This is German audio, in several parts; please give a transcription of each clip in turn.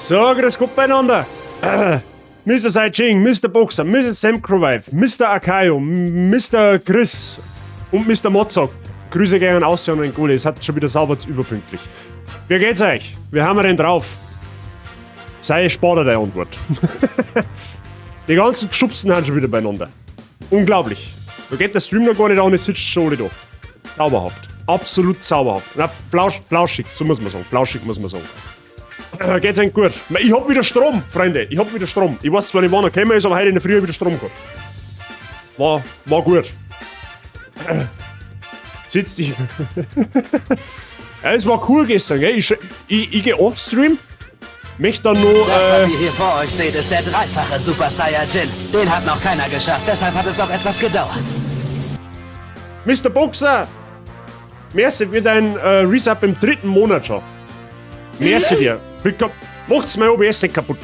So, grüß Gott beieinander. Mr. Saiching, Mr. Boxer, Mr. Sam Crowwife, Mr. Akayo, Mr. Chris und Mr. Mozok. Grüße gehen aus an den Gule, es hat schon wieder sauber zu überpünktlich. Wie geht's euch? Wie haben wir denn drauf? Sei Spader der Antwort. Die ganzen Geschubsten haben schon wieder beieinander. Unglaublich. Da geht der Stream noch gar nicht an, es sitzt schon alle da. Zauberhaft. Absolut zauberhaft. Na, flauschig, so muss man sagen. Flauschig muss man sagen. Geht's euch gut? Ich hab wieder Strom, Freunde. Ich hab wieder Strom. Ich weiß zwar nicht, wann er gekommen ist, aber heute in der Früh wieder Strom gehabt. War gut. Sitzt dich. Ja, es war cool gestern, gell? Ich geh offstream. Möchte dann nur. Das, was ihr hier vor euch seht, ist der dreifache Super Saiyajin. Den hat noch keiner geschafft, deshalb hat es auch etwas gedauert. Mr. Boxer! Merci für dein Resub im 3. Monat schon. Merci dir. Macht's mein OBS nicht kaputt.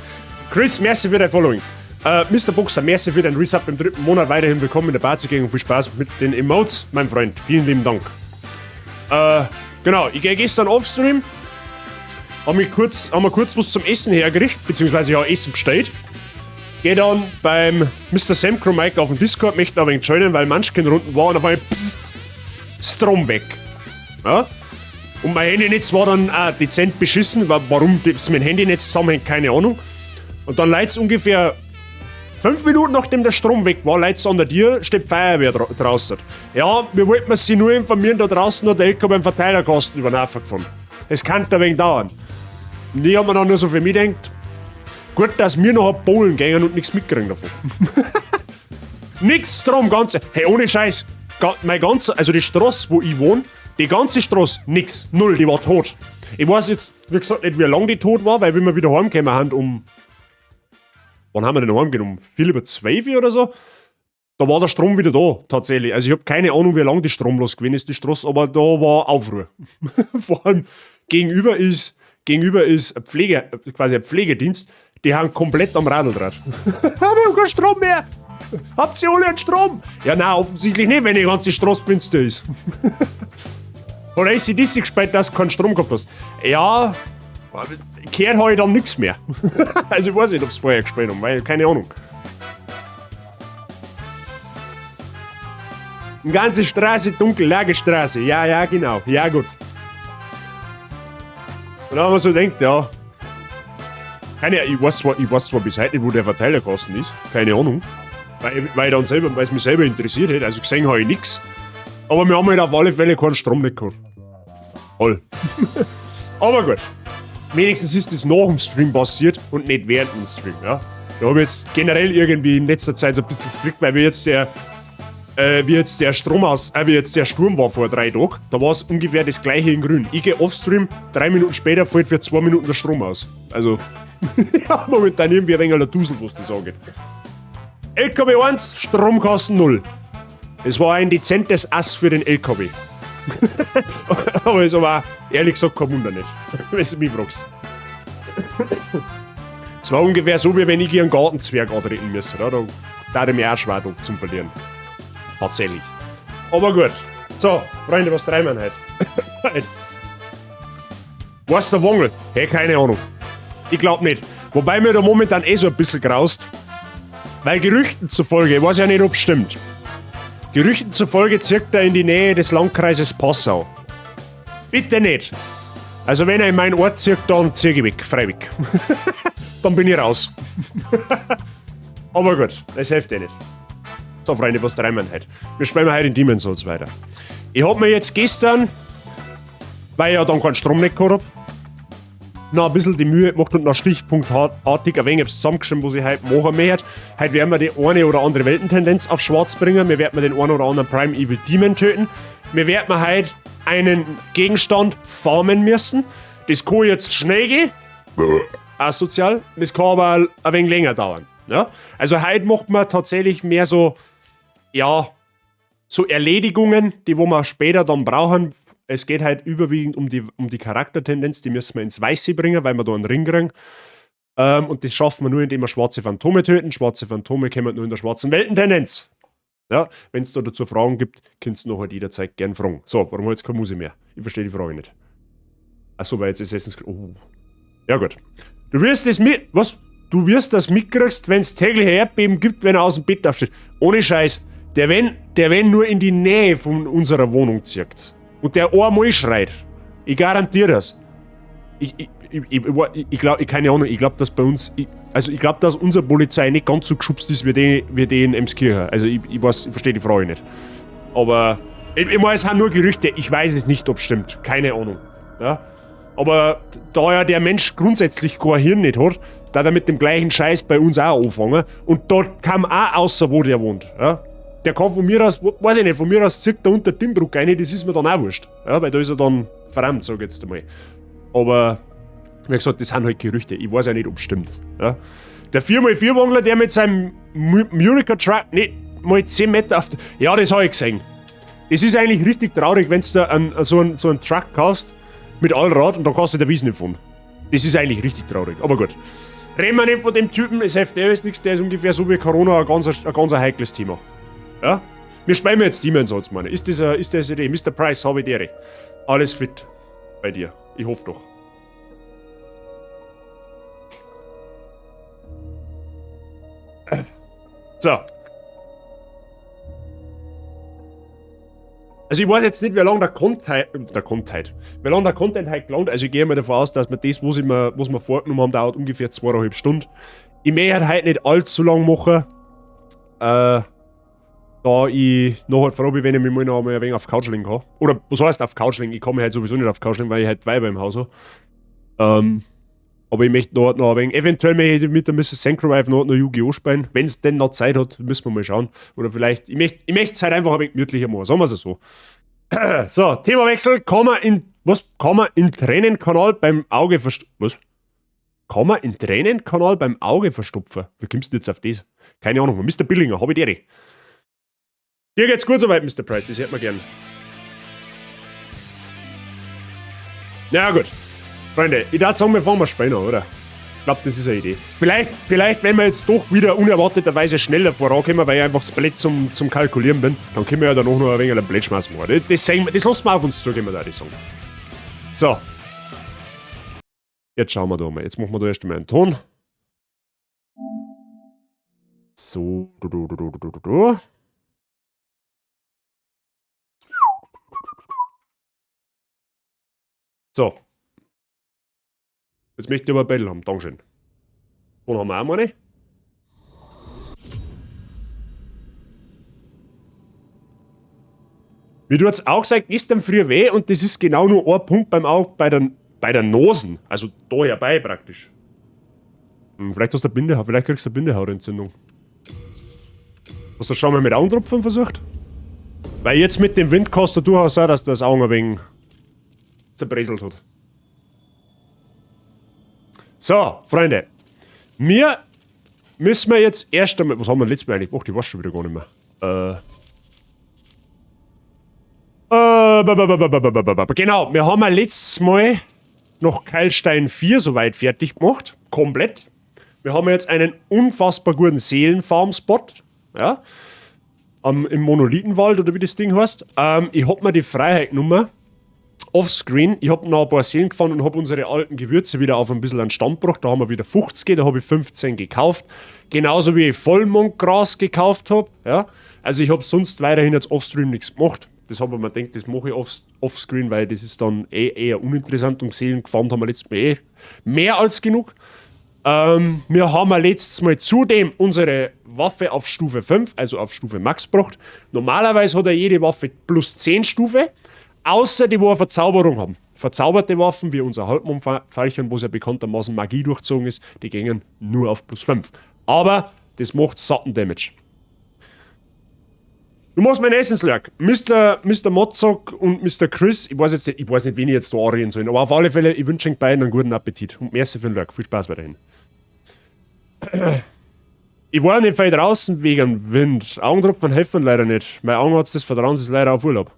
Chris, merci für dein Following. Mr. Boxer, merci für dein Resub im 3. Monat. Weiterhin willkommen in der Bazi und viel Spaß mit den Emotes, mein Freund. Vielen lieben Dank. Genau, ich gehe gestern offstream. Haben wir kurz was zum Essen hergerichtet, beziehungsweise ja Essen bestellt. Geh dann beim Mr. Sam Mike auf den Discord, möchte aber ein wenig joinen, weil manche Runden waren und auf einmal Strom weg. Ja? Und mein Handynetz war dann auch dezent beschissen, warum das mit dem Handynetz zusammenhängt, keine Ahnung. Und dann leid's ungefähr 5 Minuten nachdem der Strom weg war, leid's an der Tür, steht Feuerwehr draußen. Ja, wir wollten sie nur informieren, da draußen hat der LKW beim Verteilerkasten über den Haufen gefahren. Es kann ein wenig dauern. Und ich hab mir dann nur so für mich gedacht, gut, dass wir noch Polen gehen und nichts mitkriegen davon. Nix Strom, ganze. Hey, ohne Scheiß. Also die Straße, wo ich wohne, die ganze Straße, nix. Null, die war tot. Ich weiß jetzt, wie gesagt, nicht, wie lange die tot war, weil wir wieder heimgekommen haben wann haben wir denn heimgekommen? Viel über 12 oder so. Da war der Strom wieder da, tatsächlich. Also ich habe keine Ahnung, wie lange die stromlos gewesen ist, die Straße, aber da war Aufruhr. Vor allem gegenüber ist ein Pflegedienst, die haben komplett am Radldraht. Wir haben keinen Strom mehr! Habt ihr alle einen Strom? Ja, nein, offensichtlich nicht, wenn die ganze Straße finster ist. Oder ist sie DC gespielt, dass du keinen Strom gehabt hast? Ja, gehört habe ich dann nichts mehr. Also ich weiß nicht, ob sie vorher gespielt haben, weil keine Ahnung. Eine ganze Straße dunkel, Lagerstraße. Ja, genau. Ja, gut. Und dann haben wir so gedacht, ja. Ich weiß zwar bis heute nicht, wo der Verteilerkasten ist. Keine Ahnung. Weil es mich selber interessiert hat. Also gesehen habe ich nichts. Aber wir haben halt auf alle Fälle keinen Strom nicht gehabt. Voll. Aber gut. Wenigstens ist das nach dem Stream passiert und nicht während dem Stream, ja. Da habe ich jetzt generell irgendwie in letzter Zeit so ein bisschen gekriegt, weil wie jetzt der Sturm war vor 3 Tagen, da war es ungefähr das gleiche in grün. Ich gehe offstream, 3 Minuten später fällt für 2 Minuten der Strom aus. Also, ja, momentan irgendwie ein wenig Dusel, was das angeht. LKW 1, Stromkasten 0. Es war ein dezentes Ass für den LKW. Aber ist aber auch, ehrlich gesagt, kein Wunder nicht, wenn du mich fragst. Es war ungefähr so, wie wenn ich hier einen Gartenzwerg antreten müsste. Da würde ich mir auch schwer zum Verlieren. Tatsächlich. Aber gut. So, Freunde, was treiben wir heute? Was der Wongel? Hey, keine Ahnung. Ich glaub nicht. Wobei mir da momentan so ein bisschen graust. Weil Gerüchten zufolge, ich weiß ja nicht, ob es stimmt. Gerüchten zufolge zirkt er in die Nähe des Landkreises Passau. Bitte nicht. Also wenn er in meinen Ort zirkt, dann zieh ich weg, freiwillig. Dann bin ich raus. Aber gut, das hilft eh nicht. So, Freunde, was treiben wir heute? Wir spielen heute in Demon's Souls weiter. Ich hab mir jetzt gestern, weil ich ja dann keinen Strom nicht gehabt hab, noch ein bisschen die Mühe gemacht und noch stichpunktartig ein wenig zusammengeschrieben, was ich heute machen möchte. Heute werden wir die eine oder andere Weltentendenz auf Schwarz bringen. Wir werden den einen oder anderen Prime Evil Demon töten. Wir werden heute einen Gegenstand farmen müssen. Das kann jetzt schnell gehen. Asozial. Das kann aber ein wenig länger dauern. Ja? Also heute macht man tatsächlich mehr so Erledigungen, die wo wir später dann brauchen. Es geht halt überwiegend um die Charaktertendenz, die müssen wir ins Weiße bringen, weil wir da einen Ring kriegen. Und das schaffen wir nur, indem wir schwarze Phantome töten. Schwarze Phantome kommen nur in der schwarzen Weltentendenz. Ja, wenn es da dazu Fragen gibt, könnt ihr noch halt jederzeit gern fragen. So, warum hat jetzt keine Musik mehr? Ich verstehe die Frage nicht. Achso, weil jetzt Assassin's Creed. Oh. Ja gut. Du wirst das mit... Was? Du wirst das mitkriegst, wenn es tägliche Erdbeben gibt, wenn er aus dem Bett aufsteht. Ohne Scheiß. Der wenn nur in die Nähe von unserer Wohnung zirkt. Und der einmal schreit. Ich garantiere das. Ich glaube, keine Ahnung, ich glaube, dass bei uns... ich glaube, dass unsere Polizei nicht ganz so geschubst ist wie die in Emskirchen. Also ich verstehe die Frage nicht. Aber... Ich meine, es sind nur Gerüchte. Ich weiß es nicht, ob es stimmt. Keine Ahnung. Ja? Aber da ja der Mensch grundsätzlich kein Hirn nicht hat, da er mit dem gleichen Scheiß bei uns auch anfangen. Und dort kam auch außer, wo der wohnt. Ja? Der kann von mir aus, weiß ich nicht, von mir aus zirkt er unter Timbruck rein, das ist mir dann auch wurscht. Ja? Weil da ist er dann fremd, sag ich jetzt einmal. Aber, wie gesagt, das sind halt Gerüchte. Ich weiß ja nicht, ob es stimmt. Ja? Der 4x4-Wangler, der mit seinem Murica-Truck nicht mal 10 Meter auf... Ja, das habe ich gesehen. Es ist eigentlich richtig traurig, wenn du da so einen Truck kaufst mit Allrad und dann kannst du der Wies nicht fahren. Das ist eigentlich richtig traurig, aber gut. Reden wir nicht von dem Typen, es hilft ist nichts, der ist ungefähr so wie Corona ein ganz heikles Thema. Ja? Wir spielen jetzt Demon's, meine. Ist das eine Idee? Mr. Price, habe ich dir. Alles fit bei dir. Ich hoffe doch. So. Also ich weiß jetzt nicht, wie lange der Content halt gelangt. Also ich gehe mal davon aus, dass wir das, was wir vorgenommen haben, dauert ungefähr 2,5 Stunden. Ich möchte halt nicht allzu lang machen. Da ich noch halt froh bin, wenn ich mich mal noch ein wenig auf Couch legen kann. Oder was heißt auf Couch legen? Ich kann mich halt sowieso nicht auf Couch legen, weil ich halt Weiber im Haus habe. Aber ich möchte noch ein wenig, eventuell möchte ich mit der Mrs. Sancrowife noch Yu-Gi-Oh! Spielen. Wenn es denn noch Zeit hat, müssen wir mal schauen. Oder vielleicht, ich möchte es halt einfach ein wenig gemütlicher machen, sagen wir es so. So, Themawechsel. Kann man in Tränenkanal beim Auge verstopfen? Was? Kann man in Tränenkanal beim Auge verstopfen? Wie kommst du jetzt auf das? Keine Ahnung. Mr. Billinger, hab ich dir. Dir geht's gut soweit, Mr. Price, das hätten wir gern. Na ja, gut. Freunde, ich würde sagen, wir fahren mal spielen, oder? Ich glaube, das ist eine Idee. Vielleicht, wenn wir jetzt doch wieder unerwarteterweise schneller vorankommen, weil ich einfach das Blät zum Kalkulieren bin, dann können wir ja dann auch noch ein wenig einen Blättschmaß machen. Das lassen wir auf uns zugehen, würde ich sagen. So. Jetzt schauen wir da mal. Jetzt machen wir da erst einmal einen Ton. So. So. Jetzt möchte ich aber ein Battle haben. Dankeschön. Und haben wir auch eine? Wie du jetzt auch gesagt, ist dann früher weh und das ist genau nur ein Punkt beim Auge bei der Nosen. Also da herbei praktisch. Vielleicht hast du vielleicht kriegst du eine Bindehautentzündung. Hast du das schon mal mit Augentropfen versucht? Weil jetzt mit dem Wind kannst du durchaus sein, dass das Auge ein wenig zerbröselt hat. So, Freunde. Wir müssen jetzt erst einmal... Was haben wir letztes Mal eigentlich gemacht? Ich weiß schon wieder gar nicht mehr. Genau, wir haben ja letztes Mal noch Keilstein 4 soweit fertig gemacht. Komplett. Wir haben jetzt einen unfassbar guten Seelenfarm-Spot. Ja. Im Monolithenwald, oder wie das Ding heißt. Ich hab mir die Freiheit genommen. Offscreen. Ich hab noch ein paar Seelen gefunden und hab unsere alten Gewürze wieder auf ein bisschen an Stand gebracht. Da haben wir wieder 50, da habe ich 15 gekauft. Genauso wie ich Vollmondgras gekauft habe. Ja. Also ich habe sonst weiterhin jetzt offstream nichts gemacht. Das habe ich mir gedacht, das mache ich offscreen, weil das ist dann eher uninteressant und Seelen gefarmt haben wir letztes Mal mehr als genug. Wir haben letztes Mal zudem unsere Waffe auf Stufe 5, also auf Stufe Max gebracht. Normalerweise hat ja jede Waffe plus 10 Stufe, außer die, wo eine Verzauberung haben. Verzauberte Waffen, wie unser Halbmondpfeilchen, wo es ja bekanntermaßen Magie durchzogen ist, die gingen nur auf plus 5. Aber das macht satten Damage. Du machst mein Essenslack. Mr. Motzok und Mr. Chris, ich weiß nicht, wen ich jetzt da anreden soll, aber auf alle Fälle, ich wünsche euch beiden einen guten Appetit. Und merci für den Lack. Viel Spaß weiterhin. Ich war nicht viel draußen wegen Wind. Augentropfen helfen leider nicht. Mein Augenarzt des Vertrauens ist leider auf Urlaub.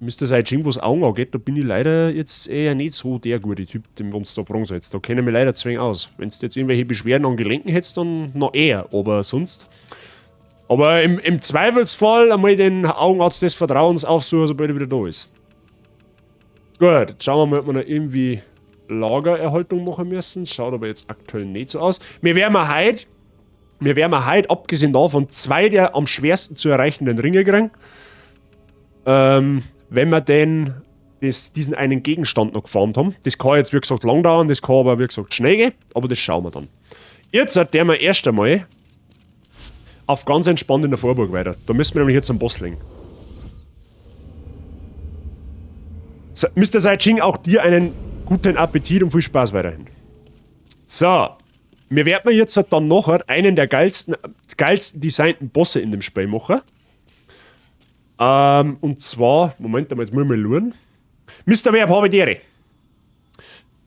Mr. Saijin, was Augen angeht, da bin ich leider jetzt eher nicht so der gute Typ, den wir uns da fragen sollst. Da kenne ich mich leider zwingend aus. Wenn du jetzt irgendwelche Beschwerden an Gelenken hättest, dann noch eher. Aber sonst... Aber im Zweifelsfall einmal den Augenarzt des Vertrauens aufsuchen, sobald er wieder da ist. Gut, jetzt schauen wir mal, ob wir noch irgendwie Lagererhaltung machen müssen. Schaut aber jetzt aktuell nicht so aus. Wir werden heute, abgesehen davon, 2 der am schwersten zu erreichenden Ringe kriegen. Wenn wir denn diesen einen Gegenstand noch gefarmt haben. Das kann jetzt, wie gesagt, lang dauern, das kann aber, wie gesagt, schnell gehen. Aber das schauen wir dann. Jetzt der wir erst einmal auf ganz entspannt in der Vorburg weiter. Da müssen wir nämlich jetzt am Boss legen. So, Mr. Saiching, auch dir einen guten Appetit und viel Spaß weiterhin. So, wir werden jetzt dann nachher einen der geilsten designten Bosse in dem Spiel machen. Und zwar, Moment, jetzt muss ich mal schauen. Mr. Verb, habe die Ehre.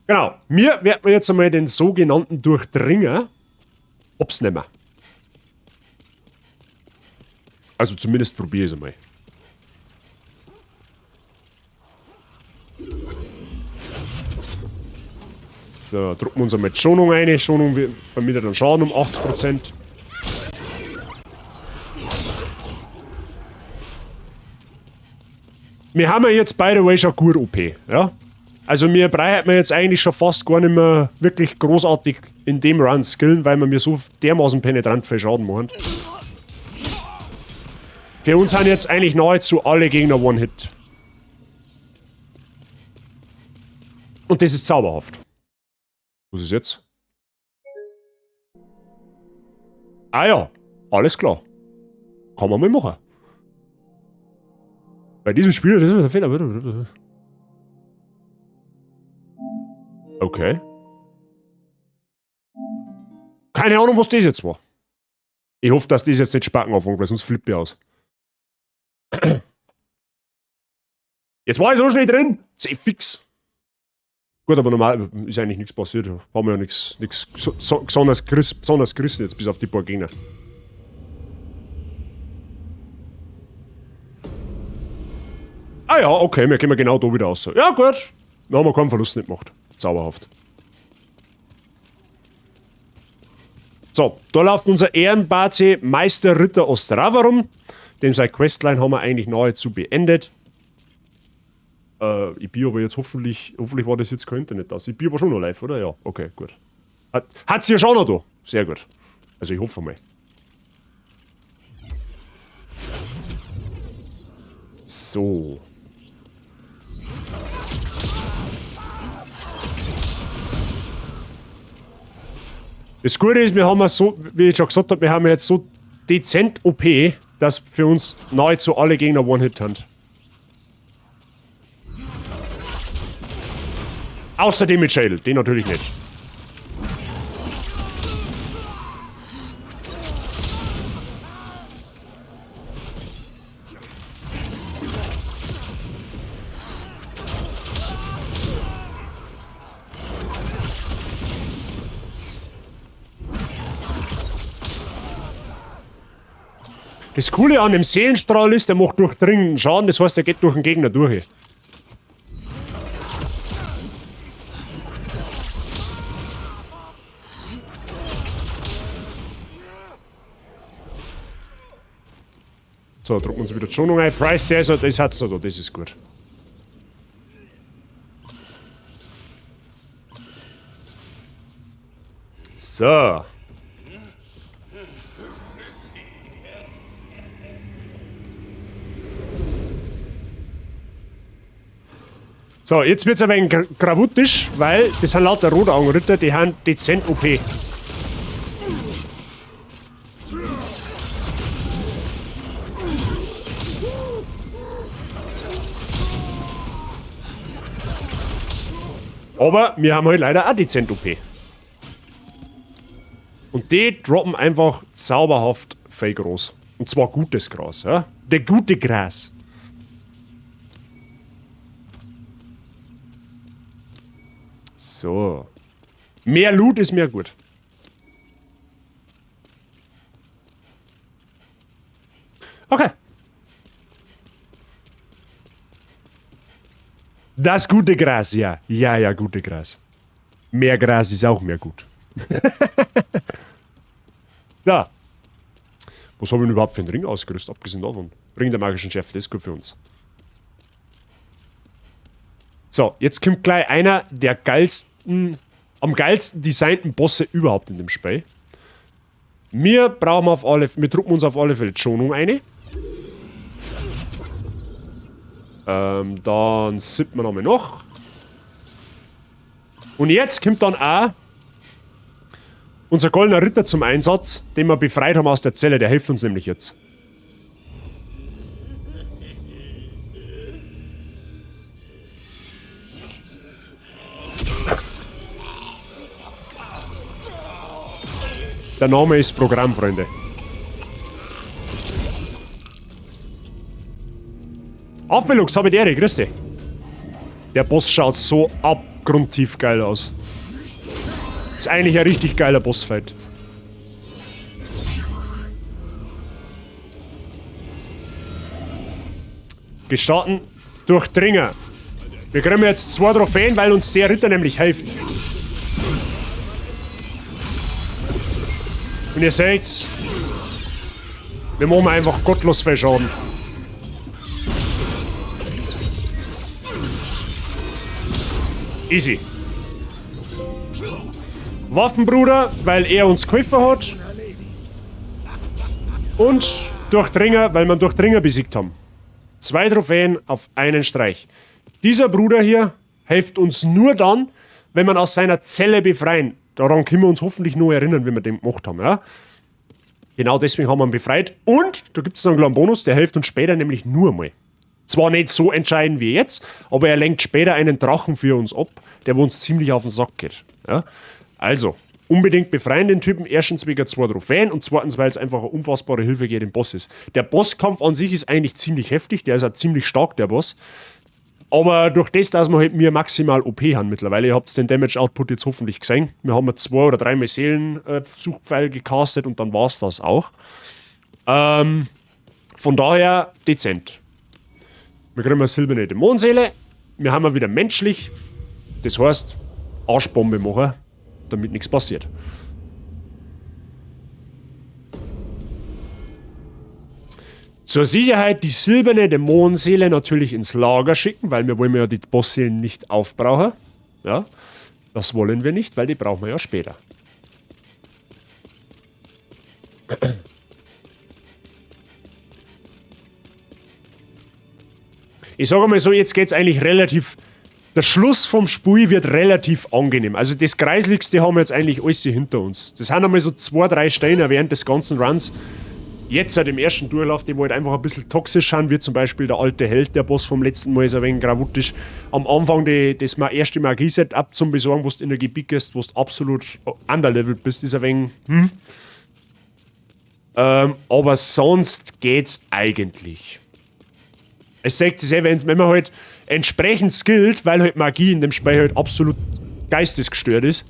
Genau, wir werden jetzt einmal den sogenannten Durchdringer abnehmen. Also zumindest probiere ich es einmal. So, drücken wir uns einmal die Schonung rein. Schonung vermindert dann Schaden um 80%. Wir haben ja jetzt by the way schon gut OP, ja? Also wir brauchen jetzt eigentlich schon fast gar nicht mehr wirklich großartig in dem Run skillen, weil wir mir so dermaßen penetrant viel Schaden machen. Für uns sind jetzt eigentlich nahezu alle Gegner One-Hit. Und das ist zauberhaft. Was ist jetzt? Ah ja, alles klar. Kann man mal machen. Bei diesem Spiel, das ist ein Fehler. Okay. Keine Ahnung, was das jetzt war. Ich hoffe, dass das jetzt nicht Spacken anfängt, weil sonst flippt ich aus. Jetzt war ich so schnell drin. Sehr fix. Gut, aber normal ist eigentlich nichts passiert. Haben wir ja nichts besonders gerissen jetzt, bis auf die paar Gegner. Ah ja, okay, wir gehen genau da wieder raus. Ja, gut. Dann haben wir keinen Verlust nicht gemacht. Zauberhaft. So, da läuft unser Ehrenbazi Meister Ritter Ostrava rum. Dem seine Questline haben wir eigentlich nahezu beendet. Ich bin aber jetzt hoffentlich war das jetzt kein Internet aus. Ich bin aber schon noch live, oder? Ja, okay, gut. Hat sie ja schon noch da. Sehr gut. Also ich hoffe mal. So. Das Gute ist, wir haben so, wie ich schon gesagt habe, wir haben jetzt so dezent OP, dass für uns nahezu alle Gegner One-Hit haben. Außer dem mit Schädel, den natürlich nicht. Das Coole an dem Seelenstrahl ist, der macht durchdringenden Schaden, das heißt, er geht durch den Gegner durch. So, drücken wir uns wieder die Schonung ein. Price Caesar, das hat's noch da, das ist gut. So. So, jetzt wird's ein wenig gravutisch, weil das sind lauter Rotaugenritter, die haben dezent OP. Aber wir haben halt leider auch dezent OP. Und die droppen einfach zauberhaft viel Gras. Und zwar gutes Gras, ja? Der gute Gras. So. Mehr Loot ist mehr gut. Okay. Das gute Gras, ja. Ja, gute Gras. Mehr Gras ist auch mehr gut. Ja. Was habe ich denn überhaupt für einen Ring ausgerüstet, abgesehen davon? Ring der magischen Chef, das ist gut für uns. So, jetzt kommt gleich einer der geilsten am geilsten designten Bosse überhaupt in dem Spiel. Wir drucken uns auf alle Fälle die Schonung ein. Dann sieht man nochmal noch. Und jetzt kommt dann auch unser goldener Ritter zum Einsatz, den wir befreit haben aus der Zelle. Der hilft uns nämlich jetzt. Der Name ist Programm, Freunde. Aufbildungs, habe ich die Ehre, grüß dich. Der Boss schaut so abgrundtief geil aus. Ist eigentlich ein richtig geiler Bossfight. Gestarten, Durchdringer. Wir kriegen jetzt 2 Trophäen, weil uns der Ritter nämlich hilft. Und ihr seht's, wir machen einfach gottlos viel Schaden. Easy. Waffenbruder, weil er uns geholfen hat. Und Durchdringer, weil wir Durchdringer besiegt haben. 2 Trophäen auf einen Streich. Dieser Bruder hier hilft uns nur dann, wenn wir aus seiner Zelle befreien. Daran können wir uns hoffentlich nur erinnern, wie wir den gemacht haben. Ja? Genau deswegen haben wir ihn befreit. Und da gibt es noch einen kleinen Bonus, der hilft uns später nämlich nur mal. Zwar nicht so entscheidend wie jetzt, aber er lenkt später einen Drachen für uns ab, der uns ziemlich auf den Sack geht. Ja? Also, unbedingt befreien den Typen. Erstens wegen 2 Trophäen und zweitens, weil es einfach eine unfassbare Hilfe gegen den Boss ist. Der Bosskampf an sich ist eigentlich ziemlich heftig, der ist auch ziemlich stark, der Boss. Aber durch das, dass wir halt maximal OP haben mittlerweile, ihr habt den Damage Output jetzt hoffentlich gesehen. Wir haben 2 oder 3 Mal Seelensuchpfeil gecastet und dann war es das auch. Von daher dezent. Wir kriegen eine silberne Dämonenseele. Wir haben wieder menschlich. Das heißt, Arschbombe machen, damit nichts passiert. Zur Sicherheit die silberne Dämonenseele natürlich ins Lager schicken, weil wir wollen ja die Bossseelen nicht aufbrauchen. Ja, das wollen wir nicht, weil die brauchen wir ja später. Ich sage mal so, jetzt geht es eigentlich relativ... Der Schluss vom Spiel wird relativ angenehm. Also das Kreisligste haben wir jetzt eigentlich alles hinter uns. Das sind einmal so 2, 3 Steine während des ganzen Runs. Jetzt seit dem ersten Durchlauf, die halt einfach ein bisschen toxisch sind, wie zum Beispiel der alte Held, der Boss vom letzten Mal ist ein wenig gravutisch. Am Anfang das erste Magie-Setup zum Besorgen, wo du in der Gebiet gehst, wo du absolut underlevelt bist, ist ein wenig... aber sonst geht's eigentlich. Es sagt sich, wenn man halt entsprechend skillt, weil halt Magie in dem Spiel halt absolut geistesgestört ist,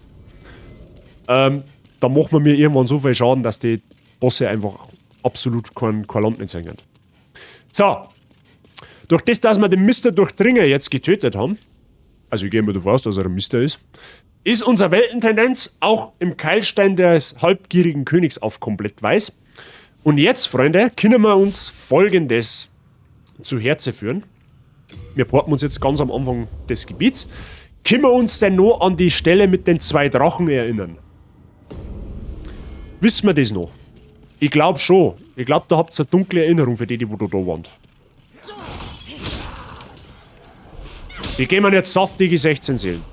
dann macht man mir irgendwann so viel Schaden, dass die Bosse einfach absolut kein Land nicht sein können. So. Durch das, dass wir den Mr. Durchdringer jetzt getötet haben, also ich gehe mal davon aus, dass er ein Mr. ist unsere Weltentendenz auch im Keilstein des halbgierigen Königs auf komplett weiß. Und jetzt, Freunde, können wir uns Folgendes zu Herze führen. Wir porten uns jetzt ganz am Anfang des Gebiets. Können wir uns denn noch an die Stelle mit den 2 Drachen erinnern? Wissen wir das noch? Ich glaube schon. Ich glaube, da habt ihr eine dunkle Erinnerung für die da waren. Die geben mir jetzt saftige 16 Seelen.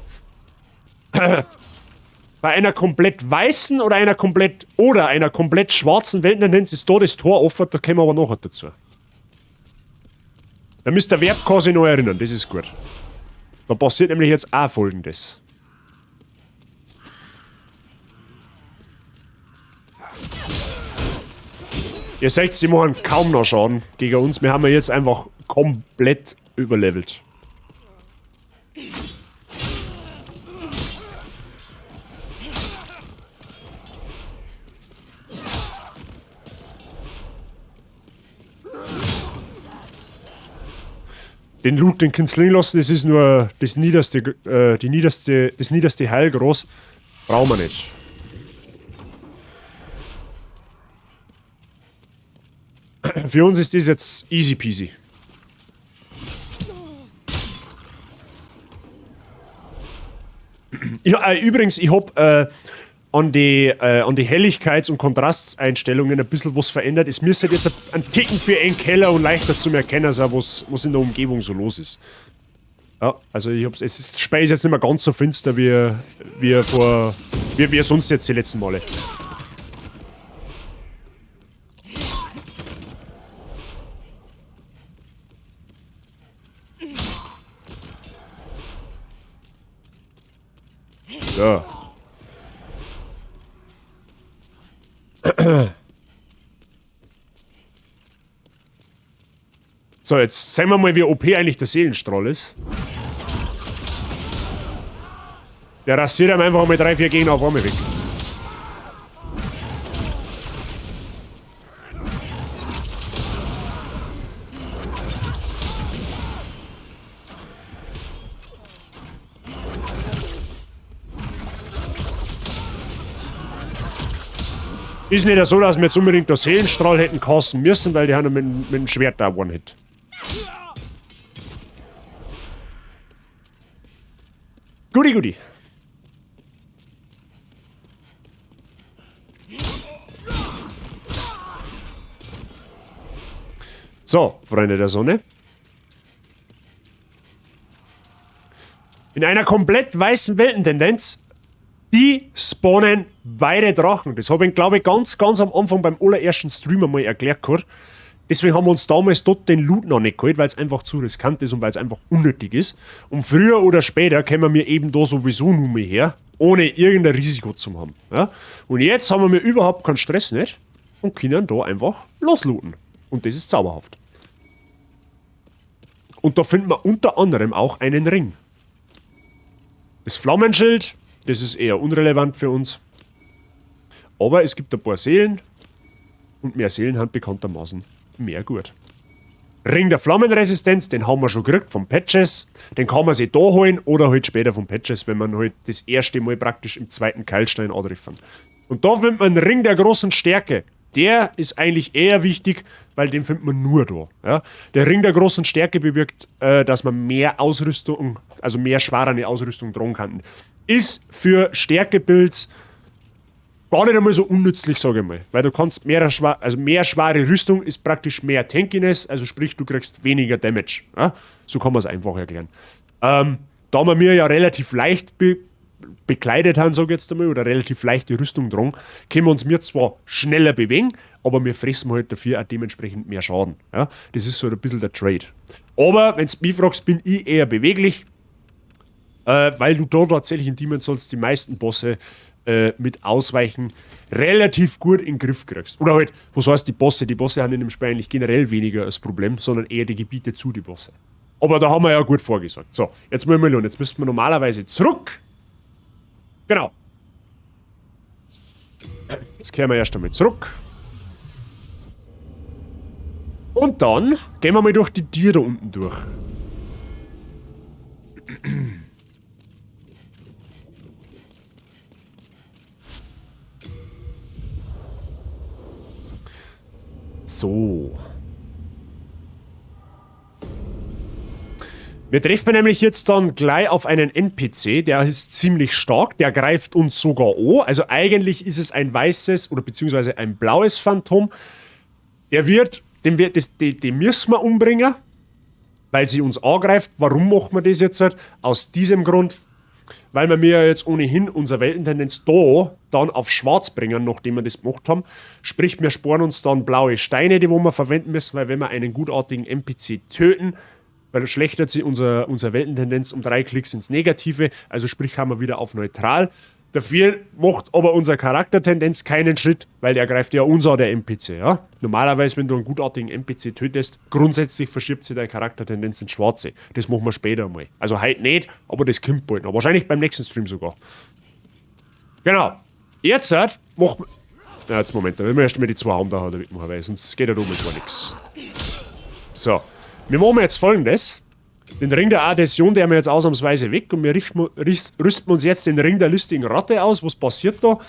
Bei einer komplett weißen oder einer komplett schwarzen Weltentendenz ist da das Tor offen, da kommen wir aber nachher dazu. Da müsst der Verb kann sich noch erinnern, das ist gut. Da passiert nämlich jetzt auch Folgendes. Ihr seht, sie machen kaum noch Schaden gegen uns. Wir haben ja jetzt einfach komplett überlevelt. Den Loot, den kannst du liegen lassen, das ist nur das niederste Heil groß. Brauchen wir nicht. Für uns ist das jetzt easy peasy. Ja, übrigens, ich hab an die Helligkeits- und Kontrasteinstellungen ein bisschen was verändert. Es müsste jetzt ein Ticken für eng heller und leichter zu erkennen sein, was in der Umgebung so los ist. Ja, also Spey ist jetzt nicht mehr ganz so finster wie sonst jetzt die letzten Male. So. So, jetzt sehen wir mal, wie OP eigentlich der Seelenstrahl ist. Der rasiert ihm einfach mal 3, 4 Gegner auf einmal weg. Ist nicht so, dass wir jetzt unbedingt den Seelenstrahl hätten casten müssen, weil die haben mit dem Schwert da One-Hit. Guti. So, Freunde der Sonne. In einer komplett weißen Weltentendenz, die spawnen beide Drachen. Das habe ich, glaube ich, ganz am Anfang beim allerersten Stream einmal erklärt gehabt. Deswegen haben wir uns damals dort den Loot noch nicht geholt, weil es einfach zu riskant ist und weil es einfach unnötig ist. Und früher oder später kommen wir eben da sowieso nur mehr her, ohne irgendein Risiko zu haben. Ja? Und jetzt haben wir überhaupt keinen Stress nicht und können da einfach loslooten. Und das ist zauberhaft. Und da finden wir unter anderem auch einen Ring. Das Flammenschild, das ist eher unrelevant für uns. Aber es gibt ein paar Seelen und mehr Seelen haben bekanntermaßen mehr gut. Ring der Flammenresistenz, den haben wir schon gekriegt vom Patches. Den kann man sich da holen oder halt später vom Patches, wenn man halt das erste Mal praktisch im zweiten Keilstein antreffen. Und da findet man einen Ring der großen Stärke. Der ist eigentlich eher wichtig, weil den findet man nur da. Ja? Der Ring der großen Stärke bewirkt, dass man mehr Ausrüstung, also mehr schwere Ausrüstung tragen kann. Ist für Stärkebuilds gar nicht einmal so unnützlich, sage ich mal. Weil du kannst mehr schwere Rüstung ist praktisch mehr Tankiness, also sprich, du kriegst weniger Damage. Ja? So kann man es einfach erklären. Da wir mir ja relativ leicht bekleidet haben, sage ich jetzt einmal, oder relativ leichte Rüstung tragen, können wir uns zwar schneller bewegen, aber wir fressen halt dafür auch dementsprechend mehr Schaden. Ja? Das ist so ein bisschen der Trade. Aber, wenn du mich fragst, bin ich eher beweglich, weil du da tatsächlich in Demon's Souls die meisten Bosse mit Ausweichen relativ gut in den Griff kriegst. Oder halt, was heißt die Bosse? Die Bosse haben in dem Spiel eigentlich generell weniger das Problem, sondern eher die Gebiete zu die Bosse. Aber da haben wir ja gut vorgesagt. So, jetzt müssen wir lohnen. Jetzt müssten wir normalerweise zurück. Genau. Jetzt kehren wir erst einmal zurück. Und dann gehen wir mal durch die Tiere da unten durch. So. Wir treffen nämlich jetzt dann gleich auf einen NPC, der ist ziemlich stark, der greift uns sogar an. Also eigentlich ist es ein weißes oder beziehungsweise ein blaues Phantom. Den müssen wir umbringen, weil sie uns angreift. Warum machen wir das jetzt? Aus diesem Grund, weil wir mir jetzt ohnehin unsere Weltentendenz da dann auf schwarz bringen, nachdem wir das gemacht haben. Sprich, wir sparen uns dann blaue Steine, die wir verwenden müssen, weil wenn wir einen gutartigen NPC töten, weil schlechtert sie unsere Weltentendenz um 3 Klicks ins Negative, also sprich haben wir wieder auf neutral. Dafür macht aber unsere Charaktertendenz keinen Schritt, weil der greift ja uns an, der NPC. Ja? Normalerweise, wenn du einen gutartigen NPC tötest, grundsätzlich verschiebt sich deine Charaktertendenz ins Schwarze. Das machen wir später mal. Also heute nicht, aber das kommt bald noch. Wahrscheinlich beim nächsten Stream sogar. Genau. Jetzt machen wir... Ja, jetzt Moment, da müssen wir erst mal die 2 haben da damit machen, weil sonst geht ja da mit gar nichts. So. Wir machen jetzt Folgendes. Den Ring der Adhäsion, der haben wir jetzt ausnahmsweise weg und wir rüsten uns jetzt den Ring der listigen Ratte aus. Was passiert da?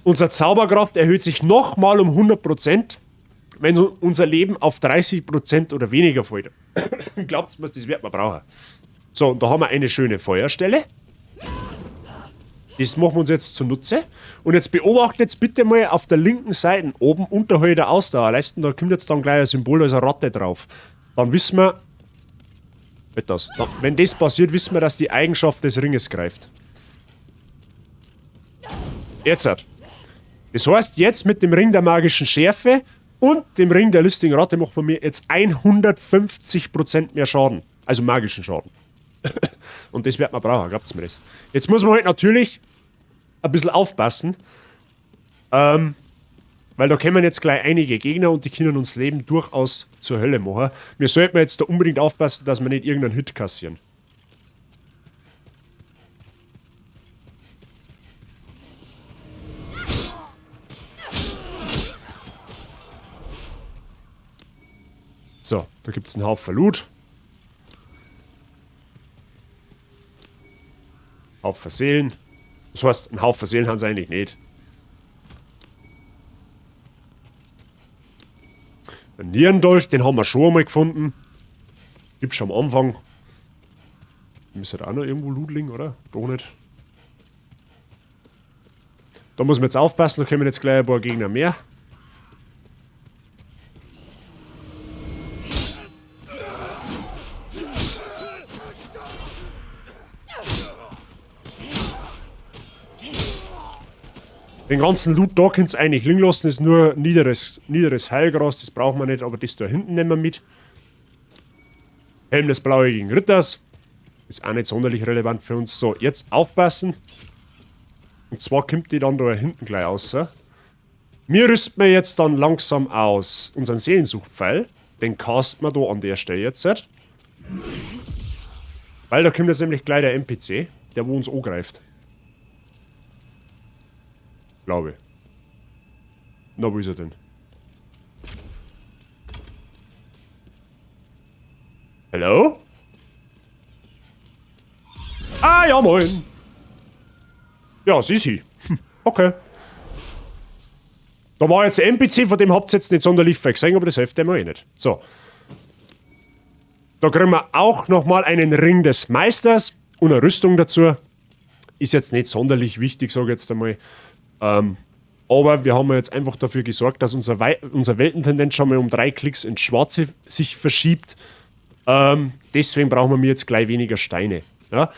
Unsere Zauberkraft erhöht sich nochmal um 100%, wenn unser Leben auf 30% oder weniger fällt. Glaubt mir, das wird man brauchen. So, und da haben wir eine schöne Feuerstelle. Das machen wir uns jetzt zunutze. Und jetzt beobachtet jetzt bitte mal auf der linken Seite oben unterhalb der Ausdauerleisten, da kommt jetzt dann gleich ein Symbol, da ist eine Ratte drauf. Dann wissen wir, wenn das passiert, wissen wir, dass die Eigenschaft des Ringes greift. Jetzt hat. Das heißt, jetzt mit dem Ring der magischen Schärfe und dem Ring der listigen Ratte macht man mir jetzt 150% mehr Schaden. Also magischen Schaden. Und das wird man brauchen, glaubt's mir das. Jetzt muss man halt natürlich ein bisschen aufpassen. Weil da kommen jetzt gleich einige Gegner und die können uns Leben durchaus zur Hölle machen. Wir sollten jetzt da unbedingt aufpassen, dass wir nicht irgendeinen Hit kassieren. So, da gibt es einen Haufen Loot. Haufen Seelen. Das heißt, einen Haufen Seelen haben sie eigentlich nicht. Ein Nierendolch, den haben wir schon einmal gefunden. Gibt's schon am Anfang. Müsste da auch noch irgendwo Loot liegen, oder? Doch nicht. Da muss man jetzt aufpassen, da kommen jetzt gleich ein paar Gegner mehr. Den ganzen Loot da könnt ihr eigentlich liegen lassen, ist nur niederes Heilgras, das brauchen wir nicht, aber das da hinten nehmen wir mit. Helm des blauäugigen Ritters. Ist auch nicht sonderlich relevant für uns. So, jetzt aufpassen. Und zwar kommt die dann da hinten gleich raus. Wir rüsten jetzt dann langsam aus unseren Seelensuchpfeil. Den casten wir da an der Stelle jetzt. Weil da kommt jetzt nämlich gleich der NPC, der wo uns angreift. Glaube. Na, wo ist er denn? Hallo? Ah, ja, moin. Ja, Sisi. Okay. Da war jetzt der NPC, von dem habt ihr jetzt nicht sonderlich viel gesehen, aber das hilft dem eh nicht. So. Da kriegen wir auch nochmal einen Ring des Meisters und eine Rüstung dazu. Ist jetzt nicht sonderlich wichtig, sage ich jetzt einmal. Aber wir haben jetzt einfach dafür gesorgt, dass unser Weltentendenz schon mal um 3 Klicks ins Schwarze sich verschiebt. Deswegen brauchen wir mir jetzt gleich weniger Steine. Ja?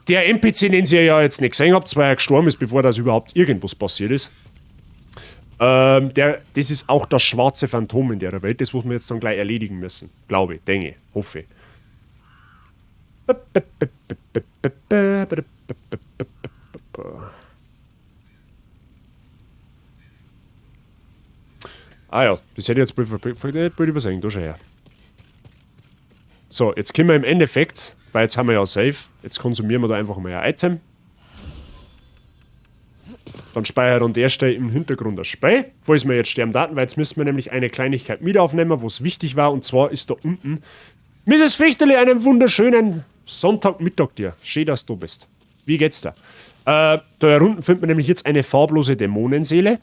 Der NPC, den ihr ja jetzt nicht gesehen habt, weil er gestorben ist, bevor das überhaupt irgendwas passiert ist. Das ist auch das schwarze Phantom in der Welt. Das muss wir jetzt dann gleich erledigen müssen. Glaube, denke, hoffe. Ah ja, das hätte ich jetzt bald übersehen, da schau her. So, jetzt können wir im Endeffekt, weil jetzt haben wir ja Save, jetzt konsumieren wir da einfach mal ein Item. Dann speichert an der Stelle im Hintergrund das Spiel, falls wir jetzt sterben Daten, weil jetzt müssen wir nämlich eine Kleinigkeit mit aufnehmen, wo es wichtig war, und zwar ist da unten Mrs. Fichterli, einen wunderschönen Sonntagmittag dir. Schön, dass du bist. Wie geht's da? Da unten findet man nämlich jetzt eine farblose Dämonenseele.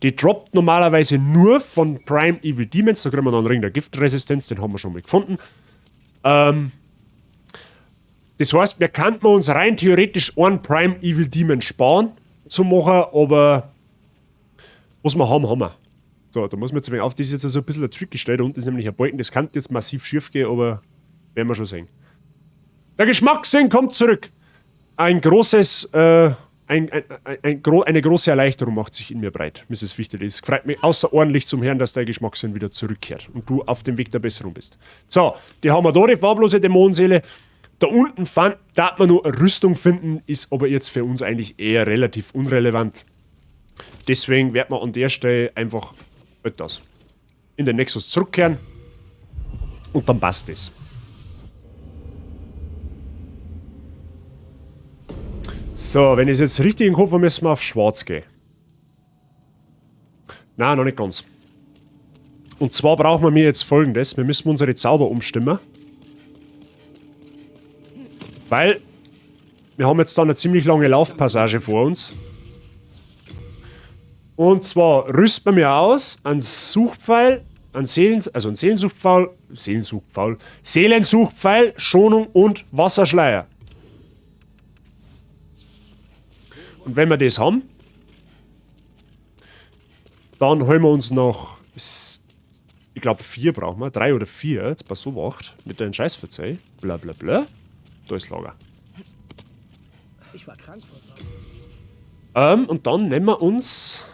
Die droppt normalerweise nur von Prime Evil Demons. Da kriegen wir noch einen Ring der Giftresistenz, den haben wir schon mal gefunden. Das heißt, wir könnten uns rein theoretisch einen Prime Evil Demon sparen zu machen, aber was wir haben, haben wir. So, da muss man jetzt ein wenig auf, das ist jetzt also ein bisschen ein Trick gestellt. Da unten ist nämlich ein Balken, das kann jetzt massiv schief gehen, aber werden wir schon sehen. Der Geschmackssinn kommt zurück. Ein großes, eine große Erleichterung macht sich in mir breit, Mrs. Fichterli. Es freut mich außerordentlich zum Hören, dass dein Geschmackssinn wieder zurückkehrt und du auf dem Weg der Besserung bist. So, die haben wir da, die farblose Dämonenseele. Da unten darf man nur eine Rüstung finden, ist aber jetzt für uns eigentlich eher relativ unrelevant. Deswegen wird man an der Stelle einfach etwas in den Nexus zurückkehren und dann passt es. So, wenn ich es jetzt richtig im Kopf habe, müssen wir auf Schwarz gehen. Nein, noch nicht ganz. Und zwar brauchen wir mir jetzt Folgendes. Wir müssen unsere Zauber umstimmen. Weil wir haben jetzt da eine ziemlich lange Laufpassage vor uns. Und zwar rüsten wir aus einen Suchpfeil, einen Seelensuchpfeil, Schonung und Wasserschleier. Und wenn wir das haben, dann holen wir uns noch, ich glaube 4 brauchen wir, 3 oder 4, jetzt pass so wacht, mit deinen Scheiß verzeih, bla bla bla, da ist Lager. Ich war krank vor Sorge. Und dann nehmen wir uns,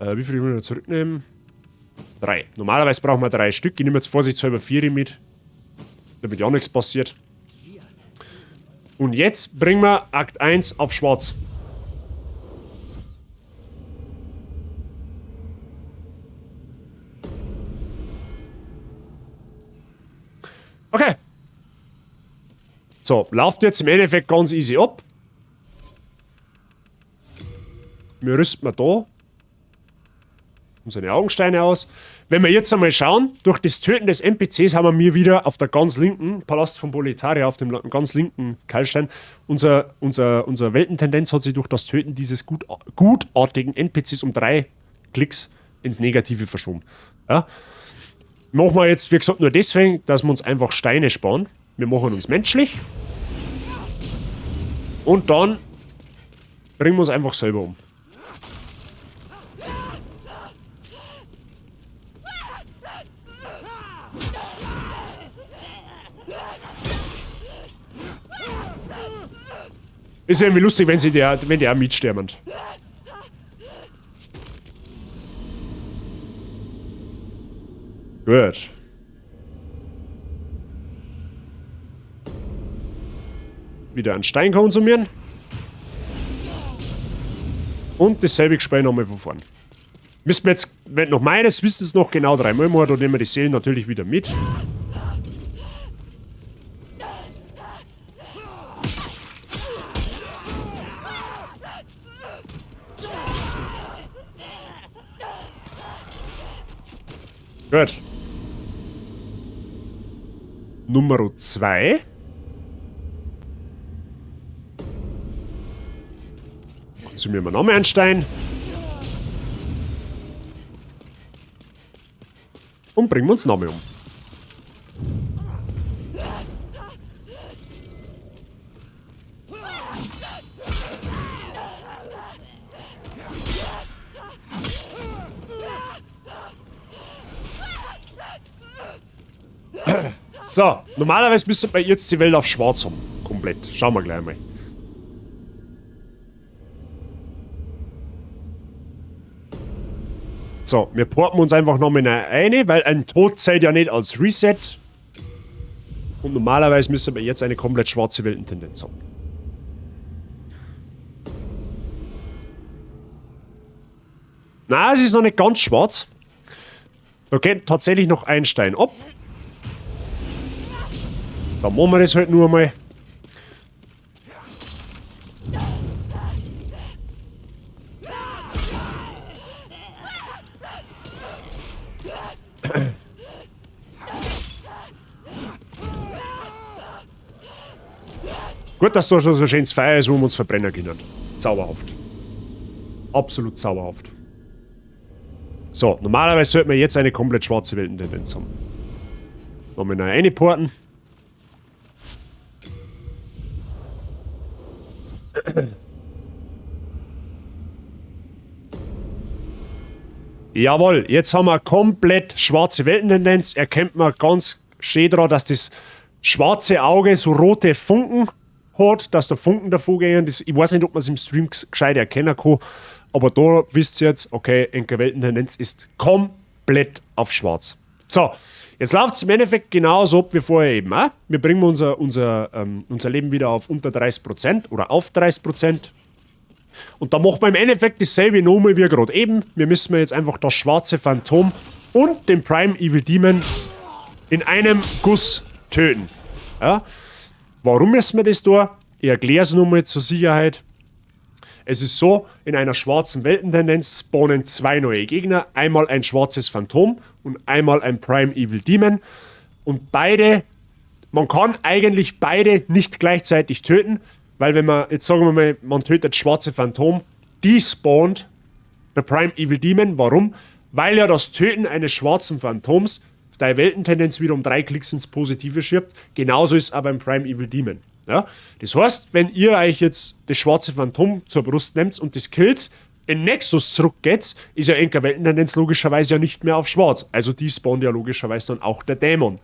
wie viel müssen wir zurücknehmen? 3. Normalerweise brauchen wir 3 Stück, ich nehme jetzt vorsichtshalber 4 mit, damit ja nichts passiert. Und jetzt bringen wir Akt 1 auf schwarz. Okay. So, läuft jetzt im Endeffekt ganz easy ab. Wir rüsten mal da unsere Augensteine aus. Wenn wir jetzt einmal schauen, durch das Töten des NPCs haben wir wieder auf der ganz linken Palast von Boletaria, auf dem ganz linken Keilstein, unsere Weltentendenz hat sich durch das Töten dieses gutartigen NPCs um 3 Klicks ins Negative verschoben. Ja? Machen wir jetzt, wie gesagt, nur deswegen, dass wir uns einfach Steine sparen. Wir machen uns menschlich. Und dann bringen wir uns einfach selber um. Ist irgendwie lustig, wenn die auch mitsterben. Gut. Wieder einen Stein konsumieren. Und dasselbe Gespräch nochmal von vorn. Müssen wir jetzt, wenn noch meines Wissens noch genau 3 Mal machen, dann nehmen wir die Seelen natürlich wieder mit. Gut. Nummer 2. Konsumieren wir nochmal einen Stein. Und bringen wir uns nochmal um. So, normalerweise müsste man jetzt die Welt auf schwarz haben. Komplett. Schauen wir gleich mal. So, wir porten uns einfach nochmal eine, weil ein Tod zählt ja nicht als Reset. Und normalerweise müsste man jetzt eine komplett schwarze Weltentendenz haben. Na, es ist noch nicht ganz schwarz. Da geht tatsächlich noch ein Stein ab. Dann machen wir das halt nur einmal. Gut, dass da schon so ein schönes Feuer ist, wo wir uns verbrennen können. Zauberhaft. Absolut zauberhaft. So, normalerweise sollten wir jetzt eine komplett schwarze Weltentendenz haben. Machen wir noch eine porten. Jawohl, jetzt haben wir komplett schwarze Weltentendenz. Erkennt man ganz schön daran, dass das schwarze Auge so rote Funken hat, dass der Funken davor gehen. Ich weiß nicht, ob man es im Stream gescheit erkennen kann, aber da wisst ihr jetzt, okay, Enker Weltentendenz ist komplett auf schwarz. So, jetzt läuft es im Endeffekt genauso ab wie vorher eben. Wir bringen unser Leben wieder auf unter 30% oder auf 30%. Und da machen wir im Endeffekt dasselbe nochmal wie gerade eben. Wir müssen jetzt einfach das schwarze Phantom und den Prime Evil Demon in einem Guss töten. Ja? Warum müssen wir das da? Ich erkläre es nochmal zur Sicherheit. Es ist so, in einer schwarzen Weltentendenz spawnen 2 neue Gegner. Einmal ein schwarzes Phantom und einmal ein Prime Evil Demon. Und beide, man kann eigentlich beide nicht gleichzeitig töten, weil wenn man, jetzt sagen wir mal, man tötet schwarze Phantom, despawnt der Prime Evil Demon. Warum? Weil ja das Töten eines schwarzen Phantoms deine Weltentendenz wieder um 3 Klicks ins Positive schiebt. Genauso ist es aber beim Prime Evil Demon. Ja? Das heißt, wenn ihr euch jetzt das schwarze Phantom zur Brust nehmt und das killt, in Nexus zurückgeht, ist ja Enker Weltentendenz logischerweise ja nicht mehr auf schwarz. Also die spawnt ja logischerweise dann auch der Dämon.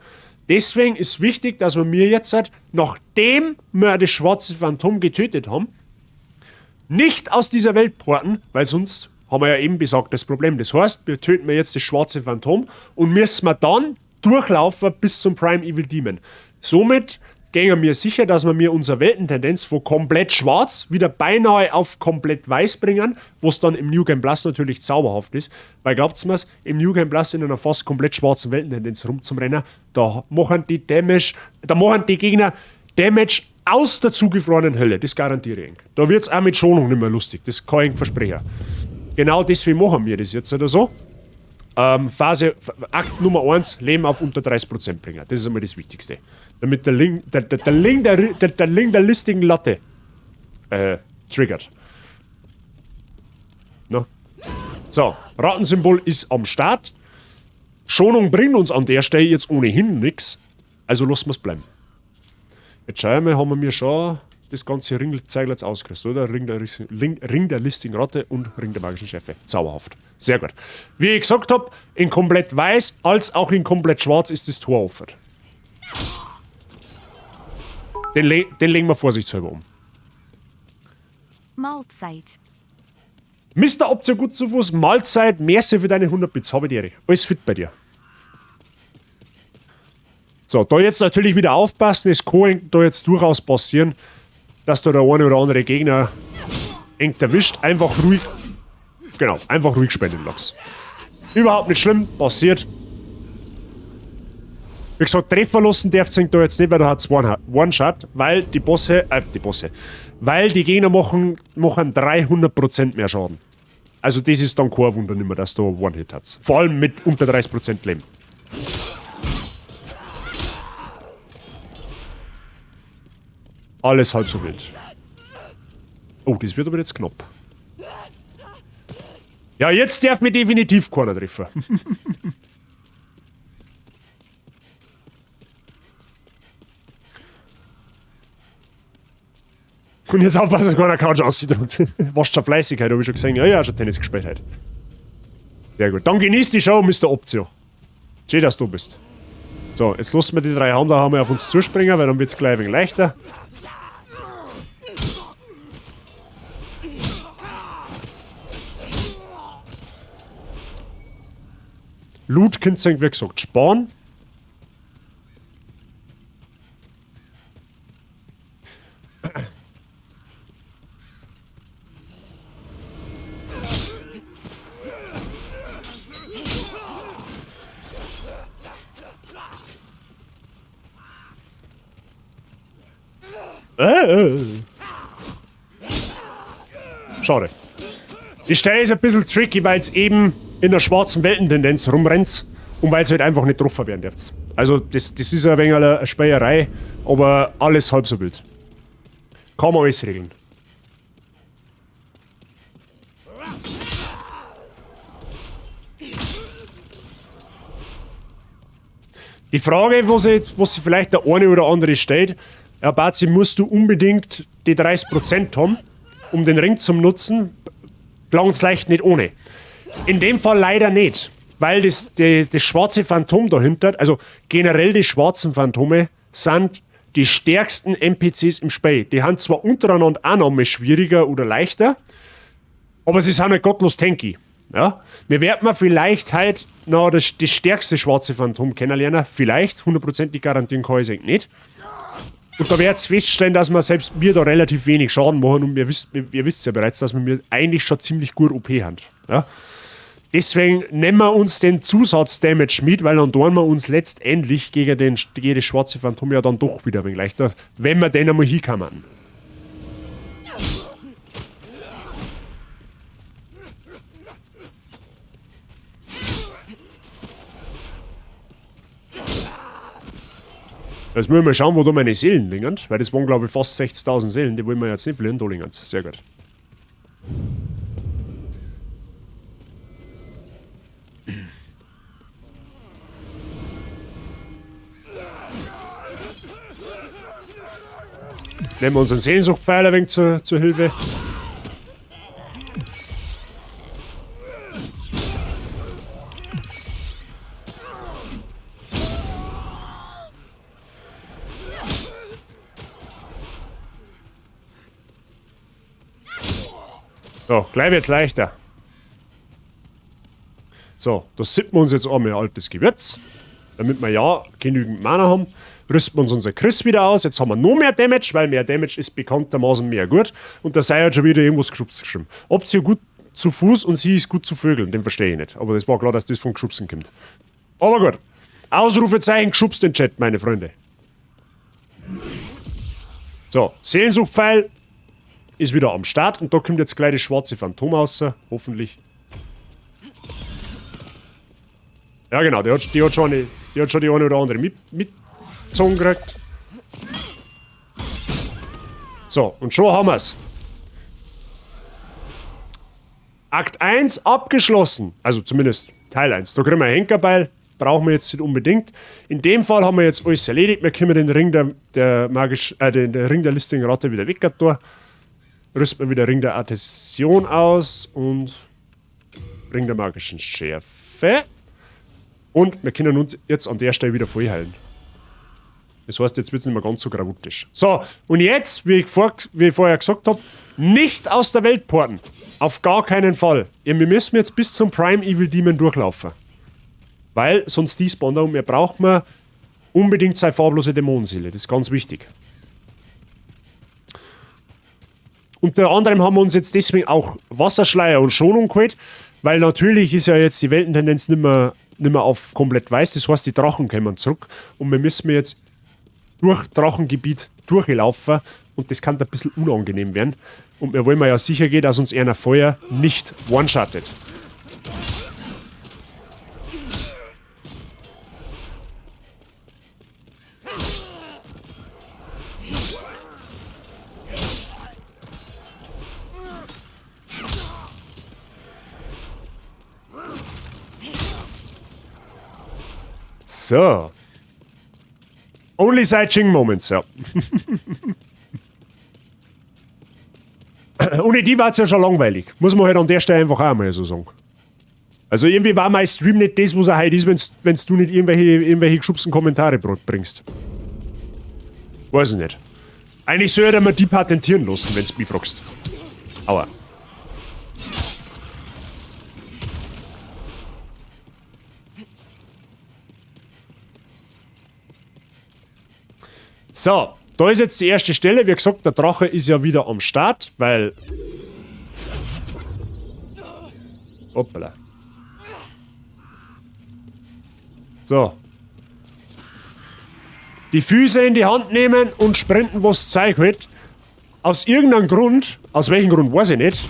Deswegen ist wichtig, dass wir mir jetzt, nachdem wir das schwarze Phantom getötet haben, nicht aus dieser Welt porten, weil sonst haben wir ja eben besagtes Problem. Das heißt, wir töten jetzt das schwarze Phantom und müssen wir dann durchlaufen bis zum Prime Evil Demon. Somit gehen wir sicher, dass wir mir unsere Weltentendenz von komplett schwarz wieder beinahe auf komplett weiß bringen, was dann im New Game Plus natürlich zauberhaft ist. Weil glaubt's mir's, im New Game Plus in einer fast komplett schwarzen Weltentendenz rumzumrennen, da machen die Gegner Damage aus der zugefrorenen Hölle. Das garantiere ich. Da wird's auch mit Schonung nicht mehr lustig. Das kann ich versprechen. Genau deswegen machen wir das jetzt oder so. Akt Nummer 1, Leben auf unter 30% bringen. Das ist einmal das Wichtigste. Damit der Link der listigen Latte triggert. No? So, Ratensymbol ist am Start. Schonung bringt uns an der Stelle jetzt ohnehin nichts. Also lassen wir es bleiben. Jetzt schauen wir, haben wir schon das ganze Ringzeigel jetzt ausgerüstet, oder? Ring der listigen Ratte und Ring der magischen Chefe. Zauberhaft. Sehr gut. Wie ich gesagt habe, in komplett weiß als auch in komplett schwarz ist das Tor offen. Den legen wir vorsichtshalber um. Mahlzeit. Mr. Option gut zu Fuß, Mahlzeit, merci für deine 100 Bits, habe ich dir. Alles fit bei dir. So, da jetzt natürlich wieder aufpassen, es kann da jetzt durchaus passieren, dass da der eine oder andere Gegner eng erwischt. Einfach ruhig, genau, einfach ruhig spenden lassen. Überhaupt nicht schlimm, passiert. Wie gesagt, Treffer lassen darfst du da jetzt nicht, weil da hat es One-Shot, weil weil die Gegner machen 300% mehr Schaden. Also das ist dann kein Wunder nicht mehr, dass du One-Hit hast. Vor allem mit unter 30% Leben. Alles halb so wild. Oh, das wird aber jetzt knapp. Ja, jetzt darf mir definitiv keiner treffen. Und jetzt aufpassen, keiner Couch aussieht. Warst schon fleißig heute, hab ich schon gesehen. Ja, schon Tennis gespielt heute. Sehr gut. Dann genieß die Show, Mr. Optio. Schön, dass du bist. So, jetzt lassen wir die 3 Hammer auf uns zuspringen, weil dann wird es gleich ein wenig leichter. Loot könnt ihr, wie gesagt, sparen. Schade. Die Stelle ist ein bisschen tricky, weil es eben in der schwarzen Weltentendenz rumrennt und weil es halt einfach nicht drauf werden darf. Also das ist ein wenig eine Speierei, aber alles halb so wild. Kann man alles regeln. Die Frage, was sich vielleicht der eine oder andere stellt, ja, Bazi, musst du unbedingt die 30% haben, um den Ring zu nutzen? Klang's leicht nicht ohne. In dem Fall leider nicht, weil das schwarze Phantom dahinter, also generell die schwarzen Phantome, sind die stärksten NPCs im Spiel. Die haben zwar untereinander auch noch mal schwieriger oder leichter, aber sie sind halt gottlos tanky. Ja? Wir werden vielleicht halt noch das stärkste schwarze Phantom kennenlernen. Vielleicht, 100% garantieren kann ich es nicht. Und da werdet ihr feststellen, dass selbst wir da relativ wenig Schaden machen und ihr wisst ja bereits, dass wir mir eigentlich schon ziemlich gut OP haben. Ja? Deswegen nehmen wir uns den Zusatz-Damage mit, weil dann tun wir uns letztendlich gegen das schwarze Phantom ja dann doch wieder ein wenig leichter, wenn wir den einmal hinkommen. Jetzt müssen wir schauen, wo da meine Seelen liegen, weil das waren, glaube ich, fast 60.000 Seelen, die wollen wir jetzt nicht verlieren, da liegen sie. Sehr gut. Nehmen wir unseren Sehnsuchtpfeiler ein wenig zur Hilfe. So, gleich wird's leichter. So, da sippen wir uns jetzt einmal ein altes Gewürz, damit wir ja genügend Mana haben. Rüsten wir uns unser Chris wieder aus. Jetzt haben wir noch mehr Damage, weil mehr Damage ist bekanntermaßen mehr gut. Und der Sei hat schon wieder irgendwas geschubst geschrieben. Ob sie gut zu Fuß und sie ist gut zu Vögeln, den verstehe ich nicht. Aber das war klar, dass das von Geschubsen kommt. Aber gut. Ausrufezeichen geschubst den Chat, meine Freunde. So, Sehnsuchtpfeil ist wieder am Start und da kommt jetzt gleich das schwarze Phantom raus, hoffentlich. Ja genau, die hat schon die eine oder andere mitgezogen gekriegt. So, und schon haben wir's. Akt 1 abgeschlossen, also zumindest Teil 1. Da kriegen wir einen Henkerbeil, brauchen wir jetzt nicht unbedingt. In dem Fall haben wir jetzt alles erledigt, wir können den Ring den Ring der listigen Ratte wieder weg da. Rüsten wir wieder Ring der Adhäsion aus und Ring der magischen Schärfe. Und wir können uns jetzt an der Stelle wieder voll heilen. Das heißt, jetzt wird es nicht mehr ganz so gravutisch. So, und jetzt, wie ich vorher gesagt habe, nicht aus der Welt porten. Auf gar keinen Fall. Wir müssen jetzt bis zum Prime Evil Demon durchlaufen. Weil sonst despawnt er und wir brauchen unbedingt seine farblose Dämonenseele. Das ist ganz wichtig. Unter anderem haben wir uns jetzt deswegen auch Wasserschleier und Schonung geholt, weil natürlich ist ja jetzt die Weltentendenz nicht mehr auf komplett weiß. Das heißt, die Drachen kommen zurück und wir müssen jetzt durch Drachengebiet durchlaufen und das kann ein bisschen unangenehm werden. Und wir wollen ja sicher gehen, dass uns einer Feuer nicht one-shottet. So. Only Side-Ching Moments, ja. Ohne die war es ja schon langweilig. Muss man halt an der Stelle einfach auch mal so sagen. Also irgendwie war mein Stream nicht das, was er heute ist, wenn du nicht irgendwelche geschubsten Kommentare bringst. Weiß ich nicht. Eigentlich soll er mir die patentieren lassen, wenn du mich fragst. Aua. So, da ist jetzt die erste Stelle. Wie gesagt, der Drache ist ja wieder am Start, weil... Hoppala. So. Die Füße in die Hand nehmen und sprinten, was Zeug hält. Aus irgendeinem Grund, aus welchem Grund weiß ich nicht,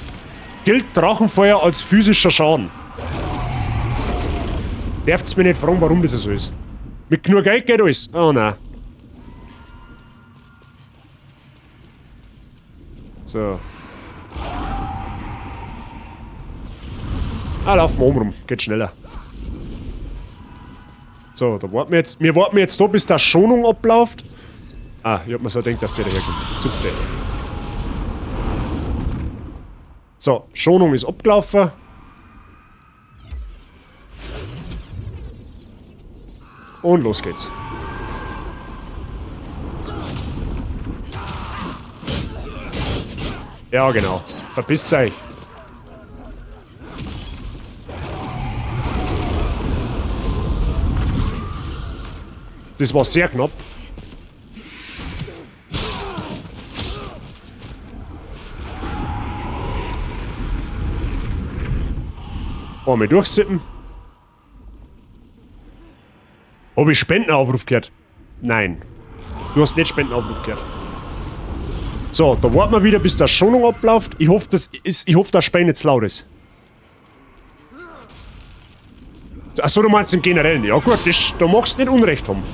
gilt Drachenfeuer als physischer Schaden. Darfst mir nicht fragen, warum das so ist. Mit genug Geld geht alles. Oh nein. So. Laufen wir oben rum. Geht schneller. So, da warten wir jetzt. Wir warten jetzt da, bis da Schonung abläuft. Ich hab mir so gedacht, dass der daherkommt. Zupft der. So, Schonung ist abgelaufen. Und los geht's. Ja, genau. Verpisst euch. Das war sehr knapp. Einmal durchsippen. Habe ich Spendenaufruf gehört? Nein. Du hast nicht Spendenaufruf gehört. So, da warten wir wieder, bis der Schonung abläuft. Ich hoffe, das Spendet jetzt laut ist. Achso, du meinst im Generellen. Ja gut, da magst du nicht Unrecht haben.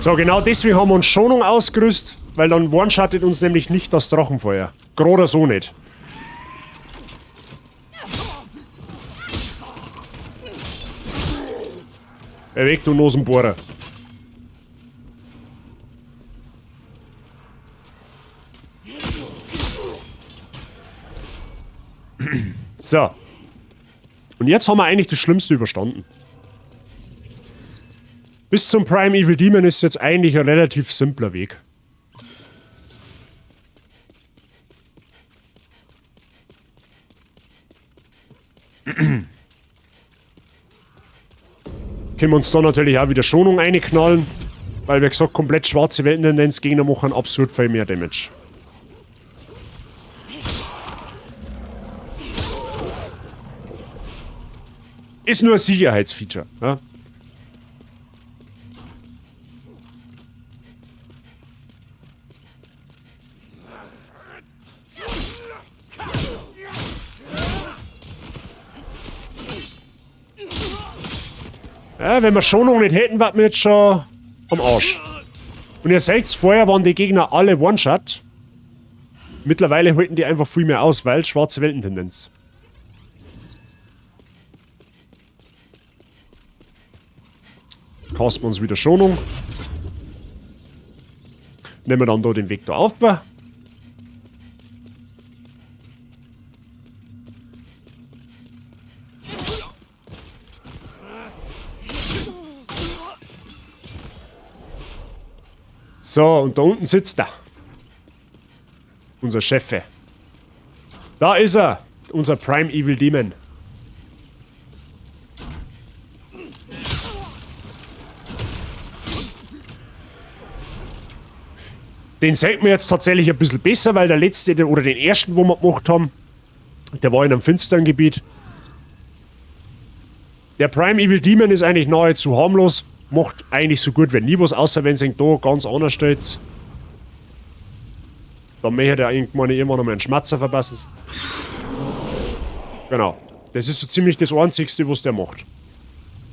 So, genau deswegen haben wir uns Schonung ausgerüstet, weil dann one-shottet uns nämlich nicht das Drachenfeuer. Gerade so nicht. Beweg du Nosenbohrer. So. Und jetzt haben wir eigentlich das Schlimmste überstanden. Bis zum Prime Evil Demon ist jetzt eigentlich ein relativ simpler Weg. Können wir uns da natürlich auch wieder Schonung reinknallen, weil wie gesagt, komplett schwarze Weltentendenz Gegner machen absurd viel mehr Damage. Ist nur ein Sicherheitsfeature. Ja? Ja, wenn wir Schonung nicht hätten, wären wir jetzt schon am Arsch. Und ihr seht, vorher waren die Gegner alle One-Shot. Mittlerweile halten die einfach viel mehr aus, weil schwarze Weltentendenz. Casten wir uns wieder Schonung. Nehmen wir dann da den Weg da auf. So, und da unten sitzt er. Unser Chef. Da ist er. Unser Prime Evil Demon. Den sieht man jetzt tatsächlich ein bisschen besser, weil der letzte, oder den ersten, wo wir gemacht haben, der war in einem finsteren Gebiet. Der Prime Evil Demon ist eigentlich nahezu harmlos. Macht eigentlich so gut wie nie was, außer wenn sich da ganz anders steht. Dann möchte er irgendwann mal einen Schmatzer verpassen. Genau. Das ist so ziemlich das Einzigste, was der macht.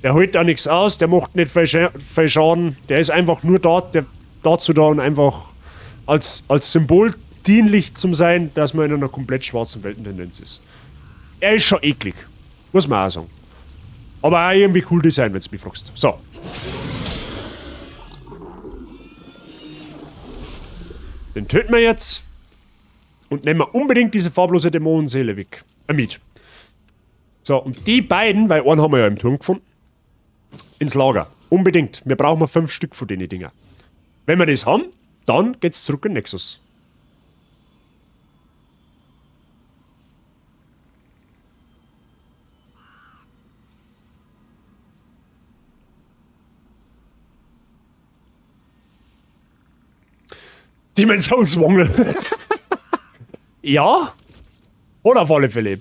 Der hält auch nichts aus, der macht nicht viel Schaden. Der ist einfach nur dazu da und einfach als Symbol dienlich zum sein, dass man in einer komplett schwarzen Weltentendenz ist. Er ist schon eklig. Muss man auch sagen. Aber auch irgendwie cool Design, wenn du mich fragst. So. Den töten wir jetzt. Und nehmen wir unbedingt diese farblose Dämonenseele weg. Mit. So, und die beiden, weil einen haben wir ja im Turm gefunden, ins Lager. Unbedingt. Wir brauchen mal 5 Stück von den Dinger. Wenn wir das haben, dann geht's zurück in Nexus. Dimensionswangel. Ja? Oder auf alle Fälle.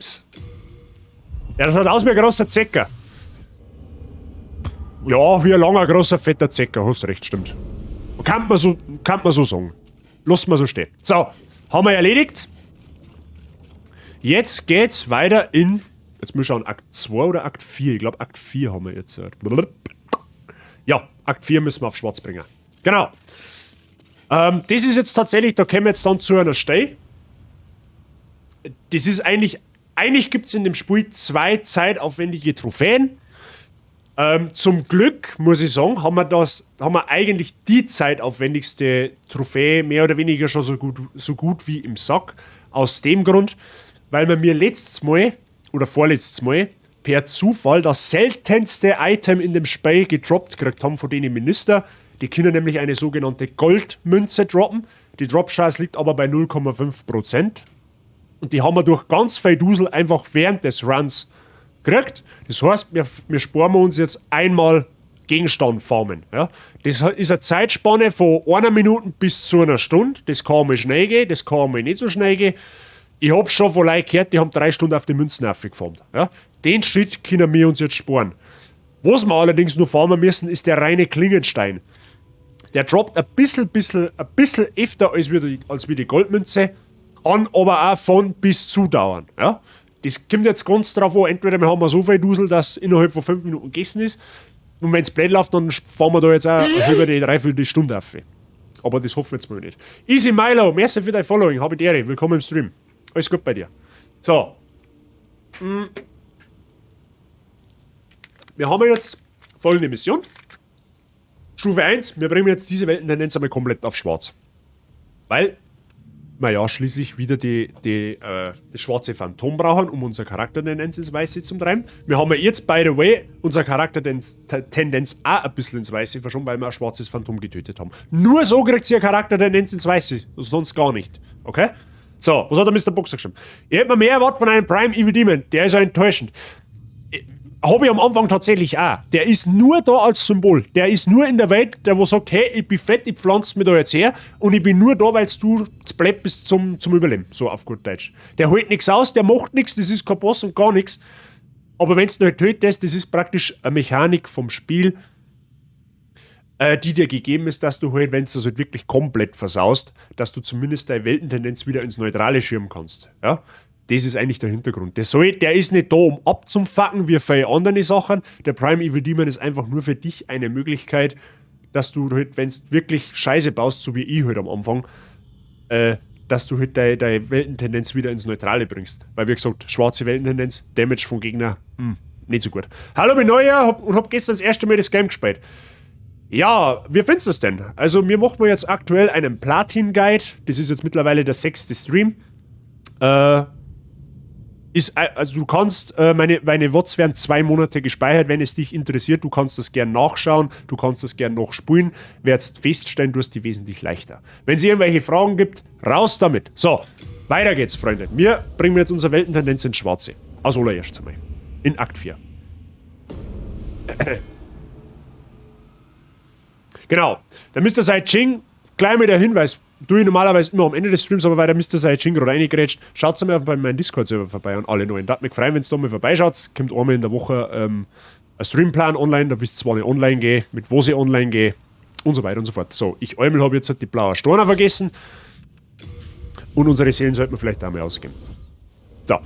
Er schaut aus wie ein großer Zecker. Ja, wie ein langer, großer, fetter Zecker. Hast recht, stimmt. Kann man so sagen. Lass mal so stehen. So, haben wir erledigt. Jetzt geht's weiter in... Jetzt müssen wir schauen, Akt 2 oder Akt 4? Ich glaube, Akt 4 haben wir jetzt. Ja, Akt 4 müssen wir auf Schwarz bringen. Genau. Das ist jetzt tatsächlich, da kommen wir jetzt dann zu einer Stelle. Das ist eigentlich gibt es in dem Spiel 2 zeitaufwendige Trophäen. Zum Glück, muss ich sagen, haben wir eigentlich die zeitaufwendigste Trophäe mehr oder weniger schon so gut wie im Sack. Aus dem Grund, weil wir mir letztes Mal, oder vorletztes Mal, per Zufall das seltenste Item in dem Spiel gedroppt gekriegt haben von denen Minister. Die können nämlich eine sogenannte Goldmünze droppen. Die Drop-Chance liegt aber bei 0,5%. Und die haben wir durch ganz viel Dusel einfach während des Runs gekriegt. Das heißt, wir sparen uns jetzt einmal Gegenstand farmen. Ja? Das ist eine Zeitspanne von 1 Minute bis zu 1 Stunde. Das kann mal schnell gehen, das kann mal nicht so schnell gehen. Ich habe schon von Leuten gehört, die haben 3 Stunden auf die Münzen aufgefarmt. Ja? Den Schritt können wir uns jetzt sparen. Was wir allerdings nur farmen müssen, ist der reine Klingenstein. Der droppt ein bisschen öfter als wie die Goldmünze, kann aber auch von bis zu dauern. Ja? Das kommt jetzt ganz drauf an, entweder wir haben so viel Dusel, dass innerhalb von 5 Minuten gegessen ist, und wenn es blöd läuft, dann fahren wir da jetzt auch über die 3/4 Stunde auf. aber das hoffen wir jetzt mal nicht. Easy Milo, merci für dein Following, habe die Ehre, willkommen im Stream. Alles gut bei dir. So. Wir haben jetzt folgende Mission. Stufe 1, wir bringen jetzt diese Weltentendenz einmal komplett auf schwarz. Weil, naja, schließlich wieder das schwarze Phantom brauchen, um unser Charaktertendenz ins Weiße zu treiben. Wir haben ja jetzt, by the way, unser Charaktertendenz auch ein bisschen ins Weiße verschoben, weil wir ein schwarzes Phantom getötet haben. Nur so kriegt sie ihr Charaktertendenz ins Weiße, sonst gar nicht. Okay? So, was hat der Mr. Boxer geschrieben? Ich hätte mir mehr erwartet von einem Prime Evil Demon, der ist ja enttäuschend. Habe ich am Anfang tatsächlich auch. Der ist nur da als Symbol. Der ist nur in der Welt, der wo sagt, hey, ich bin fett, ich pflanze mir da jetzt her und ich bin nur da, weil du blöd bist zum Überleben. So auf gut Deutsch. Der holt nichts aus, der macht nichts, das ist kein Boss und gar nichts. Aber wenn du halt tötest, das ist praktisch eine Mechanik vom Spiel, die dir gegeben ist, dass du halt, wenn du das halt wirklich komplett versaust, dass du zumindest deine Weltentendenz wieder ins Neutrale schirmen kannst. Ja? Das ist eigentlich der Hintergrund. Der ist nicht da, um abzufacken wie viele andere Sachen. Der Prime Evil Demon ist einfach nur für dich eine Möglichkeit, dass du halt, wenn du wirklich Scheiße baust, so wie ich halt am Anfang, dass du halt deine Weltentendenz wieder ins Neutrale bringst. Weil, wie gesagt, schwarze Weltentendenz, Damage vom Gegner, nicht so gut. Hallo, bin neuer und hab gestern das erste Mal das Game gespielt. Ja, wie findest du das denn? Also, mir machen wir jetzt aktuell einen Platin-Guide. Das ist jetzt mittlerweile der 6. Stream. Also du kannst, meine Wots werden 2 Monate gespeichert, wenn es dich interessiert. Du kannst das gern nachschauen, du kannst das gern nachspulen. Werdest feststellen, du hast die wesentlich leichter. Wenn es irgendwelche Fragen gibt, raus damit. So, weiter geht's, Freunde. Wir bringen jetzt unsere Weltentendenz ins Schwarze. Als allererst einmal. In Akt 4. Genau. Der Mr. Sai Ching, gleich mit der Hinweis, tue ich normalerweise immer am Ende des Streams, aber weil der Mr. Sai Ching gerade reingrätscht, schaut mal bei meinem Discord-Server vorbei an alle neuen. Da hat mich gefreut, wenn ihr da mal vorbeischaut. Kommt einmal in der Woche ein Streamplan online, da wisst ihr, wann ich online gehe, mit wo ich online gehe und so weiter und so fort. So, ich einmal habe jetzt halt die blaue Storner vergessen und unsere Seelen sollten wir vielleicht auch mal ausgeben. So.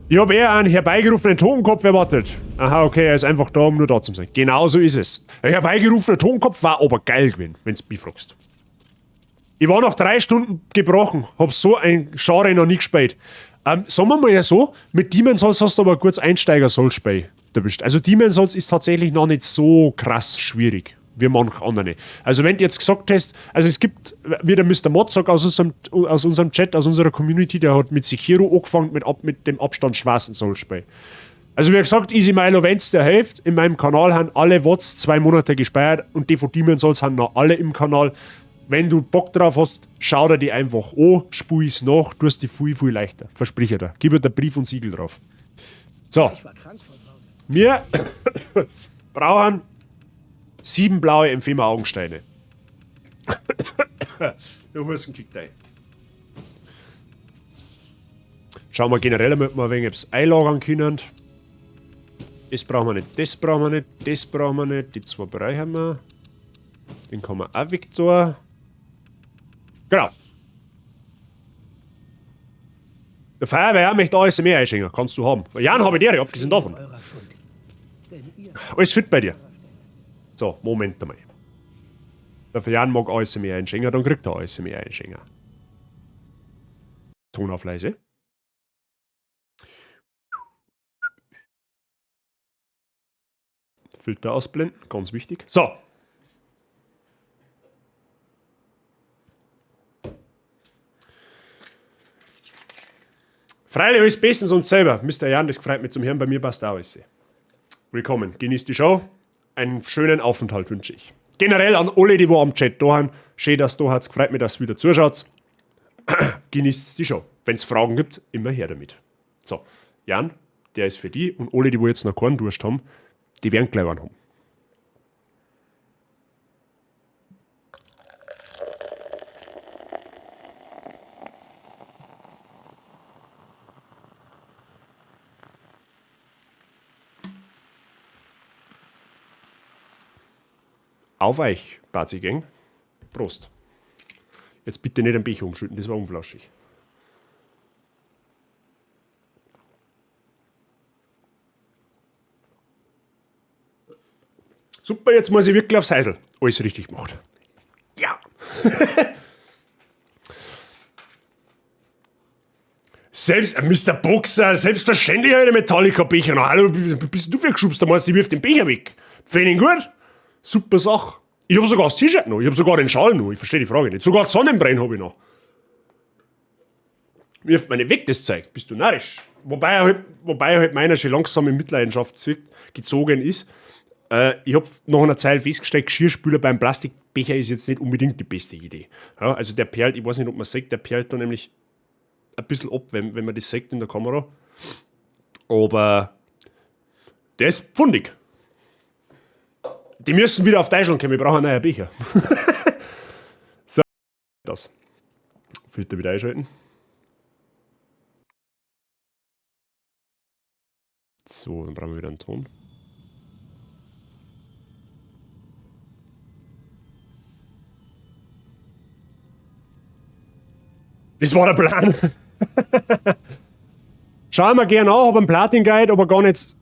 Ich habe eher einen herbeigerufenen Totenkopf erwartet. Aha, okay, er ist einfach da, um nur da zu sein. Genau so ist es. Ein herbeigerufener Totenkopf war aber geil gewesen, wenn du mich fragst. Ich war nach 3 Stunden gebrochen, hab so ein Genre noch nie gespielt. Sagen wir mal ja so, mit Demon's Souls hast du aber ein gutes Einsteiger-Souls-Spiel erwischt. Also Demon's Souls ist tatsächlich noch nicht so krass schwierig, wie manch andere. Also wenn du jetzt gesagt hast, also es gibt, wie der Mr. Mod sagt aus unserem Chat, aus unserer Community, der hat mit Sekiro angefangen, mit dem Abstand schwarzen Souls-Spiel. Also wie gesagt, Easy Milo, wenn's dir hilft, in meinem Kanal haben alle Wots 2 Monate gespeichert und die von Demon's Souls haben noch alle im Kanal. Wenn du Bock drauf hast, schau dir die einfach an, spul es nach, du hast die viel, viel leichter. Versprich dir. Gib dir Brief und Siegel drauf. So. Wir brauchen 7 blaue Emphema-Augensteine. Der Husten kickt ein. Schauen wir generell mal ein wenig, ob es einlagern können. Das brauchen wir nicht, das brauchen wir nicht, das brauchen wir nicht. Die 2 brauchen wir. Den kann man auch weg tun. Genau. Der Feuerwehr möchte alles mehr einschenken. Kannst du haben. Jan habe ich dir, abgesehen davon. Alles fit bei dir. So, Moment einmal. Der Jan mag alles mehr einschenken, dann kriegt er alles mehr einschenken. Ton auf leise. Filter ausblenden, ganz wichtig. So. Freilich alles bestens und selber. Mr. Jan, das gefreut mich zum Hören, bei mir passt auch alles. Willkommen, genießt die Show. Einen schönen Aufenthalt wünsche ich. Generell an alle, die am Chat da haben. Schön, dass du hast. Gefreut mich, dass du wieder zuschaut. Genießt die Show. Wenn es Fragen gibt, immer her damit. So, Jan, der ist für die und alle, die jetzt noch keinen Durst haben, die werden gleich einen haben. Auf euch, Bazi-Gang. Prost. Jetzt bitte nicht ein Becher umschütten, das war unflauschig. Super, jetzt muss ich wirklich aufs Heisel. Alles richtig gemacht. Ja. Selbst, Mr. Boxer, selbstverständlich eine Metallica-Becher. Na, hallo, bist du für geschubst? Da meinst du, ich wirf den Becher weg. Finde ich gut? Super Sache. Ich hab sogar das T-Shirt noch, ich hab sogar den Schal noch, ich verstehe die Frage nicht. Sogar Sonnenbrennen hab ich noch. Wirf mir nicht weg, das Zeug. Bist du narrisch? Wobei er halt meiner schon langsam in Mitleidenschaft gezogen ist. Ich hab nach einer Zeit festgestellt, Geschirrspüler beim Plastikbecher ist jetzt nicht unbedingt die beste Idee. Ja, also der perlt, ich weiß nicht, ob man sieht, der perlt da nämlich ein bisschen ab, wenn man das sieht in der Kamera. Aber der ist pfundig. Die müssen wieder auf Deutschland kommen, wir brauchen einen neuen Becher. So, das. Filter wieder einschalten. So, dann brauchen wir wieder einen Ton. Das war der Plan. Schau mal gerne an, hab einen Platin-Guide, aber gar nicht.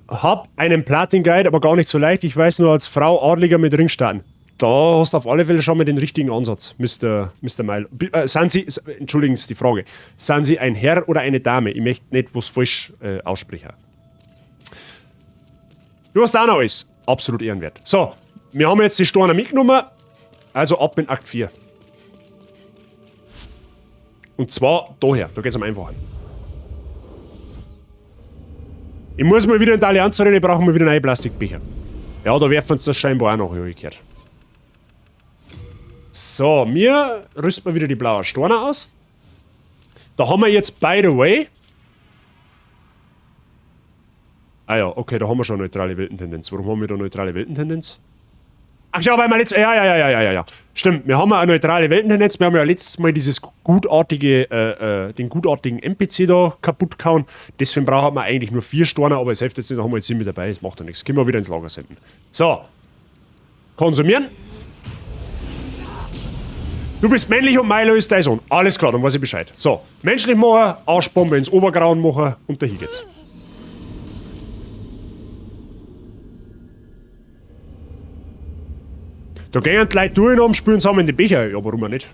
Hab einen Platin-Guide, aber gar nicht so leicht. Ich weiß nur als Frau Adliger mit Ringstein. Da hast du auf alle Fälle schon mal den richtigen Ansatz, Mr. Mile. Sind Sie, entschuldigen Sie die Frage, sind Sie ein Herr oder eine Dame? Ich möchte nicht was falsch aussprechen. Du hast auch noch alles. Absolut ehrenwert. So, wir haben jetzt die Storner mitgenommen, also ab in Akt 4. Und zwar daher, da geht's am einfachen. Ich muss mal wieder in die Allianz rein, ich brauche mal wieder neue Plastikbecher. Ja, da werfen uns das scheinbar auch noch, habe ich gehört. So, wir rüsten wieder die blaue Storner aus. Da haben wir jetzt, by the way... Ah ja, okay, da haben wir schon neutrale Weltentendenz. Warum haben wir da neutrale Weltentendenz? Ach ja, weil wir jetzt... Ja. Stimmt, wir haben eine neutrale Weltentendenz. Wir haben ja letztes Mal dieses den gutartigen NPC da kaputt gehauen. Deswegen brauchen wir eigentlich nur 4 Storner, aber es hilft jetzt nicht, da haben wir jetzt 7 mit dabei. Das macht ja nichts. Können wir wieder ins Lager senden. So. Konsumieren. Du bist männlich und Milo ist dein Sohn. Alles klar, dann weiß ich Bescheid. So, menschlich machen, Arschbombe ins Obergrauen machen und dahin geht's. Da gehen die Leute durch und spülen zusammen die Becher. Ja, warum auch nicht?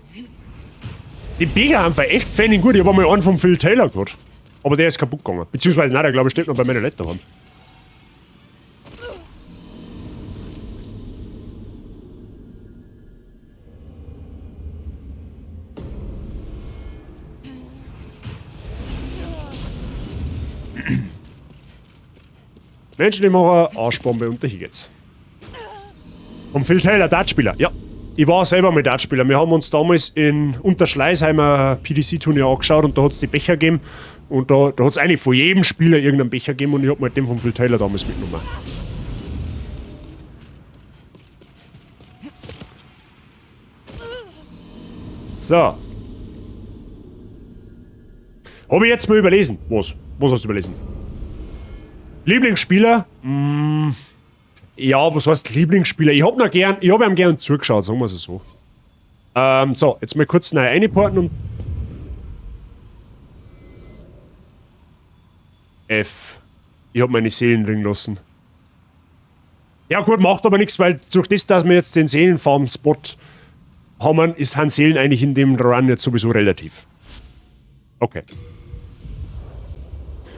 Die Becher haben echt fein gut. Ich hab einmal einen von Phil Taylor gehört. Aber der ist kaputt gegangen. Beziehungsweise, nein, der glaube ich steht noch bei meinen Leuten daheim. Menschlich machen, Arschbombe und dahin geht's. Und Phil Taylor, Dartspieler, ja. Ich war selber mal Dartspieler. Wir haben uns damals in Unterschleißheimer PDC-Turnier angeschaut und da hat es die Becher gegeben. Und da hat es eigentlich von jedem Spieler irgendeinen Becher gegeben und ich hab mir den von Phil Taylor damals mitgenommen. So. Habe ich jetzt mal überlesen. Was? Was hast du überlesen? Lieblingsspieler? Ja, was heißt Lieblingsspieler? Ich hab ihm gern zugeschaut, sagen wir es so. So, jetzt mal kurz neu einporten und... F. Ich hab meine Seelen drin lassen. Ja gut, macht aber nichts, weil durch das, dass wir jetzt den Seelenfarm-Spot haben, sind Seelen eigentlich in dem Run jetzt sowieso relativ. Okay.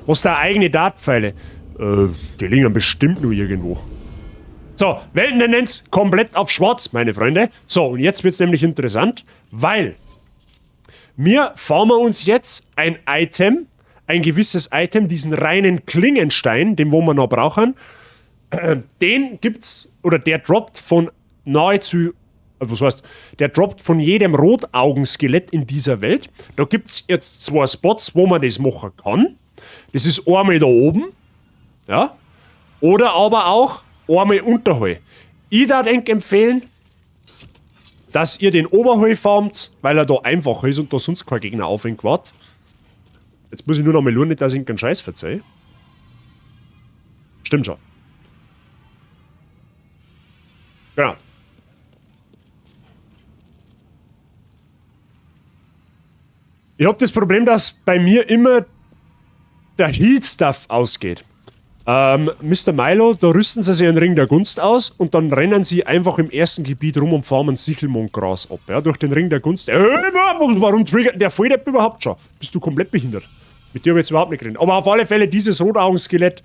Was da eigene Dartpfeile? Die liegen bestimmt nur irgendwo. So, Weltentendenz komplett auf schwarz, meine Freunde. So, und jetzt wird's nämlich interessant, weil wir farmen uns jetzt ein Item, ein gewisses Item, diesen reinen Klingenstein, den wo wir noch brauchen, den gibt's, oder der droppt von nahezu, was heißt, der droppt von jedem Rotaugenskelett in dieser Welt. Da gibt's jetzt 2 Spots, wo man das machen kann. Das ist einmal da oben, ja, oder aber auch einmal unterhalb. Ich würde empfehlen, dass ihr den Oberhalb farmt, weil er da einfacher ist und da sonst kein Gegner aufhängt. Wart. Jetzt muss ich nur noch mal schauen, nicht, dass ich keinen Scheiß verzeihe. Stimmt schon. Genau. Ich habe das Problem, dass bei mir immer der Heal-Stuff ausgeht. Mr. Milo, da rüsten sie sich einen Ring der Gunst aus und dann rennen sie einfach im ersten Gebiet rum und farmen Sichelmondgras ab. Ja, durch den Ring der Gunst. Warum triggert der Volldepp überhaupt schon? Bist du komplett behindert? Mit dir habe ich jetzt überhaupt nicht geredet. Aber auf alle Fälle, dieses Rotaugenskelett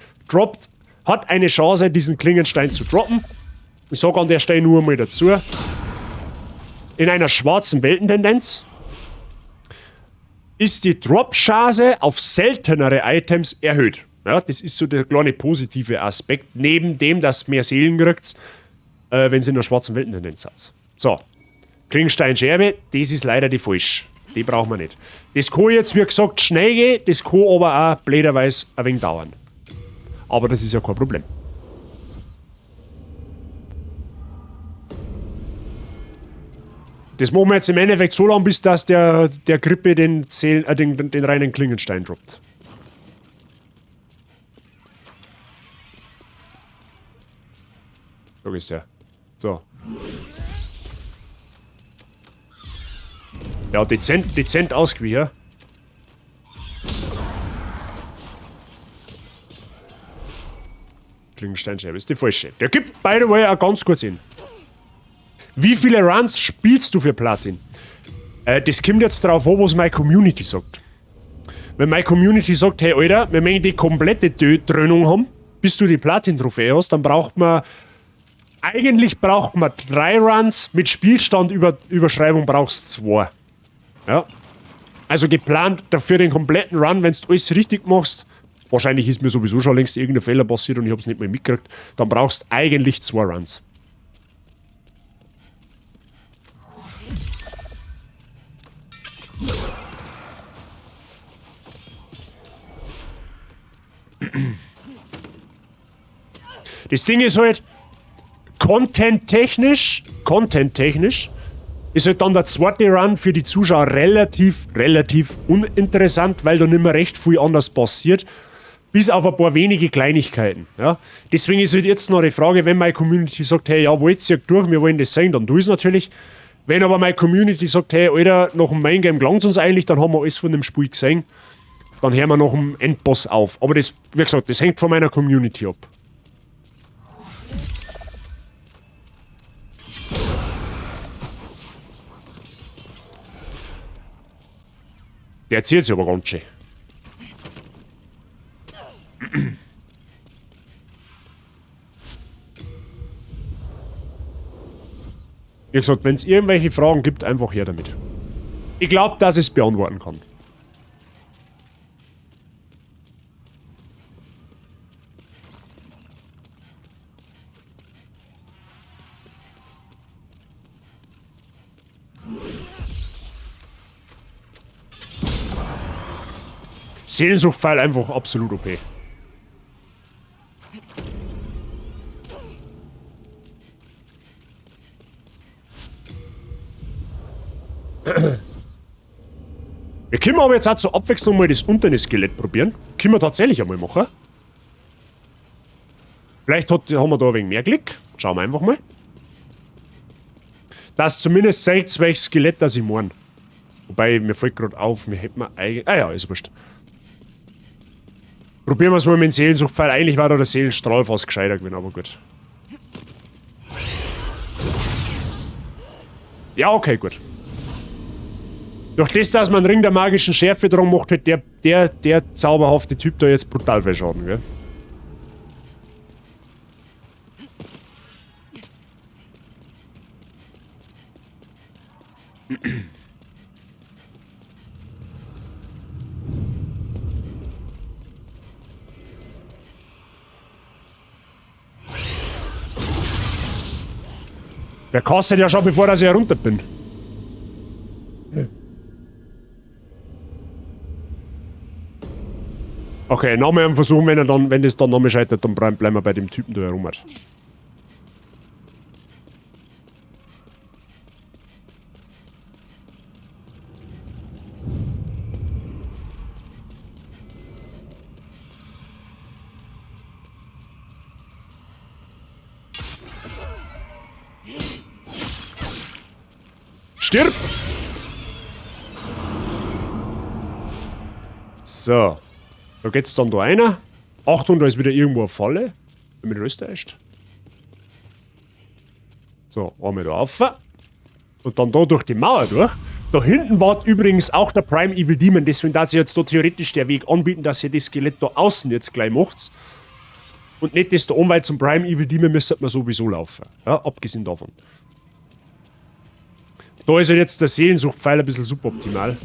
hat eine Chance, diesen Klingenstein zu droppen. Ich sage an der Stelle nur mal dazu. In einer schwarzen Weltentendenz ist die Drop-Chance auf seltenere Items erhöht. Ja, das ist so der kleine positive Aspekt, neben dem, dass mehr Seelen kriegt, wenn sie in der schwarzen Weltentendenz seid. So, Klingenstein-Scherbe, das ist leider die falsch. Die brauchen wir nicht. Das kann jetzt, wie gesagt, schnell gehen, das kann aber auch blöderweise ein wenig dauern. Aber das ist ja kein Problem. Das machen wir jetzt im Endeffekt so lange, bis dass der Krippe den reinen Klingenstein droppt. So ist der. So. Ja, dezent ausgewichen. Klingensteinscherbe ist die falsche. Der gibt, by the way, auch ganz kurz hin. Wie viele Runs spielst du für Platin? Das kommt jetzt drauf an, was meine Community sagt. Wenn meine Community sagt, hey Alter, wir möchten die komplette Dröhnung haben, bis du die Platin-Trophäe hast, dann braucht man 3 Runs, mit Spielstandüberschreibung brauchst du 2. Ja. Also geplant dafür den kompletten Run, wenn du alles richtig machst, wahrscheinlich ist mir sowieso schon längst irgendein Fehler passiert und ich hab's nicht mehr mitgekriegt, dann brauchst du eigentlich 2 Runs. Das Ding ist halt, content-technisch ist halt dann der zweite Run für die Zuschauer relativ uninteressant, weil da nicht mehr recht viel anders passiert, bis auf ein paar wenige Kleinigkeiten. Ja? Deswegen ist halt jetzt noch die Frage, wenn meine Community sagt, hey, ja, wollt ihr durch, wir wollen das sehen, dann tu ich es natürlich. Wenn aber meine Community sagt, hey, Alter, nach dem Main Game gelangt uns eigentlich, dann haben wir alles von dem Spiel gesehen, dann hören wir nach dem Endboss auf. Aber das, wie gesagt, das hängt von meiner Community ab. Der erzählt sich aber ganz schön. Wie gesagt, wenn es irgendwelche Fragen gibt, einfach her damit. Ich glaube, dass ich es beantworten kann. Seelensuchtpfeil einfach absolut OP. Wir können aber jetzt auch zur Abwechslung mal das untere Skelett probieren. Können wir tatsächlich einmal machen. Vielleicht haben wir da ein wenig mehr Glück. Schauen wir einfach mal. Das zumindest zeigt, welches Skelett das ich meine. Wobei, mir fällt gerade auf, wir hätten eigentlich... Ah ja, ist wurscht. Probieren wir es mal mit dem Seelensuchtpfeil. Eigentlich war da der Seelenstrahl fast gescheiter gewesen, aber gut. Ja, okay, gut. Durch das, dass man einen Ring der magischen Schärfe dran macht, hat der zauberhafte Typ da jetzt brutal viel Schaden, gell? Der kostet ja schon, bevor ich herunter bin. Okay, nochmal einen Versuch, wenn das dann nochmal scheitert, dann bleiben wir bei dem Typen, der herum hat. Stirb! So. Da geht's dann da einer. Achtung, da ist wieder irgendwo eine Falle. Wenn mich das täuscht. So, einmal da rauf. Und dann da durch die Mauer durch. Da hinten war übrigens auch der Prime Evil Demon. Deswegen darf sich jetzt da theoretisch der Weg anbieten, dass ihr das Skelett da außen jetzt gleich macht. Und nicht das da oben, weil zum Prime Evil Demon müsste man sowieso laufen. Ja, abgesehen davon. Da ist ja jetzt der Seelensuchtpfeil ein bisschen suboptimal.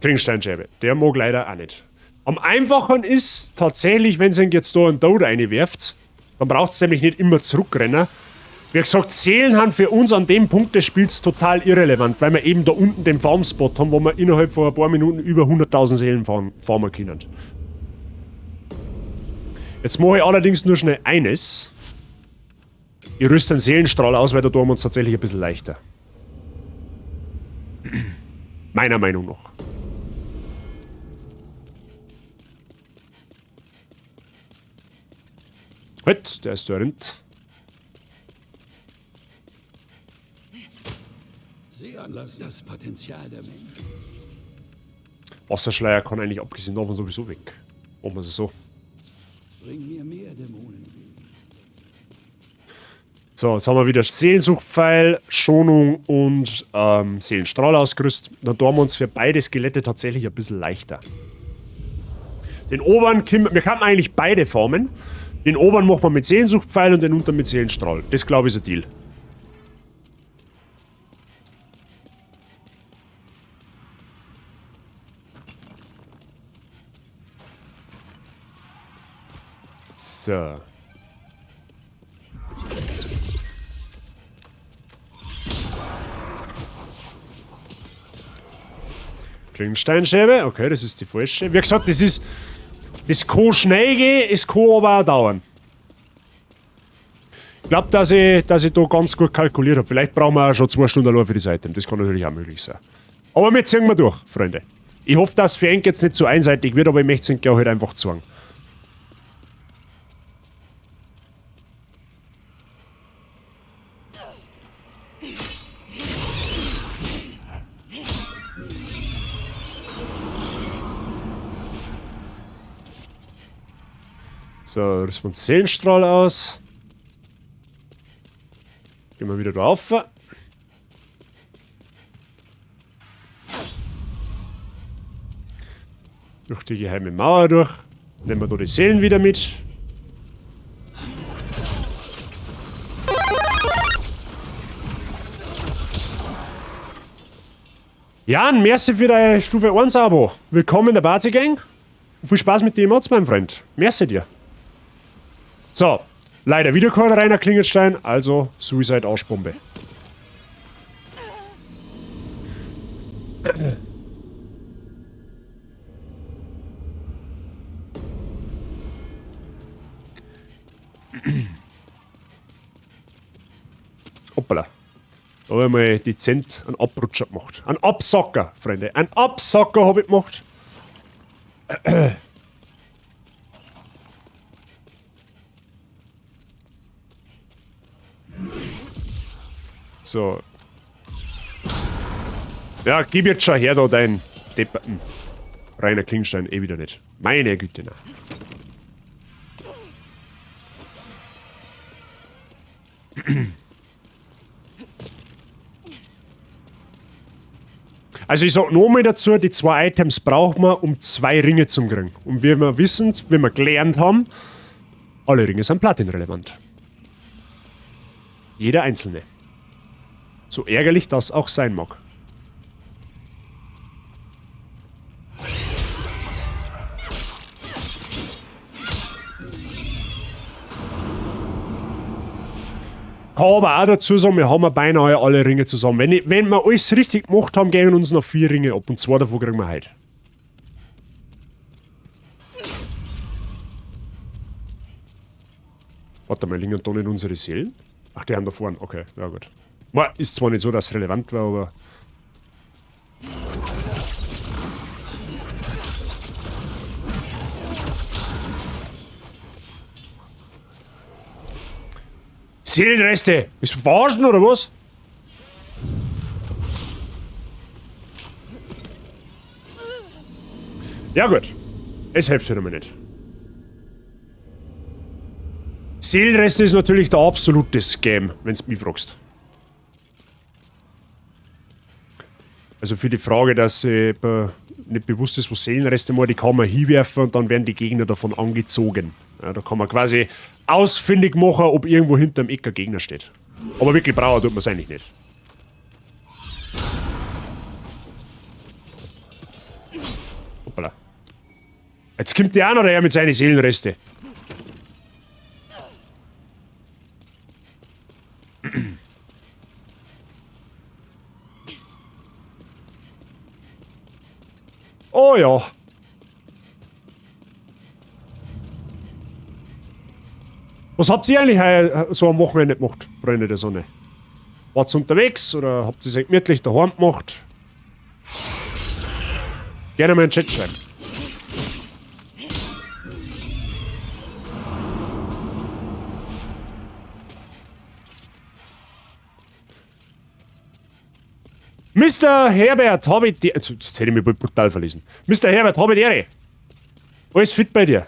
Kringsteinscheibe. Der mag leider auch nicht. Am einfachen ist tatsächlich, wenn ihr jetzt da einen Toad reinwerft, dann braucht es nämlich nicht immer zurückrennen. Wie gesagt, Seelen haben für uns an dem Punkt des Spiels total irrelevant, weil wir eben da unten den Farmspot haben, wo wir innerhalb von ein paar Minuten über 100.000 Seelen farmen können. Jetzt mache ich allerdings nur schnell eines. Ich rüste einen Seelenstrahl aus, weil da tun wir uns tatsächlich ein bisschen leichter. Meiner Meinung nach. Halt, der ist da Rind. Sieh an das Potenzial der Menschen. Wasserschleier kann eigentlich abgesehen davon sowieso weg. Machen wir es so. Bring mir mehr Dämonen. So, jetzt haben wir wieder Seelensuchtpfeil, Schonung und Seelenstrahl ausgerüstet. Dann tun wir uns für beide Skelette tatsächlich ein bisschen leichter. Den oberen, wir können eigentlich beide formen. Den oberen machen wir mit Seelensuchtpfeil und den unteren mit Seelenstrahl. Das glaube ich ist ein Deal. So. Steinscheibe, okay, das ist die falsche. Wie gesagt, das kann schnell gehen, es kann aber auch dauern. Ich glaube, dass ich da ganz gut kalkuliert habe. Vielleicht brauchen wir auch schon 2 Stunden allein für das Item. Das kann natürlich auch möglich sein. Aber wir ziehen wir durch, Freunde. Ich hoffe, dass es für Enk jetzt nicht so einseitig wird, aber ich möchte es halt einfach zeigen. So, rüsten wir uns Seelenstrahl aus. Gehen wir wieder drauf. Durch die geheime Mauer durch. Nehmen wir da die Seelen wieder mit. Jan, merci für dein Stufe 1 Abo. Willkommen in der Party-Gang. Viel Spaß mit den Emotes, mein Freund. Merci dir. So, leider wieder kein reiner Klingelstein, also Suicide-Arschbombe. Hoppala. Da habe ich mal dezent einen Abrutscher gemacht. Ein Absacker, Freunde. Ein Absacker habe ich gemacht. So. Ja, gib jetzt schon her da deinen Depperten. Reiner Klingstein, eh wieder nicht. Meine Güte, na. Also ich sag nochmal dazu, die 2 Items brauchen wir, um 2 Ringe zu kriegen. Und wie wir wissen, wie wir gelernt haben, alle Ringe sind platinrelevant. Jeder einzelne. So ärgerlich das auch sein mag. Kann aber auch dazu sagen, wir haben beinahe alle Ringe zusammen. Wenn wir alles richtig gemacht haben, gehen uns noch 4 Ringe ab und 2 davon kriegen wir heute. Warte mal, liegen da nicht unsere Seelen? Ach, die haben da vorne. Okay, ja gut. Ist zwar nicht so, dass es relevant war, aber... Seelenreste! Bist du verarschen oder was? Ja gut. Es hilft ja mir nicht. Seelenreste ist natürlich der absolute Scam, wenn du mich fragst. Also für die Frage, dass nicht bewusst ist, wo Seelenreste mal, die kann man hinwerfen und dann werden die Gegner davon angezogen. Ja, da kann man quasi ausfindig machen, ob irgendwo hinterm Eck ein Gegner steht. Aber wirklich brauchen tut man es eigentlich nicht. Hoppala. Jetzt kommt der auch noch daher mit seinen Seelenreste. Oh ja. Was habt ihr eigentlich so am Wochenende gemacht, Freunde der Sonne? Wart ihr unterwegs oder habt ihr es gemütlich daheim gemacht? Gerne mal in den Chat schreiben. Mr. Herbert, habe ich die... Jetzt hätte ich mich brutal verlesen. Mr. Herbert, habe ich die Ehre. Alles fit bei dir?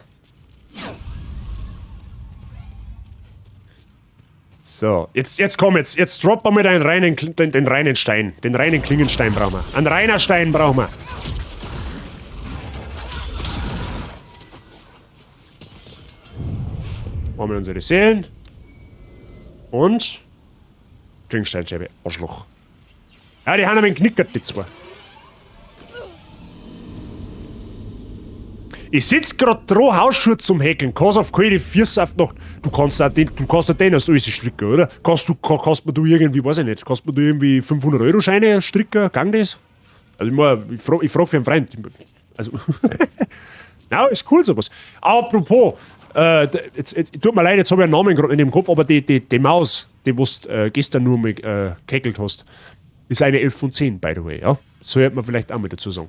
So, jetzt komm, jetzt droppen wir den reinen Stein. Den reinen Klingenstein brauchen wir. Ein reiner Stein brauchen wir. Haben wir unsere Seelen. Und... Klingensteinscheibe, Arschloch. Ja, die haben ein wenig knickert, die zwei. Ich sitz grad dran, Hausschuhe zum Häkeln. Kannst auf keine Füße auf Nacht. Du kannst auch den aus alles stricken, oder? Kannst mir du irgendwie, weiß ich nicht, kannst mir du irgendwie 500-Euro-Scheine stricken? Gang das? Also ich frag für einen Freund. Also, na, ist cool sowas. Apropos, jetzt tut mir leid, jetzt habe ich einen Namen gerade in dem Kopf, aber die Maus, die du gestern nur mal gehäkelt hast, ist eine 11 von 10, by the way, ja? So hätte man vielleicht auch mal dazu sagen.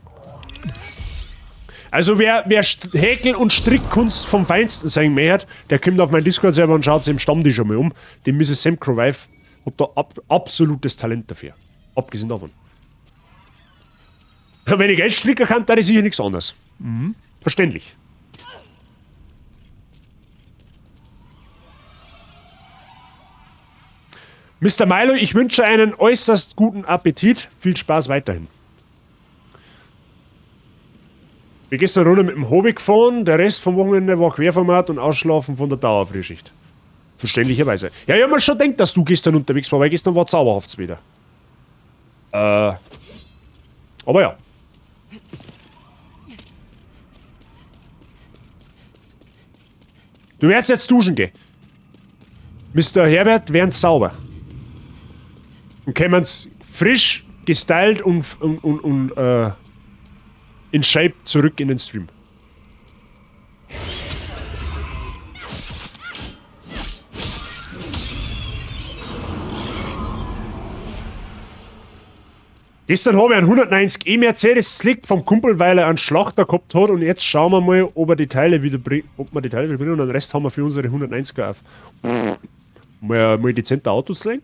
Also wer Häkel- und Strickkunst vom Feinsten sein möchte, der kommt auf meinen Discord-Server und schaut sich im Stammtisch einmal um. Die Mrs. Sam Crowife hat da absolutes Talent dafür. Abgesehen davon. Wenn ich Geld stricken kann, dann ist sicher nichts anderes. Mhm. Verständlich. Mr. Milo, ich wünsche einen äußerst guten Appetit. Viel Spaß weiterhin. Wir gestern eine Runde mit dem Hobby gefahren, der Rest vom Wochenende war Querformat und Ausschlafen von der Dauerfrühschicht. Verständlicherweise. Ja, ich hab mir schon gedacht, dass du gestern unterwegs warst, weil gestern war zauberhaft wieder. Aber ja. Du wirst jetzt duschen gehen. Mr. Herbert wären sauber. Und kämen's frisch, gestylt und in Shape zurück in den Stream. Gestern habe ich einen 190 E-Mercedes Slick vom Kumpel, weil er einen Schlachter gehabt hat, und jetzt schauen wir mal, ob wir die Teile wieder bringen, und den Rest haben wir für unsere 190er auf. Mal dezente Autos legen.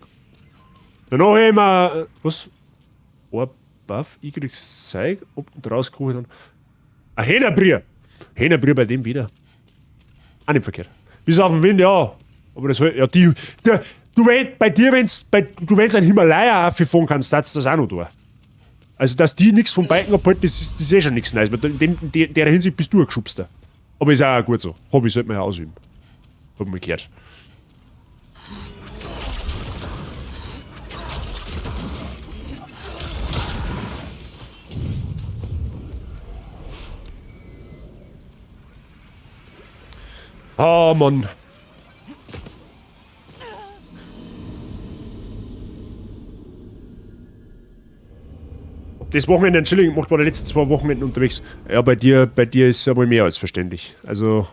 Danach habe ich mir, was? Buff, Y-Zeig, unten draus geholt und ein Hähnerbrier. Hähnerbrier bei dem wieder. Auch nicht verkehrt. Bis auf den Wind, ja. Aber das ja, bei dir, du wenn's einen Himalaya fahren kannst, darfst du das auch noch tun. Also, dass die nichts vom Biken abhalten, das ist eh schon nichts Neues. In der Hinsicht bist du ein Geschubster. Aber ist auch gut so. Hobby sollte man ja ausüben. Hab ich mal gehört. Ah, Mann. Das Wochenende in Schilling gemacht, war die letzten 2 Wochenenden unterwegs. Ja, bei dir ist es ja wohl mehr als verständlich. Also,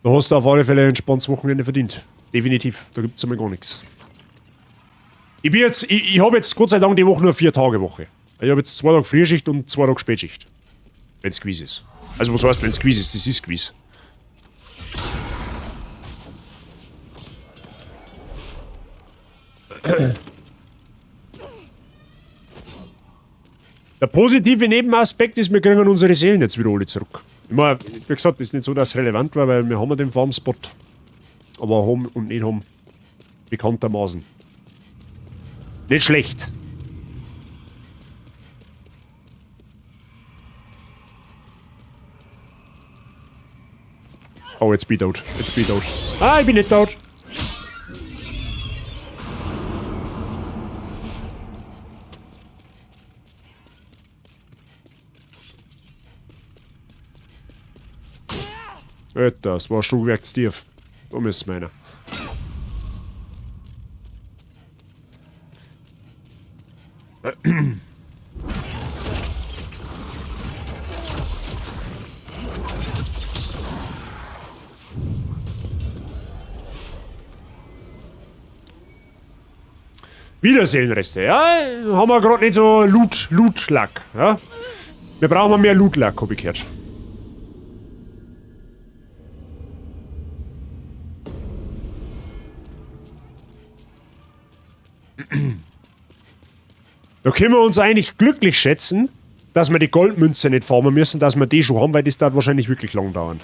da hast du auf alle Fälle ein entspanntes Wochenende verdient. Definitiv. Da gibt es einmal gar nichts. Ich habe jetzt Gott sei Dank die Woche nur 4-Tage-Woche. Ich habe jetzt 2 Tage Frühschicht und 2 Tage Spätschicht. Wenn es Quiz ist. Also, was heißt, wenn es Quiz ist? Das ist Quiz. Der positive Nebenaspekt ist, wir kriegen unsere Seelen jetzt wieder alle zurück. Ich meine, wie gesagt, ist nicht so, dass es relevant war, weil wir haben ja den Farmspot. Aber haben und nicht haben. Bekanntermaßen. Nicht schlecht. Oh, jetzt bin ich tot. Jetzt bin ich tot. Ah, ich bin nicht tot. Alter, das war ein Stückwerk zu tief. Da müssen wir rein. Wieder Seelenreste, ja? Haben wir gerade nicht so Loot-Lack, ja? Wir brauchen mehr Loot-Lack, hab ich gehört. Da können wir uns eigentlich glücklich schätzen, dass wir die Goldmünze nicht farmen müssen, dass wir die schon haben, weil das dauert wahrscheinlich wirklich lang dauern.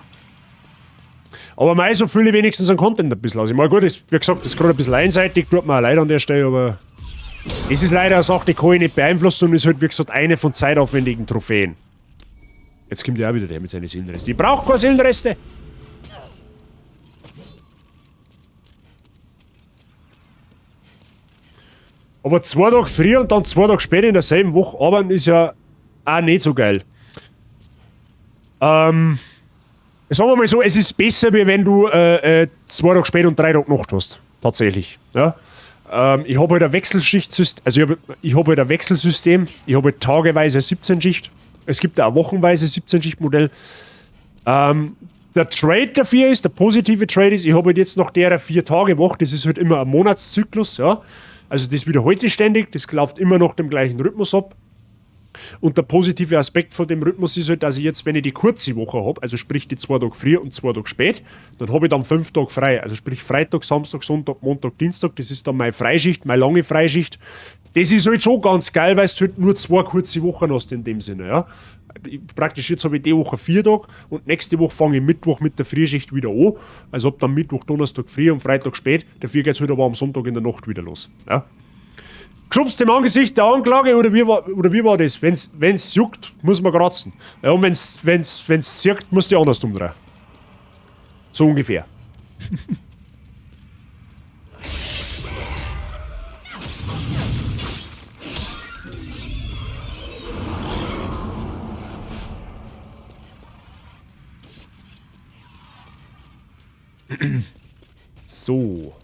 Aber mal so fülle ich wenigstens einen Content ein bisschen aus. Ich meine, gut, ist, wie gesagt, das ist gerade ein bisschen einseitig, tut mir auch leid an der Stelle, aber es ist leider eine Sache, die kann ich nicht beeinflussen und ist halt, wie gesagt, eine von zeitaufwendigen Trophäen. Jetzt kommt ja auch wieder der mit seinen Seelenresten. Ich brauche keine Seelenreste! Aber 2 Tage früher und dann 2 Tage später in derselben Woche arbeiten ist ja auch nicht so geil. Sagen wir mal so, es ist besser, wie wenn du 2 Tage später und 3 Tage Nacht hast. Tatsächlich. Ja? Ich habe halt ein Wechselschicht-System, also ich habe halt ein Wechselsystem, ich habe halt tageweise 17 Schicht. Es gibt auch wochenweise 17 Schicht-Modell. Der Trade dafür ist, der positive Trade ist, ich habe halt jetzt noch der 4-Tage-Woche, das ist halt immer ein Monatszyklus, ja. Also das wiederholt sich ständig, das läuft immer noch dem gleichen Rhythmus ab. Und der positive Aspekt von dem Rhythmus ist halt, dass ich jetzt, wenn ich die kurze Woche habe, also sprich die 2 Tage früh und 2 Tage spät, dann habe ich dann 5 Tage frei. Also sprich Freitag, Samstag, Sonntag, Montag, Dienstag, das ist dann meine Freischicht, meine lange Freischicht. Das ist halt schon ganz geil, weil du halt nur 2 kurze Wochen hast in dem Sinne, ja. Praktisch jetzt habe ich die Woche 4 Tage und nächste Woche fange ich Mittwoch mit der Frühschicht wieder an. Also hab dann Mittwoch, Donnerstag früh und Freitag spät. Dafür geht es halt aber am Sonntag in der Nacht wieder los. Ja. Geschubst im Angesicht der Anklage oder wie war das? Wenn's juckt, muss man kratzen. Ja, und wenn's zirkt, musst du anders umdrehen. So ungefähr. So.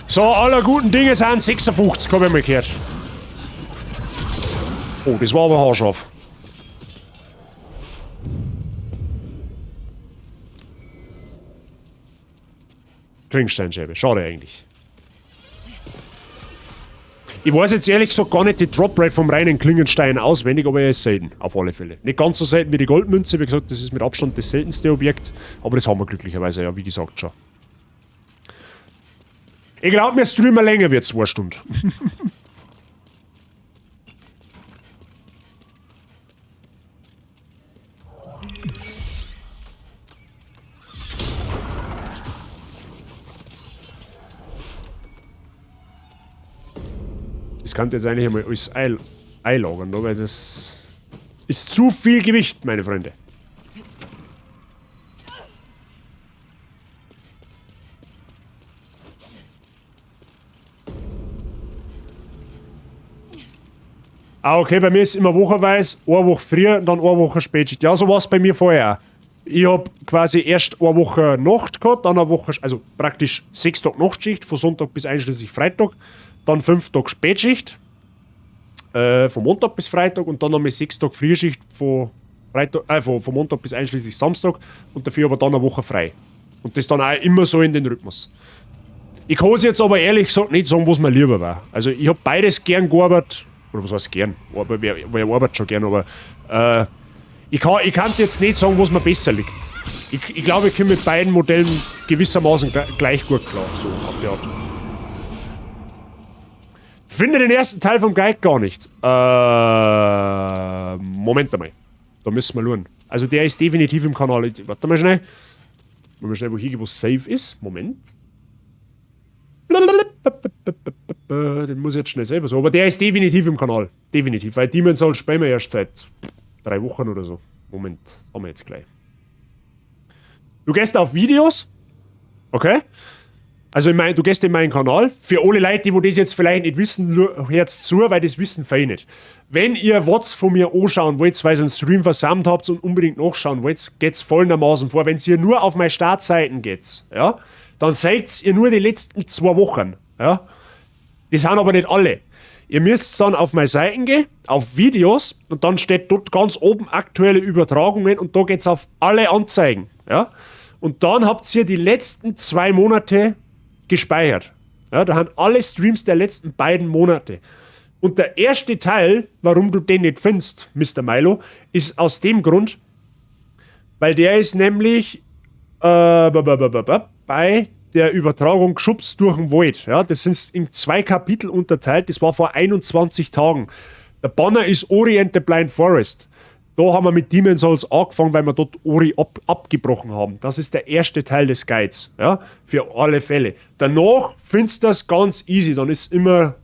So, aller guten Dinge sind 56, hab ich mal gehört. Oh, das war aber haarscharf. Klingsteinscheibe, schade eigentlich. Ich weiß jetzt ehrlich gesagt gar nicht die Drop-Rate vom reinen Klingenstein auswendig, aber er ist selten, auf alle Fälle. Nicht ganz so selten wie die Goldmünze, wie gesagt, das ist mit Abstand das seltenste Objekt, aber das haben wir glücklicherweise, ja, wie gesagt, schon. Ich glaube, mir streamen länger wird 2 Stunden. Das kann jetzt eigentlich einmal alles einlagern, weil das ist zu viel Gewicht, meine Freunde. Ah, okay, bei mir ist immer wochenweise, eine Woche früher und dann eine Woche Spätschicht. Ja, so war es bei mir vorher auch. Ich habe quasi erst eine Woche Nacht gehabt, dann eine Woche, also praktisch 6 Tage Nachtschicht, von Sonntag bis einschließlich Freitag, dann 5 Tage Spätschicht, von Montag bis Freitag und dann nochmal 6 Tage Frühschicht von Montag bis einschließlich Samstag und dafür aber dann eine Woche frei. Und das dann auch immer so in den Rhythmus. Ich kann es jetzt aber ehrlich gesagt nicht sagen, was mir lieber war. Also ich habe beides gern gearbeitet. Oder was heißt gern? Aber wer arbeitet schon gern, aber ich kann jetzt nicht sagen, was mir besser liegt. Ich glaube, ich komme mit beiden Modellen gewissermaßen gleich gut klar, so auf die Art. Finde den ersten Teil vom Guide gar nicht. Moment einmal. Da müssen wir schauen. Also der ist definitiv im Kanal. Warte mal schnell. Wenn wir schnell wo hingehen, wo safe ist. Moment. Den muss ich jetzt schnell selber so. Aber der ist definitiv im Kanal. Definitiv. Weil Demon's Souls spielen wir erst seit 3 Wochen oder so. Moment. Haben wir jetzt gleich. Du gehst auf Videos. Okay? Also du gehst in meinen Kanal. Für alle Leute, die das jetzt vielleicht nicht wissen, hört zu, weil das wissen viele nicht. Wenn ihr was von mir anschauen wollt, weil ihr einen Stream versammelt habt und unbedingt nachschauen wollt, geht's folgendermaßen vor. Wenn ihr nur auf meine Startseiten geht, ja, dann seht ihr nur die letzten 2 Wochen. Ja. Das sind aber nicht alle. Ihr müsst dann auf meine Seiten gehen, auf Videos, und dann steht dort ganz oben aktuelle Übertragungen und da geht's auf alle Anzeigen. Ja. Und dann habt ihr die letzten 2 Monate gespeichert. Ja, da haben alle Streams der letzten 2 Monate. Und der erste Teil, warum du den nicht findest, Mr. Milo, ist aus dem Grund, weil der ist nämlich bei der Übertragung geschubst durch den Wald. Ja, das sind in 2 Kapitel unterteilt, das war vor 21 Tagen. Der Banner ist Orient the Blind Forest. Da haben wir mit Demon's Souls angefangen, weil wir dort Ori abgebrochen haben. Das ist der erste Teil des Guides. Ja, für alle Fälle. Danach findest du das ganz easy. Dann ist immer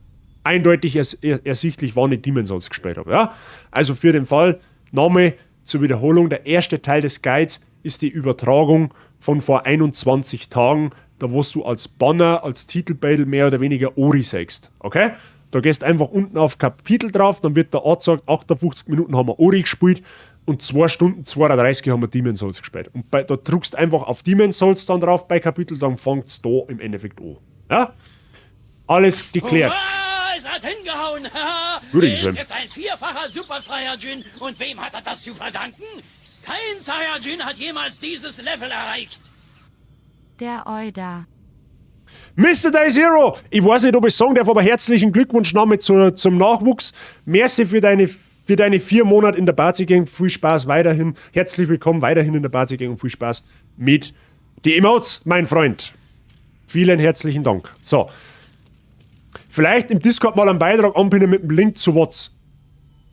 eindeutig ersichtlich, wann ich Demon's Souls gespielt habe. Ja? Also für den Fall, Name zur Wiederholung, der erste Teil des Guides ist die Übertragung von vor 21 Tagen, da wo du als Banner, als Titelbild mehr oder weniger Ori sagst. Okay? Da gehst einfach unten auf Kapitel drauf, dann wird da angezeigt, 58 Minuten haben wir Ori gespielt und 2 Stunden 32 haben wir Demon's Souls gespielt. Und da drückst einfach auf Demon's Souls dann drauf bei Kapitel, dann fängt es da im Endeffekt an. Ja? Alles geklärt. Hurra, es hat hingehauen. Würde Er ich ist sagen. jetzt ein 4-facher Super Saiyajin. Und wem hat er das zu verdanken? Kein Saiyajin hat jemals dieses Level erreicht. Der Euda. Mr. Day Zero, ich weiß nicht, ob ich sagen darf, aber herzlichen Glückwunsch nochmal zum Nachwuchs. Merci für deine 4 Monate in der Party-Gang. Viel Spaß weiterhin. Herzlich willkommen weiterhin in der Party-Gang und viel Spaß mit die Emotes, mein Freund. Vielen herzlichen Dank. So. Vielleicht im Discord mal einen Beitrag anbinden mit dem Link zu Watts.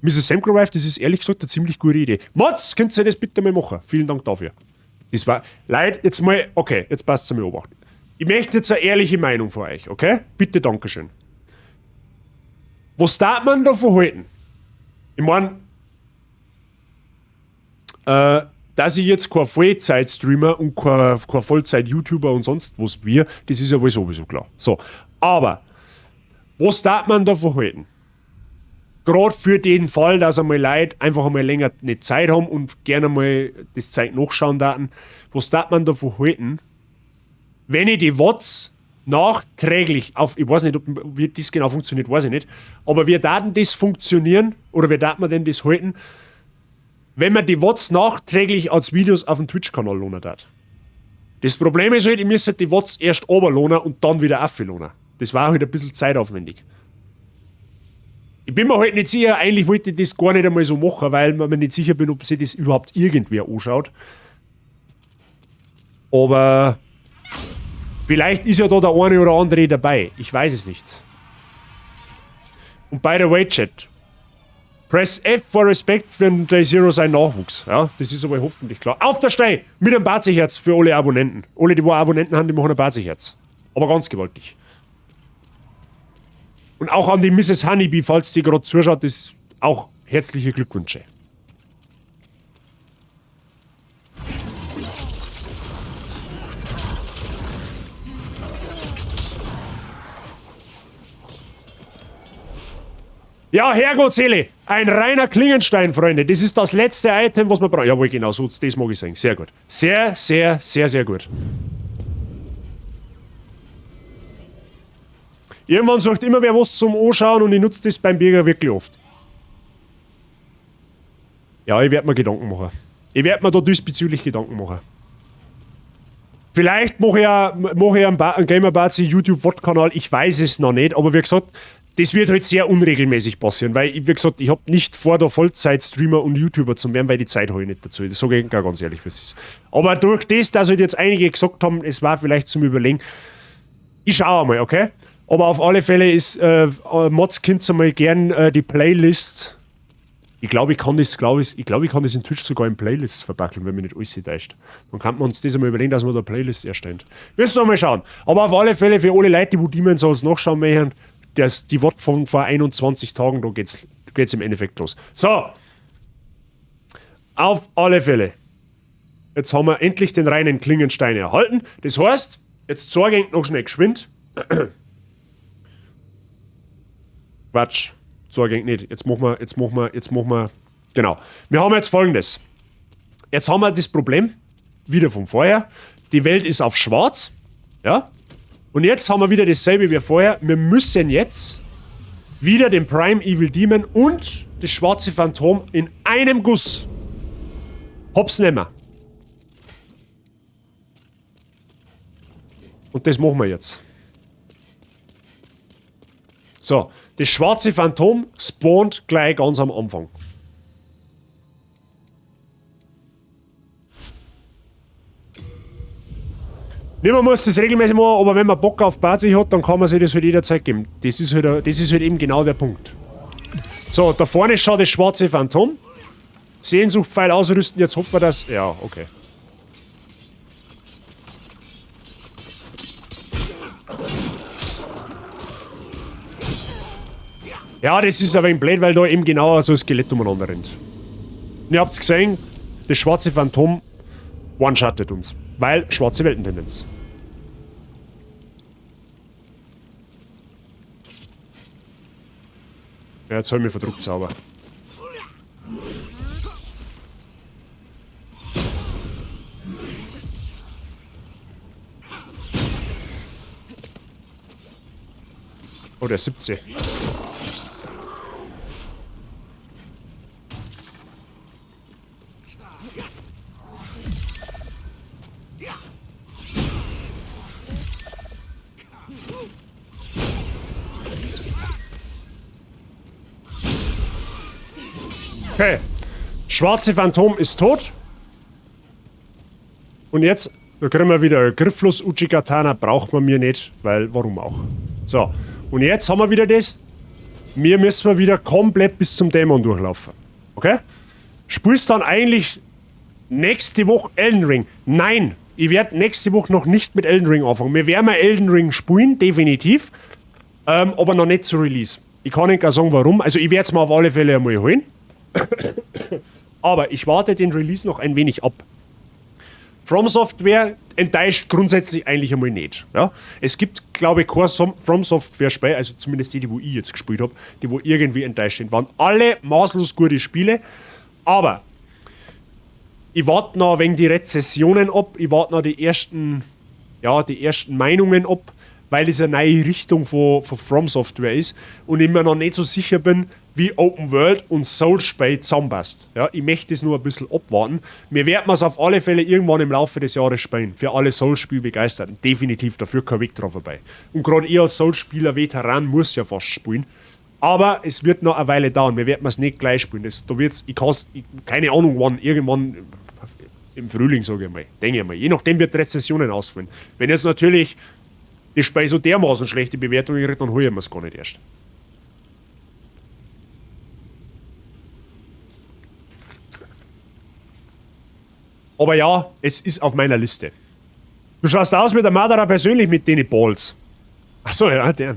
Mrs. Samcrive, das ist ehrlich gesagt eine ziemlich gute Idee. Mods, könnt ihr das bitte mal machen? Vielen Dank dafür. Das war, Leute, jetzt mal, okay, jetzt passt es mir beobachten. Ich möchte jetzt eine ehrliche Meinung von euch, okay? Bitte, Dankeschön. Was darf man davon halten? Ich meine, dass ich jetzt kein Vollzeit-Streamer und kein Vollzeit-YouTuber und sonst was bin, das ist ja wohl sowieso klar. So, aber was darf man davon halten? Gerade für den Fall, dass einmal Leute einfach einmal länger nicht Zeit haben und gerne mal das Zeug nachschauen daten. Was darf man davon halten, wenn ich die Watts nachträglich auf, ich weiß nicht, wie das genau funktioniert, weiß ich nicht, aber wie daten das funktionieren oder wie darf man denn das halten, wenn man die Watts nachträglich als Videos auf dem Twitch-Kanal lohnen darf? Das Problem ist halt, ich müsste die Watts erst runterlohnen und dann wieder auflohnen. Das war halt ein bisschen zeitaufwendig. Ich bin mir halt nicht sicher, eigentlich wollte ich das gar nicht einmal so machen, weil ich mir nicht sicher bin, ob sich das überhaupt irgendwer anschaut. Aber vielleicht ist ja da der eine oder andere dabei. Ich weiß es nicht. Und by the way, Chat. Press F for Respect für den Day Zero sein Nachwuchs. Ja, das ist aber hoffentlich klar. Auf der Stein! Mit einem Bazi-Herz für alle Abonnenten. Alle, die Abonnenten haben, die machen ein Bazi-Herz. Aber ganz gewaltig. Und auch an die Mrs. Honeybee, falls sie gerade zuschaut, ist auch herzliche Glückwünsche. Ja, Herrgottsseele, ein reiner Klingenstein, Freunde. Das ist das letzte Item, was wir brauchen. Jawohl, genau, so, das mag ich sagen. Sehr gut. Sehr, sehr, sehr, sehr gut. Irgendwann sucht immer wer was zum Anschauen und ich nutze das beim Bürger wirklich oft. Ja, ich werde mir Gedanken machen. Ich werde mir da diesbezüglich Gedanken machen. Vielleicht mache ich einen Gamer Bazi YouTube-Wort-Kanal, ich weiß es noch nicht, aber wie gesagt, das wird halt sehr unregelmäßig passieren, weil, wie gesagt, ich habe nicht vor, da Vollzeit-Streamer und YouTuber zu werden, weil die Zeit habe ich nicht dazu. Das sage ich gar ganz ehrlich, was es ist. Aber durch das, dass halt jetzt einige gesagt haben, es war vielleicht zum Überlegen, ich schaue mal, okay? Aber auf alle Fälle ist Mods könnt ihr mal gern die Playlist. Ich glaube, ich kann das in Twitch sogar in Playlists verpackeln, wenn mich nicht alles täuscht. Dann kann man uns das einmal überlegen, dass wir da eine Playlist erstellen. Müssen wir mal schauen. Aber auf alle Fälle für alle Leute, die Demon's Souls nachschauen möchten, die Wort von vor 21 Tagen, da geht's im Endeffekt los. So. Auf alle Fälle. Jetzt haben wir endlich den reinen Klingenstein erhalten. Das heißt, jetzt zeige ich noch schnell geschwind. Quatsch. Zeige ich nicht. Jetzt machen wir. Genau. Wir haben jetzt Folgendes. Jetzt haben wir das Problem, wieder von vorher. Die Welt ist auf schwarz. Ja. Und jetzt haben wir wieder dasselbe wie vorher. Wir müssen jetzt wieder den Prime Evil Demon und das schwarze Phantom in einem Guss hops nehmen. Und das machen wir jetzt. So, das schwarze Phantom spawnt gleich ganz am Anfang. Niemand muss das regelmäßig machen, aber wenn man Bock auf Bazi hat, dann kann man sich das halt jederzeit geben. Das ist halt eben genau der Punkt. So, da vorne schaut das schwarze Phantom. Sehnsuchtpfeil ausrüsten, jetzt hoffen wir, dass... Ja, okay. Ja, das ist aber ein blöd, weil da eben genau so ein Skelett umeinander rennt. Und ihr habt's gesehen, das schwarze Phantom one-shottet uns. Weil schwarze Weltentendenz. Ja, jetzt hab ich mich verdruckt sauber. Oh, der 17. Okay. Schwarze Phantom ist tot. Und jetzt, da kriegen wir wieder Grifflos Uchigatana, braucht man mir nicht, weil warum auch. So, und jetzt haben wir wieder das. Wir müssen wieder komplett bis zum Dämon durchlaufen. Okay? Spielst dann eigentlich nächste Woche Elden Ring? Nein, ich werde nächste Woche noch nicht mit Elden Ring anfangen. Wir werden mal Elden Ring spielen, definitiv. Aber noch nicht zu Release. Ich kann nicht gar sagen, warum. Also ich werde es mir auf alle Fälle einmal holen. Aber ich warte den Release noch ein wenig ab. From Software enttäuscht grundsätzlich eigentlich einmal nicht. Ja? Es gibt, glaube ich, keine From Software Spiele, also zumindest die wo ich jetzt gespielt habe, die wo irgendwie enttäuscht sind. Waren alle maßlos gute Spiele, aber ich warte noch wegen die Rezessionen ab, ich warte noch die ersten Meinungen ab, weil es eine neue Richtung von From Software ist und ich mir noch nicht so sicher bin, wie Open World und Soul-Spiel zusammenpasst. Ja, ich möchte das nur ein bisschen abwarten. Wir werden es auf alle Fälle irgendwann im Laufe des Jahres spielen. Für alle Soul-Spiel-Begeisterten. Definitiv, dafür kein Weg drauf vorbei. Und gerade ich als Soul-Spieler, Veteran, muss ja fast spielen. Aber es wird noch eine Weile dauern. Wir werden es nicht gleich spielen. Keine Ahnung wann, irgendwann im Frühling, sage ich mal. Denke ich mal. Je nachdem wird Rezessionen ausfallen. Wenn jetzt natürlich das Spiel so dermaßen schlechte Bewertungen kriegt, dann holen wir es gar nicht erst. Aber ja, es ist auf meiner Liste. Du schaust aus wie der Madara persönlich mit den Balls. Achso, ja, der,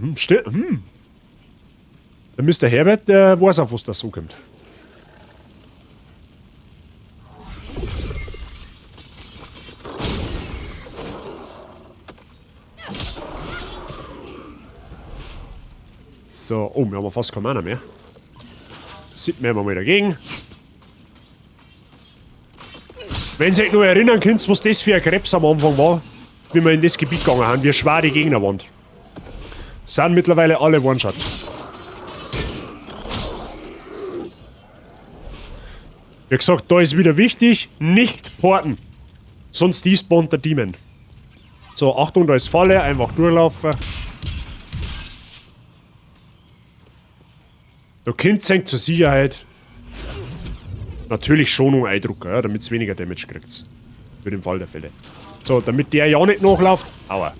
Der Mr. Herbert, der weiß auf was das so kommt. So, oh, wir haben fast keinen Mana mehr. Sieht mir mal dagegen. Wenn ihr euch nur erinnern könnt, was das für ein Krebs am Anfang war, wie wir in das Gebiet gegangen haben, wie schwer die Gegner waren. Sind mittlerweile alle One-Shot. Wie gesagt, da ist wieder wichtig, nicht porten. Sonst despawnt der Demon. So, Achtung, da ist Falle, einfach durchlaufen. Da könnt ihr zur Sicherheit natürlich Schonung eindrucken, ja, damit es weniger Damage kriegt. Für den Fall der Fälle. So, damit der ja nicht nachläuft. Aua.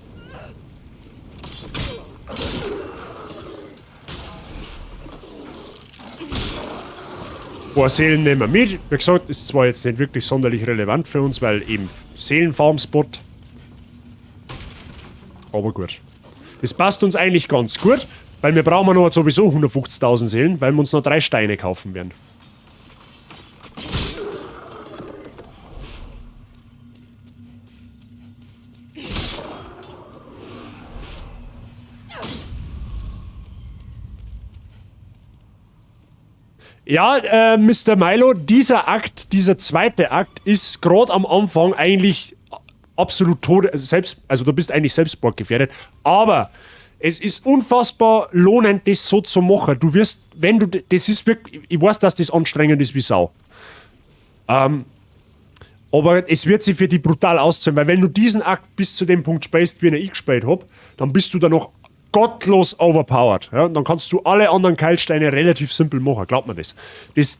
Ein paar Seelen nehmen wir mit. Wie gesagt, ist zwar jetzt nicht wirklich sonderlich relevant für uns, weil eben Seelenfarm-Spot. Aber gut. Das passt uns eigentlich ganz gut, weil wir brauchen noch sowieso 150.000 Seelen, weil wir uns noch 3 Steine kaufen werden. Ja, Mr. Milo, dieser Akt, dieser zweite Akt ist gerade am Anfang eigentlich absolut tot, also du bist eigentlich selbstmordgefährdet, aber es ist unfassbar lohnend, das so zu machen. Du wirst, wenn du, das ist wirklich, ich weiß, dass das anstrengend ist wie Sau. Aber es wird sich für dich brutal auszahlen, weil wenn du diesen Akt bis zu dem Punkt spielst, wie ich gespielt habe, dann bist du da noch gottlos overpowered. Ja? Dann kannst du alle anderen Keilsteine relativ simpel machen, glaub mir das.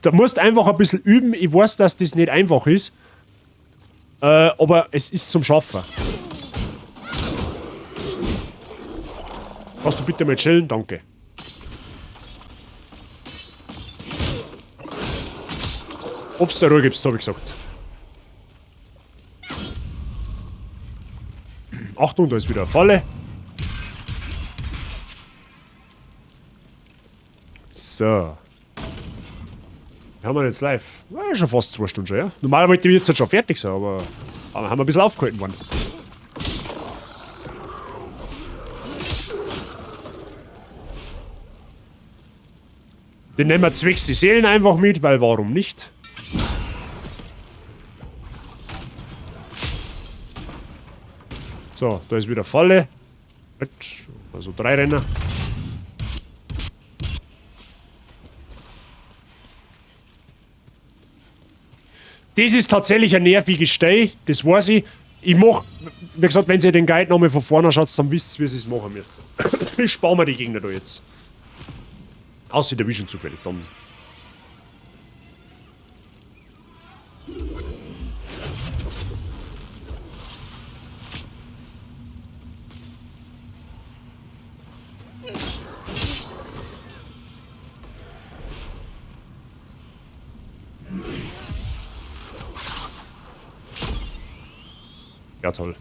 Da musst einfach ein bisschen üben. Ich weiß, dass das nicht einfach ist, aber es ist zum Schaffen. Kannst du bitte mal chillen? Danke. Ob's da Ruhe gibst, habe ich gesagt. Achtung, da ist wieder eine Falle. So. Haben wir jetzt live? Ja, schon fast 2 Stunden schon, ja? Normalerweise wird es jetzt schon fertig sein, aber haben wir ein bisschen aufgehalten worden. Den nehmen wir zwecks die Seelen einfach mit, weil warum nicht? So, da ist wieder Falle. Also 3 Renner. Das ist tatsächlich ein nerviges Stei, das weiß ich. Ich mach, wie gesagt, wenn ihr den Guide nochmal von vorne schaut, dann wisst ihr, wie ihr es machen müsst. Ich spare mir die Gegner da jetzt. Außer der Vision zufällig, dann. Ja, toll.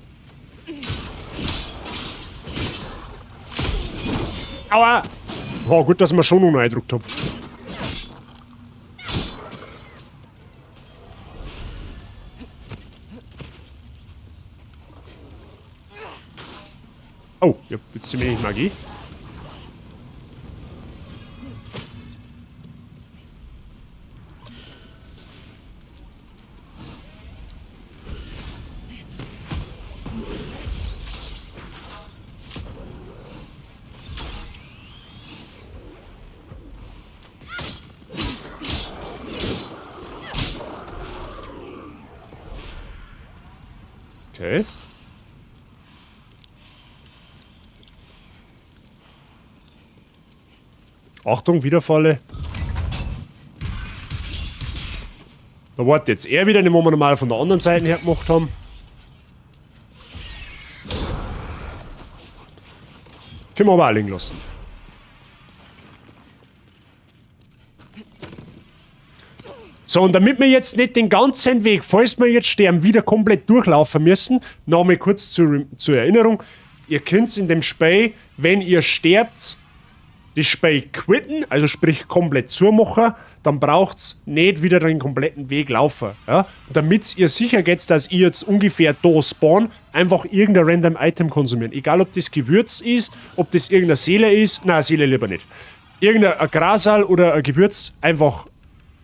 Aua! Oh, gut, dass ich mir schon noch eingedruckt habe. Oh, ich hab jetzt ziemlich wenig Magie. Okay. Achtung, Wiederfalle. Da wartet jetzt er wieder, den wir normal von der anderen Seite her gemacht haben. Können wir aber auch liegen lassen. So, und damit wir jetzt nicht den ganzen Weg, falls wir jetzt sterben, wieder komplett durchlaufen müssen, noch mal kurz zur Erinnerung, ihr könnt in dem Spiel, wenn ihr sterbt, das Spiel quitten, also sprich komplett zumachen, dann braucht's nicht wieder den kompletten Weg laufen. Ja? Damit ihr sicher geht, dass ihr jetzt ungefähr da spawn, einfach irgendein random Item konsumieren. Egal ob das Gewürz ist, ob das irgendeine Seele ist, nein, Seele lieber nicht. Irgendein Grasal oder ein Gewürz einfach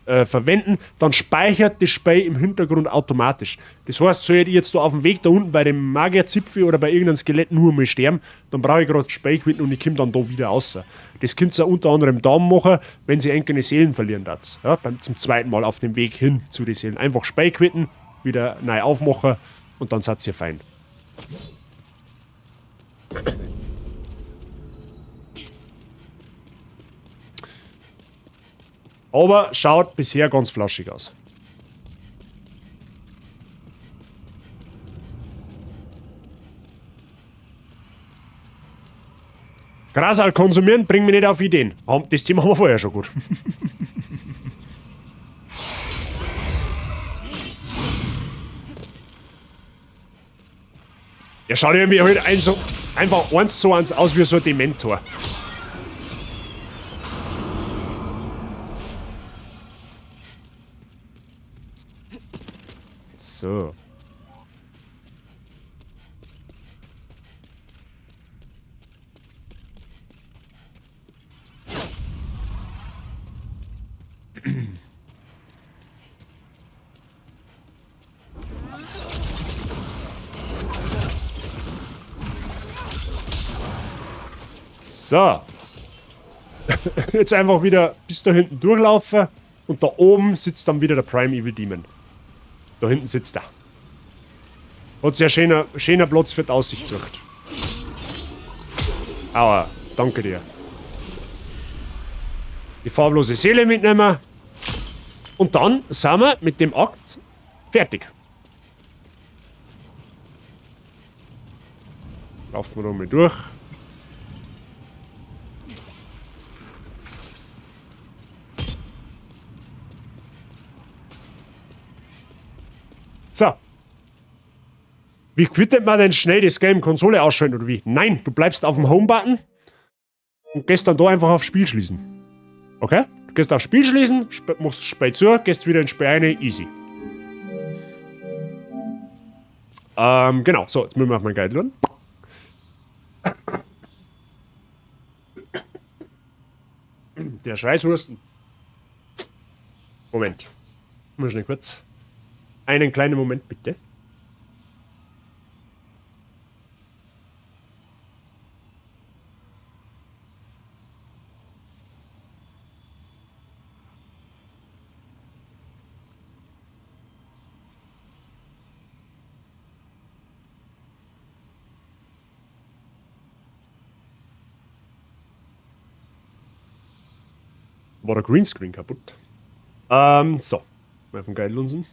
verwenden, dann speichert das Spiel im Hintergrund automatisch. Das heißt, soll ich jetzt da auf dem Weg da unten bei dem Magierzipfel oder bei irgendeinem Skelett nur mal sterben, dann brauche ich gerade das Spiel quitten und ich komme dann da wieder raus. Das könnt ihr unter anderem Daumen machen, wenn sie eine Seelen verlieren darf. Ja, zum zweiten Mal auf dem Weg hin zu den Seelen. Einfach Spiel quitten, wieder neu aufmachen und dann seid ihr fein. Aber schaut bisher ganz flauschig aus. Grasal konsumieren bringt mich nicht auf Ideen. Das Thema haben wir vorher schon gut. Er schaut irgendwie halt einfach 1:1 aus wie so ein Dementor. So. So. Jetzt einfach wieder bis da hinten durchlaufen und da oben sitzt dann wieder der Prime Evil Demon. Da hinten sitzt er. Hat sehr schöner Platz für die Aussicht gesucht. Aua, danke dir. Die farblose Seele mitnehmen. Und dann sind wir mit dem Akt fertig. Laufen wir nochmal durch. So. Wie quittet man denn schnell das Game? Konsole ausschalten oder wie? Nein, du bleibst auf dem Home-Button und gehst dann da einfach auf Spiel schließen. Okay? Du gehst auf Spiel schließen, machst Spiel zu, gehst wieder in Spiel rein, easy. Genau. So, jetzt müssen wir auf mein Guide laden. Der Scheißhusten. Moment. Muss schnell kurz. Einen kleinen Moment, bitte. War der Greenscreen kaputt? So. Mal von Geil lunsen.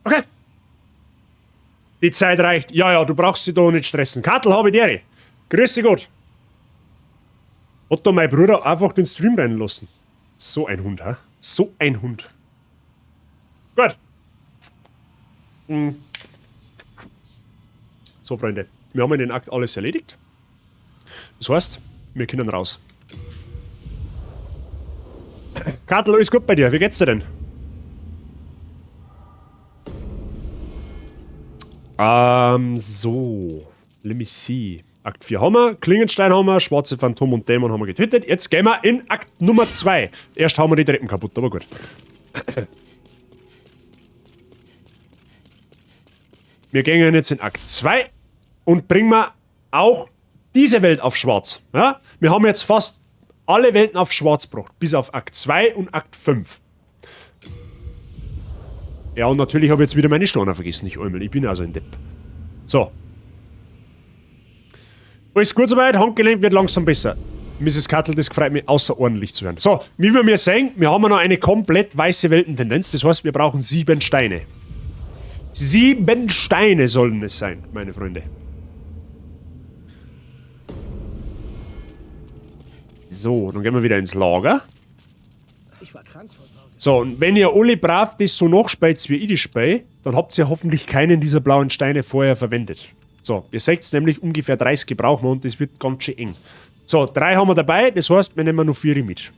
Okay. Die Zeit reicht. Ja, du brauchst dich da nicht stressen. Kattel, habe ich dir. Grüß dich Gott. Hat da mein Bruder einfach den Stream reinlassen. So ein Hund, ha? So ein Hund. Gut. So, Freunde. Wir haben in den Akt alles erledigt. Das heißt, wir können raus. Kattel, alles gut bei dir? Wie geht's dir denn? So. Let me see. Akt 4 haben wir, Klingenstein haben wir, Schwarze Phantom und Dämon haben wir getötet. Jetzt gehen wir in Akt Nummer 2. Erst haben wir die Treppen kaputt, aber gut. Wir gehen jetzt in Akt 2 und bringen wir auch diese Welt auf Schwarz. Ja? Wir haben jetzt fast alle Welten auf Schwarz gebracht, bis auf Akt 2 und Akt 5. Ja, und natürlich habe ich jetzt wieder meine Steine vergessen, ich Eumel. Ich bin also ein Depp. So. Alles gut soweit, Handgelenk wird langsam besser. Mrs. Kattel, das freut mich außerordentlich zu hören. So, wie wir mir sehen, wir haben noch eine komplett weiße Weltentendenz. Das heißt, wir brauchen 7 Steine. 7 Steine sollen es sein, meine Freunde. So, dann gehen wir wieder ins Lager. Ich war krank vor Sorge. So, und wenn ihr alle brav das so nachspielt, wie ich das spiele, dann habt ihr hoffentlich keinen dieser blauen Steine vorher verwendet. So, ihr seht nämlich ungefähr 30 brauchen wir und das wird ganz schön eng. So, 3 haben wir dabei, das heißt, wir nehmen nur 4 mit.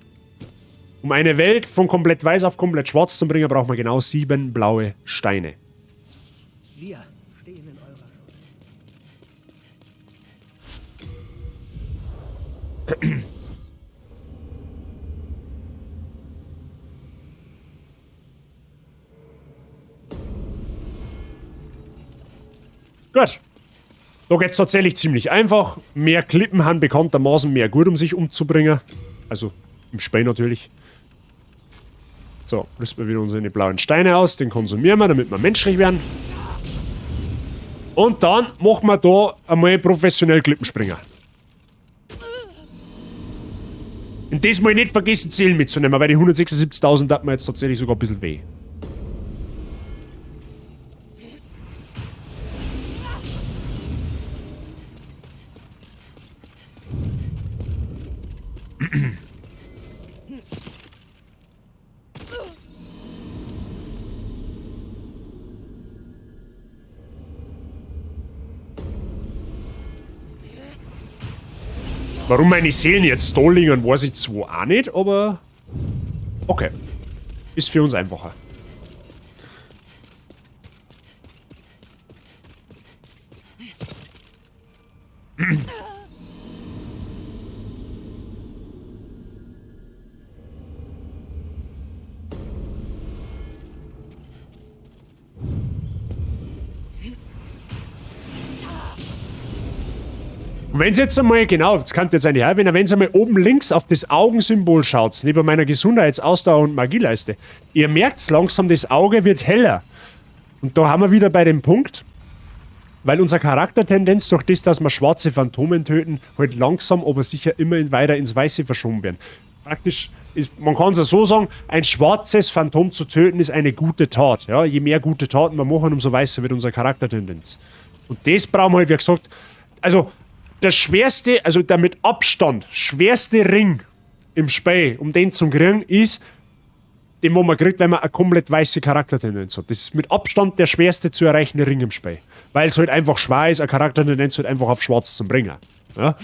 Um eine Welt von komplett weiß auf komplett schwarz zu bringen, brauchen wir genau 7 blaue Steine. Wir stehen in eurer Schuld. Gut. Da geht es tatsächlich ziemlich einfach. Mehr Klippen haben bekanntermaßen mehr gut, um sich umzubringen. Also im Spiel natürlich. So, rüsten wir wieder unsere blauen Steine aus. Den konsumieren wir, damit wir menschlich werden. Und dann machen wir da einmal professionell Klippenspringer. Und das mal nicht vergessen, Zählen mitzunehmen, weil die 176.000 hat mir jetzt tatsächlich sogar ein bisschen weh. Warum meine Seelen jetzt da liegen, weiß ich zwar auch nicht, aber okay. Ist für uns einfacher. Und wenn es jetzt einmal, genau, das kann jetzt eigentlich auch, wenn ihr einmal oben links auf das Augensymbol schaut, neben meiner Gesundheits-, Ausdauer- und Magieleiste, ihr merkt langsam, das Auge wird heller. Und da haben wir wieder bei dem Punkt, weil unsere Charaktertendenz durch das, dass wir schwarze Phantomen töten, halt langsam, aber sicher immer weiter ins Weiße verschoben werden. Praktisch, man kann es ja so sagen, ein schwarzes Phantom zu töten ist eine gute Tat. Ja? Je mehr gute Taten wir machen, umso weißer wird unsere Charaktertendenz. Und das brauchen wir halt, wie gesagt, also der schwerste, also der mit Abstand schwerste Ring im Spiel, um den zu kriegen, ist den, wo man kriegt, wenn man eine komplett weiße Charaktertendenz hat. Das ist mit Abstand der schwerste zu erreichende Ring im Spiel. Weil es halt einfach schwer ist, eine Charaktertendenz halt einfach auf schwarz zu bringen. Ja?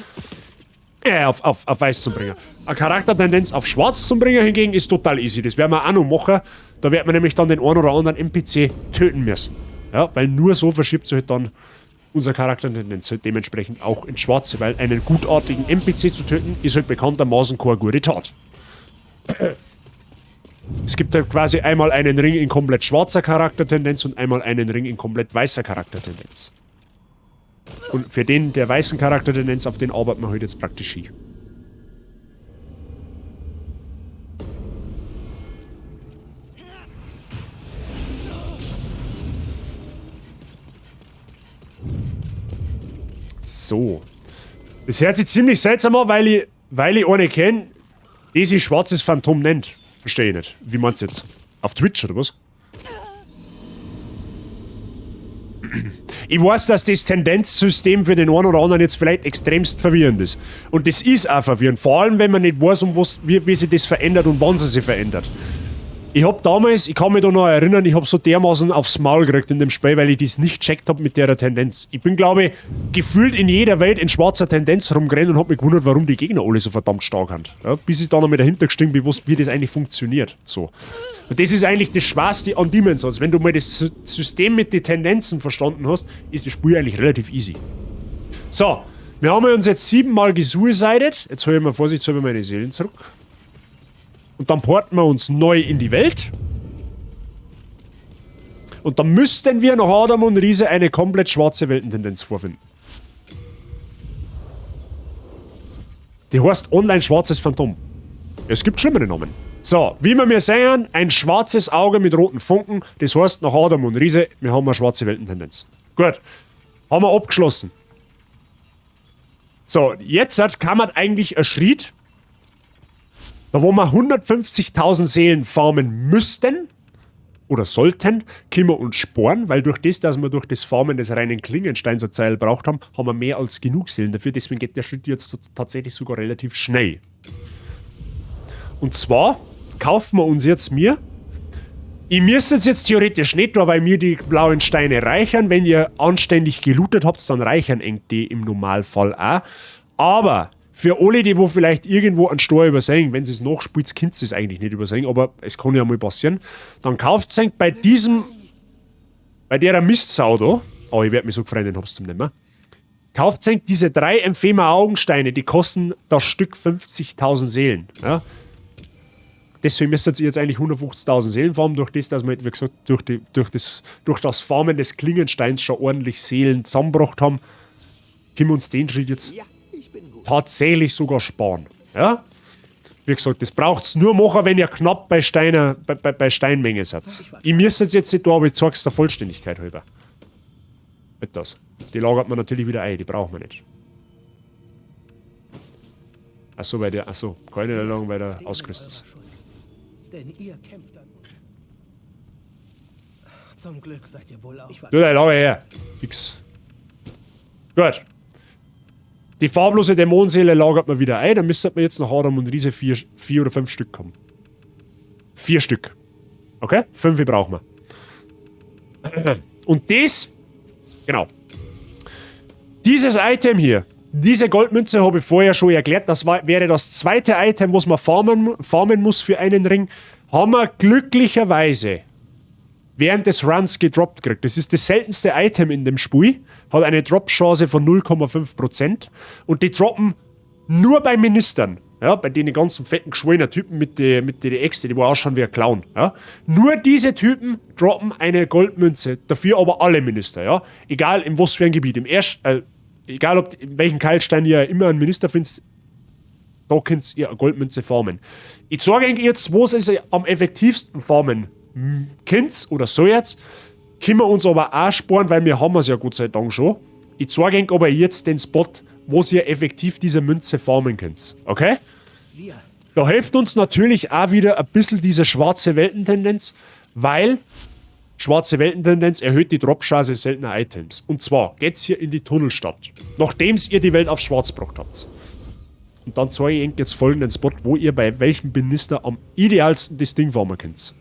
Auf weiß zu bringen. Eine Charaktertendenz auf schwarz zu bringen hingegen ist total easy. Das werden wir auch noch machen. Da wird man nämlich dann den einen oder anderen NPC töten müssen. Ja? Weil nur so verschiebt sich halt dann unser Charaktertendenz halt dementsprechend auch ins Schwarze, weil einen gutartigen NPC zu töten, ist halt bekanntermaßen keine gute Tat. Es gibt halt quasi einmal einen Ring in komplett schwarzer Charaktertendenz und einmal einen Ring in komplett weißer Charaktertendenz. Und für den der weißen Charaktertendenz, auf den arbeiten wir halt jetzt praktisch hin. So. Das hört sich ziemlich seltsam an, weil ich eine kenne, die sich schwarzes Phantom nennt. Verstehe ich nicht. Wie meinst du jetzt? Auf Twitch oder was? Ich weiß, dass das Tendenzsystem für den einen oder anderen jetzt vielleicht extremst verwirrend ist. Und das ist auch verwirrend. Vor allem, wenn man nicht weiß, wie sich das verändert und wann sich verändert. Ich hab damals, ich kann mich da noch erinnern, ich hab so dermaßen aufs Maul gekriegt in dem Spiel, weil ich das nicht checkt hab mit der Tendenz. Ich bin, glaube ich, gefühlt in jeder Welt in schwarzer Tendenz rumgerannt und hab mich gewundert, warum die Gegner alle so verdammt stark sind. Ja, bis ich dann noch mit dahinter gestiegen bin, wie das eigentlich funktioniert. So. Und das ist eigentlich das Schwerste an Demon's Souls. Wenn du mal das System mit den Tendenzen verstanden hast, ist das Spiel eigentlich relativ easy. So, wir haben uns jetzt 7-mal gesuicidet. Jetzt hole ich mal vorsichtshalber meine Seelen zurück. Und dann porten wir uns neu in die Welt. Und dann müssten wir nach Adam und Riese eine komplett schwarze Weltentendenz vorfinden. Die heißt Online Schwarzes Phantom. Es gibt schlimmere Namen. So, wie wir mir sehen, ein schwarzes Auge mit roten Funken. Das heißt nach Adam und Riese, wir haben eine schwarze Weltentendenz. Gut, haben wir abgeschlossen. So, jetzt kann man eigentlich ein Schritt, da wo wir 150.000 Seelen farmen müssten oder sollten, können wir uns sparen, weil durch das, dass wir durch das Farmen des reinen Klingensteins Zeil braucht haben, haben wir mehr als genug Seelen dafür. Deswegen geht der Schritt jetzt tatsächlich sogar relativ schnell. Und zwar kaufen wir uns jetzt ich müsste es jetzt theoretisch nicht, weil mir die blauen Steine reichern. Wenn ihr anständig gelootet habt, dann reichern die im Normalfall auch. Aber für alle, die wo vielleicht irgendwo einen Steuer übersehen, wenn sie es nachspielt, könnt ihr es eigentlich nicht übersehen, aber es kann ja mal passieren, dann kauft es bei der Mistsau da, ich werde mich so gefreut, den hab's zum Nehmen, kauft es diese 3 Emphema Augensteine, die kosten das Stück 50.000 Seelen. Ja? Deswegen müsstet ihr jetzt eigentlich 150.000 Seelen farmen, durch das, dass wir, wie gesagt, durch das Farmen des Klingensteins schon ordentlich Seelen zusammengebracht haben. können wir uns den Schritt jetzt Ja, ich bin gut. tatsächlich sogar sparen. Ja? Wie gesagt, das braucht es nur machen, wenn ihr knapp bei Steinmenge seid. Ich müsste jetzt nicht da, aber ich zeig's der Vollständigkeit halber. Mit das. Die lagert man natürlich wieder ein, die braucht man nicht. Achso, keine Erlangung, weil der ausgerüstet ist. Denn ihr kämpft an uns. Zum Glück seid ihr wohl auch. Ich war Du, der Lager her. Fix. Gut. Die farblose Dämonenseele lagert man wieder ein, dann müsste man jetzt nach Adam und Riese 4 oder 5 Stück haben. 4 Stück. Okay? 5 brauchen wir. Und das, genau. Dieses Item hier, diese Goldmünze habe ich vorher schon erklärt, das wäre das zweite Item, was man farmen muss für einen Ring, haben wir glücklicherweise während des Runs gedroppt gekriegt. Das ist das seltenste Item in dem Spiel, hat eine Drop-Chance von 0,5% und die droppen nur bei Ministern, ja, bei den ganzen fetten geschwollenen Typen mit den Äxte, die ausschauen wie ein Clown. Ja. Nur diese Typen droppen eine Goldmünze, dafür aber alle Minister, ja, egal in was für ein Gebiet. Egal ob in welchem Keilstein ihr immer einen Minister findet, da könnt ihr eine Goldmünze farmen. Ich sage euch jetzt, was ist am effektivsten farmen könnt oder so jetzt, können wir uns aber auch sparen, weil wir haben es ja Gott sei Dank schon. Ich zeige euch aber jetzt den Spot, wo ihr effektiv diese Münze farmen könnt. Okay? Da hilft uns natürlich auch wieder ein bisschen diese schwarze Weltentendenz, weil schwarze Weltentendenz erhöht die Dropchance seltener Items. Und zwar geht's hier in die Tunnelstadt, nachdem ihr die Welt auf schwarz gebracht habt. Und dann zeige ich euch jetzt folgenden Spot, wo ihr bei welchem Minister am idealsten das Ding farmen könnt.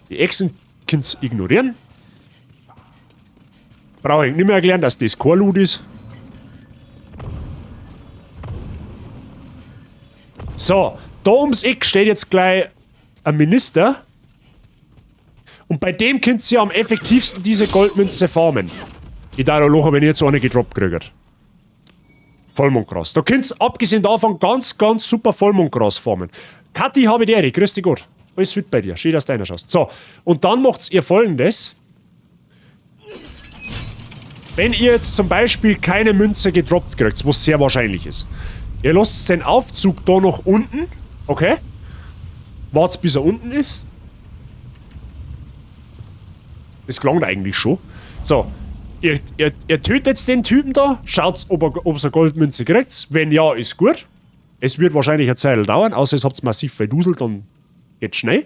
Die Echsen könnt ihr ignorieren. Brauche ich nicht mehr erklären, dass das kein Loot ist. So, da ums Eck steht jetzt gleich ein Minister. Und bei dem könnt ihr am effektivsten diese Goldmünze farmen. Ich darf auch lachen, wenn ihr jetzt eine gedroppt kriegt. Vollmondgras. Da könnt ihr abgesehen davon ganz, ganz super Vollmondgras farmen. Kathi, habe die Ehre. Grüß dich Gott. Alles fit bei dir. Schön, dass du einer schaust. So, und dann macht ihr folgendes. Wenn ihr jetzt zum Beispiel keine Münze gedroppt kriegt, was sehr wahrscheinlich ist, ihr lasst den Aufzug da noch unten, okay? Wartet bis er unten ist. Das klang eigentlich schon. So, ihr tötet jetzt den Typen da, schaut, ob er eine Goldmünze kriegt. Wenn ja, ist gut. Es wird wahrscheinlich eine Zeit dauern, außer es habt massiv verduselt, dann geht's schnell.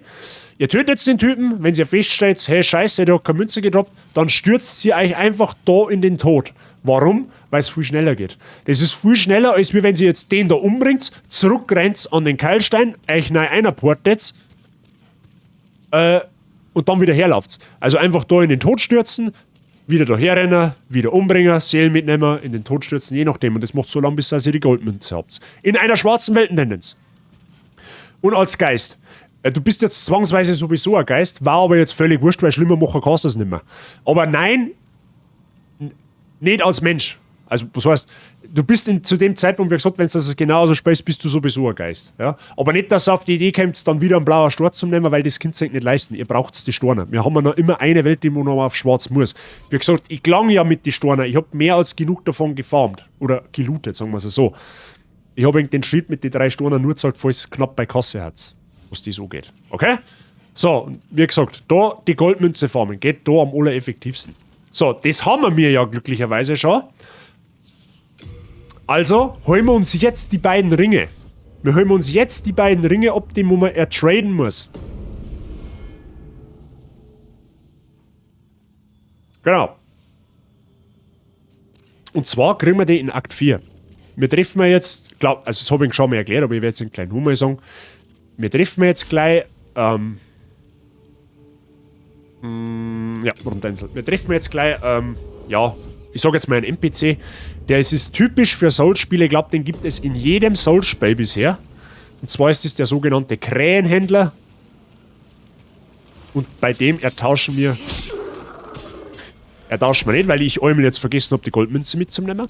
Ihr tötet jetzt den Typen, wenn ihr feststellt, hey, scheiße, der hat keine Münze gedroppt, dann stürzt sie euch einfach da in den Tod. Warum? Weil es viel schneller geht. Das ist viel schneller, als wenn sie jetzt den da umbringt, zurückrennt an den Keilstein, euch neu einerportet und dann wieder herlauft. Also einfach da in den Tod stürzen, wieder da herrennen, wieder umbringen, Seelen mitnehmen, in den Tod stürzen, je nachdem. Und das macht so lange, bis ihr die Goldmünze habt. In einer schwarzen Weltentendenz. Und als Geist. Du bist jetzt zwangsweise sowieso ein Geist, war aber jetzt völlig wurscht, weil schlimmer machen kannst du das nicht mehr. Aber nein, nicht als Mensch. Also, das heißt, du bist zu dem Zeitpunkt, wie gesagt, wenn du das genauso spielst, bist du sowieso ein Geist. Ja? Aber nicht, dass ihr auf die Idee kommt, dann wieder einen blauen Sturz zu nehmen, weil das könnt ihr euch nicht leisten. Ihr braucht die Storner. Wir haben ja noch immer eine Welt, die wo noch auf schwarz muss. Wie gesagt, ich klang ja mit den Storner. Ich habe mehr als genug davon gefarmt. Oder gelootet, sagen wir es so. Ich habe den Schritt mit den 3 Storner nur gezahlt, falls es knapp bei Kasse hat. Was die so geht. Okay? So, wie gesagt, da die Goldmünze farmen. Geht da am allereffektivsten. So, das haben wir ja glücklicherweise schon. Also holen wir uns jetzt die beiden Ringe. Wir holen uns jetzt die beiden Ringe ab, die man ertraden muss. Genau. Und zwar kriegen wir die in Akt 4. Wir treffen jetzt, also das habe ich schon mal erklärt, aber ich werde jetzt einen kleinen Nummer sagen. Wir treffen jetzt gleich, Rundinsel. Wir treffen jetzt gleich, ich sage jetzt mal einen NPC, der ist typisch für Souls-Spiele, ich glaube, den gibt es in jedem Souls-Spiel bisher. Und zwar ist es der sogenannte Krähenhändler. Und bei dem ertauschen wir nicht, weil ich einmal jetzt vergessen habe, die Goldmünze mitzunehmen.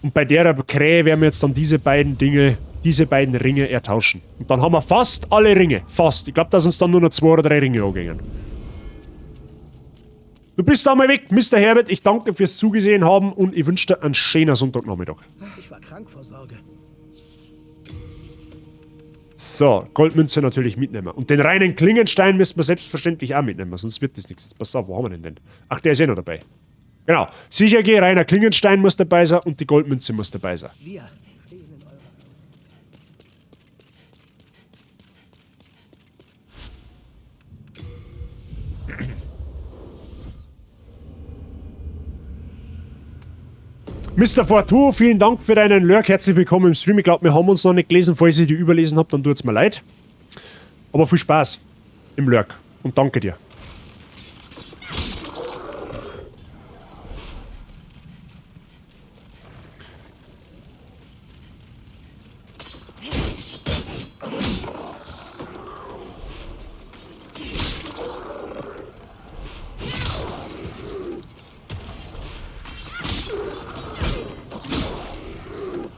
Und bei der Krähe werden wir jetzt dann diese beiden Dinge diese beiden Ringe ertauschen. Und dann haben wir fast alle Ringe. Fast. Ich glaube, dass uns dann nur noch 2 oder 3 Ringe angehen. Du bist einmal weg, Mr. Herbert. Ich danke fürs Zugesehen haben und ich wünsche dir einen schönen Sonntagnachmittag. Ich war krank vor Sorge. So, Goldmünze natürlich mitnehmen. Und den reinen Klingenstein müssen wir selbstverständlich auch mitnehmen, sonst wird das nichts. Pass auf, wo haben wir den denn? Ach, der ist eh noch dabei. Genau. Sicher geh, reiner Klingenstein muss dabei sein und die Goldmünze muss dabei sein. Wir stehen in eurer... Mr. Fortu, vielen Dank für deinen Lurk. Herzlich willkommen im Stream. Ich glaube, wir haben uns noch nicht gelesen. Falls ich die überlesen habe, dann tut es mir leid. Aber viel Spaß im Lurk. Und danke dir.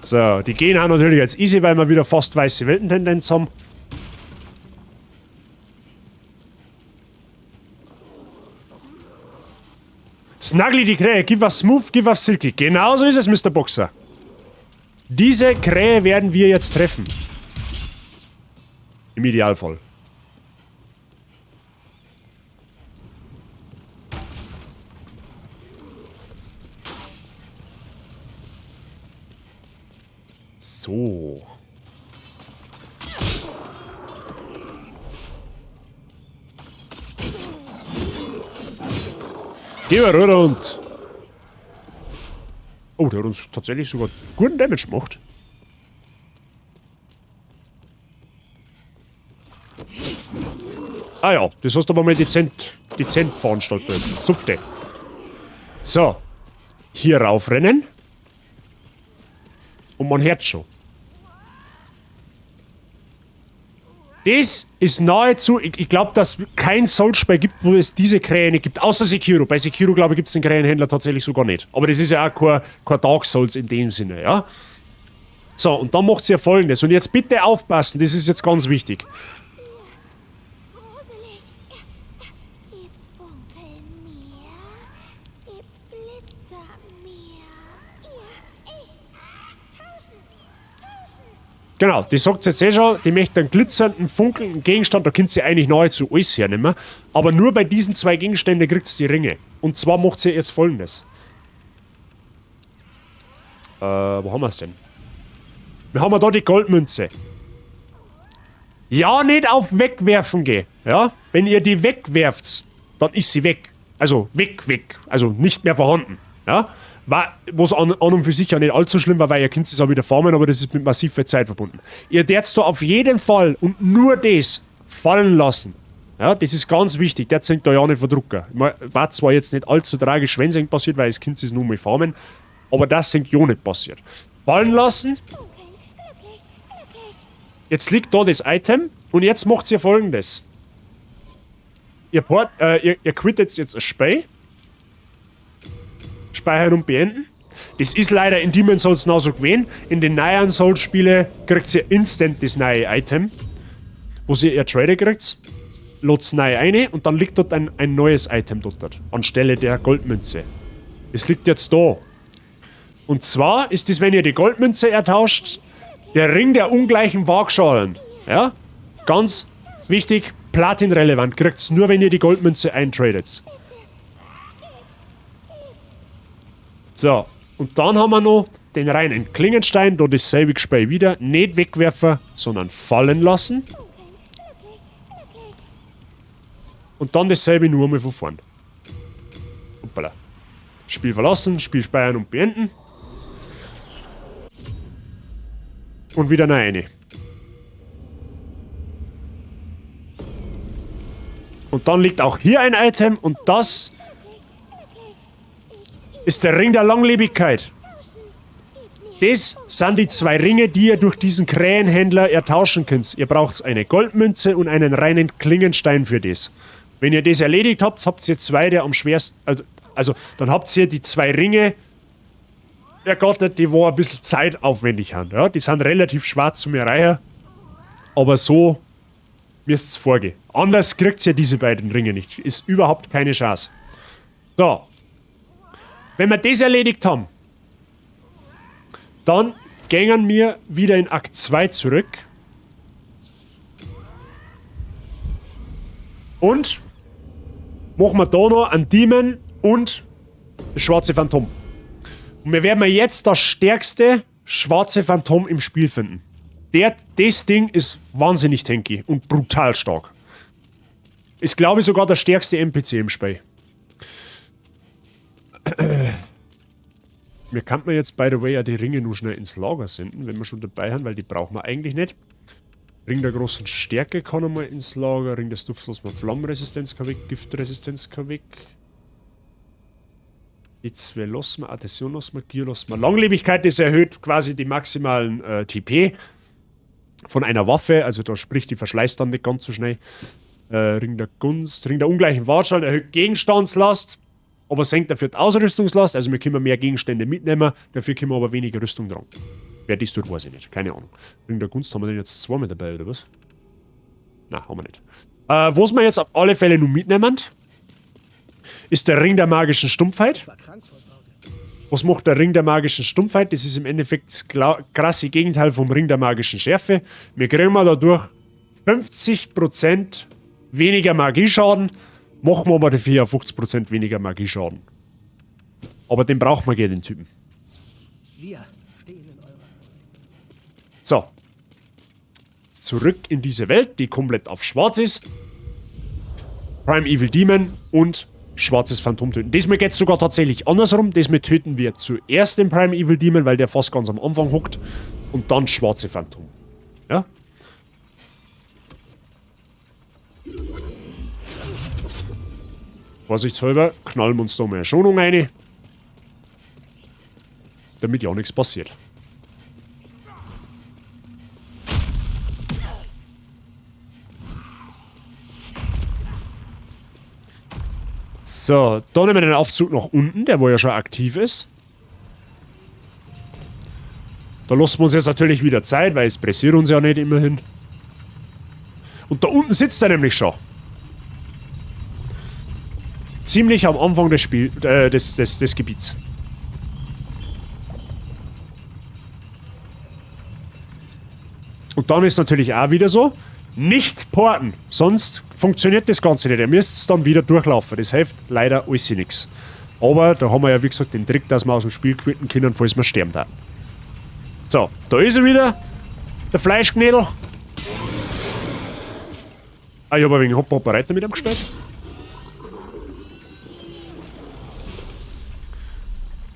So, die gehen auch natürlich jetzt easy, weil wir wieder fast weiße Weltentendenz haben. Snuggly die Krähe, give us smooth, give us silky. Genau so ist es, Mr. Boxer. Diese Krähe werden wir jetzt treffen. Im Idealfall. So. Gehen wir rüber und... Oh, der hat uns tatsächlich sogar guten Damage gemacht. Ah ja, das hast du aber mal dezent veranstaltet. Zupfte. So. Hier raufrennen. Und man hört schon. Das ist nahezu, ich glaube, dass es kein Soulspiel gibt, wo es diese Krähe nicht gibt, außer Sekiro. Bei Sekiro, glaube ich, gibt es den Krähenhändler tatsächlich sogar nicht. Aber das ist ja auch kein Dark Souls in dem Sinne, ja. So, und dann macht sie ja Folgendes. Und jetzt bitte aufpassen, das ist jetzt ganz wichtig. Gruselig. Die funkeln mir. Die Blitzer mir. Tauschen. Genau, die sagt jetzt eh schon, die möchte einen glitzernden, funkelnden Gegenstand, da könnt sie eigentlich nahezu alles hernehmen. Aber nur bei diesen 2 Gegenständen kriegt sie die Ringe. Und zwar macht sie jetzt Folgendes. Wo haben wir es denn? Wir haben da die Goldmünze. Ja, nicht auf Wegwerfen gehen. Ja? Wenn ihr die wegwerft, dann ist sie weg. Also weg. Also nicht mehr vorhanden. Ja? Was an und für sich ja nicht allzu schlimm war, weil ihr könnt es auch wieder farmen, aber das ist mit massiver Zeit verbunden. Ihr dürft da auf jeden Fall und nur das fallen lassen. Ja, das ist ganz wichtig. Der zählt da ja nicht verdrucken. War zwar jetzt nicht allzu tragisch, wenn es passiert, weil das Kind es nur mal farmen, aber das sind ja nicht passiert. Fallen lassen. Jetzt liegt da das Item und jetzt macht ihr Folgendes. Ihr quittet jetzt ein Spiel. Speichern und beenden. Das ist leider in Demon's Souls noch so gewesen. In den neuen Souls-Spielen kriegt ihr instant das neue Item, wo ihr Trader kriegt. Lot's neu ein und dann liegt dort ein neues Item dort, anstelle der Goldmünze. Es liegt jetzt da. Und zwar ist das, wenn ihr die Goldmünze ertauscht, der Ring der ungleichen Waagschalen. Ja? Ganz wichtig, platinrelevant. Kriegt's nur, wenn ihr die Goldmünze eintradet. So, und dann haben wir noch den reinen Klingenstein, da dasselbe Spiel wieder. Nicht wegwerfen, sondern fallen lassen. Und dann dasselbe nur mal von vorn. Hoppala. Spiel verlassen, Spiel speichern und beenden. Und wieder eine. Und dann liegt auch hier ein Item und das ist der Ring der Langlebigkeit. Das sind die 2 Ringe, die ihr durch diesen Krähenhändler ertauschen könnt. Ihr braucht eine Goldmünze und einen reinen Klingenstein für das. Wenn ihr das erledigt habt, habt ihr 2 der am schwersten... Also dann habt ihr die 2 Ringe ergattert, die wo ein bisschen zeitaufwendig haben. Ja? Die sind relativ schwarz zum Erreichen, aber so müsst es vorgehen. Anders kriegt ihr diese beiden Ringe nicht. Ist überhaupt keine Chance. So. Wenn wir das erledigt haben, dann gehen wir wieder in Akt 2 zurück. Und machen wir da noch einen Demon und das schwarze Phantom. Und wir werden jetzt das stärkste schwarze Phantom im Spiel finden. Das Ding ist wahnsinnig tanky und brutal stark. Ist, glaube ich, sogar der stärkste NPC im Spiel. Wir könnten jetzt, by the way, ja die Ringe nur schnell ins Lager senden, wenn wir schon dabei haben, weil die brauchen wir eigentlich nicht. Ring der großen Stärke kann einmal ins Lager, Ring des Dufts lassen wir Flammenresistenz kann weg, Giftresistenz kann weg. Die 2 lassen wir, Adhäsion lassen wir, Gier lassen wir. Langlebigkeit ist erhöht quasi die maximalen TP von einer Waffe, also da spricht die Verschleiß dann nicht ganz so schnell. Ring der Gunst, Ring der ungleichen Wartschall erhöht Gegenstandslast, aber senkt dafür die Ausrüstungslast, also wir können mehr Gegenstände mitnehmen, dafür können wir aber weniger Rüstung dran. Wer das tut, weiß ich nicht, keine Ahnung. Ring der Gunst, haben wir den jetzt 2 mit dabei, oder was? Nein, haben wir nicht. Was wir jetzt auf alle Fälle nur mitnehmen, ist der Ring der magischen Stumpfheit. Ich war krank vor Sorge. Was macht der Ring der magischen Stumpfheit? Das ist im Endeffekt das krasse Gegenteil vom Ring der magischen Schärfe. Wir kriegen dadurch 50% weniger Magieschaden, machen wir aber dafür 50% weniger Magieschaden. Aber den braucht man gerne, den Typen. Wir stehen in eurer... So. Zurück in diese Welt, die komplett auf schwarz ist. Prime Evil Demon und schwarzes Phantom töten. Diesmal geht es sogar tatsächlich andersrum. Diesmal töten wir zuerst den Prime Evil Demon, weil der fast ganz am Anfang hockt. Und dann schwarze Phantom. Ja? Vorsichtshalber knallen wir uns da mal eine Schonung rein. Damit ja nichts passiert. So, dann nehmen wir den Aufzug nach unten, der wo ja schon aktiv ist. Da lassen wir uns jetzt natürlich wieder Zeit, weil es pressiert uns ja nicht immerhin. Und da unten sitzt er nämlich schon. Ziemlich am Anfang des des Gebiets. Und dann ist natürlich auch wieder so, nicht porten, sonst funktioniert das Ganze nicht. Ihr müsst es dann wieder durchlaufen. Das hilft leider alles nichts. Aber da haben wir ja wie gesagt den Trick, dass wir aus dem Spiel quitten können, falls wir sterben da. So, da ist er wieder, der Fleischknädel. Ah, ich habe ein wenig Hopper-Reiter mit ihm gestellt.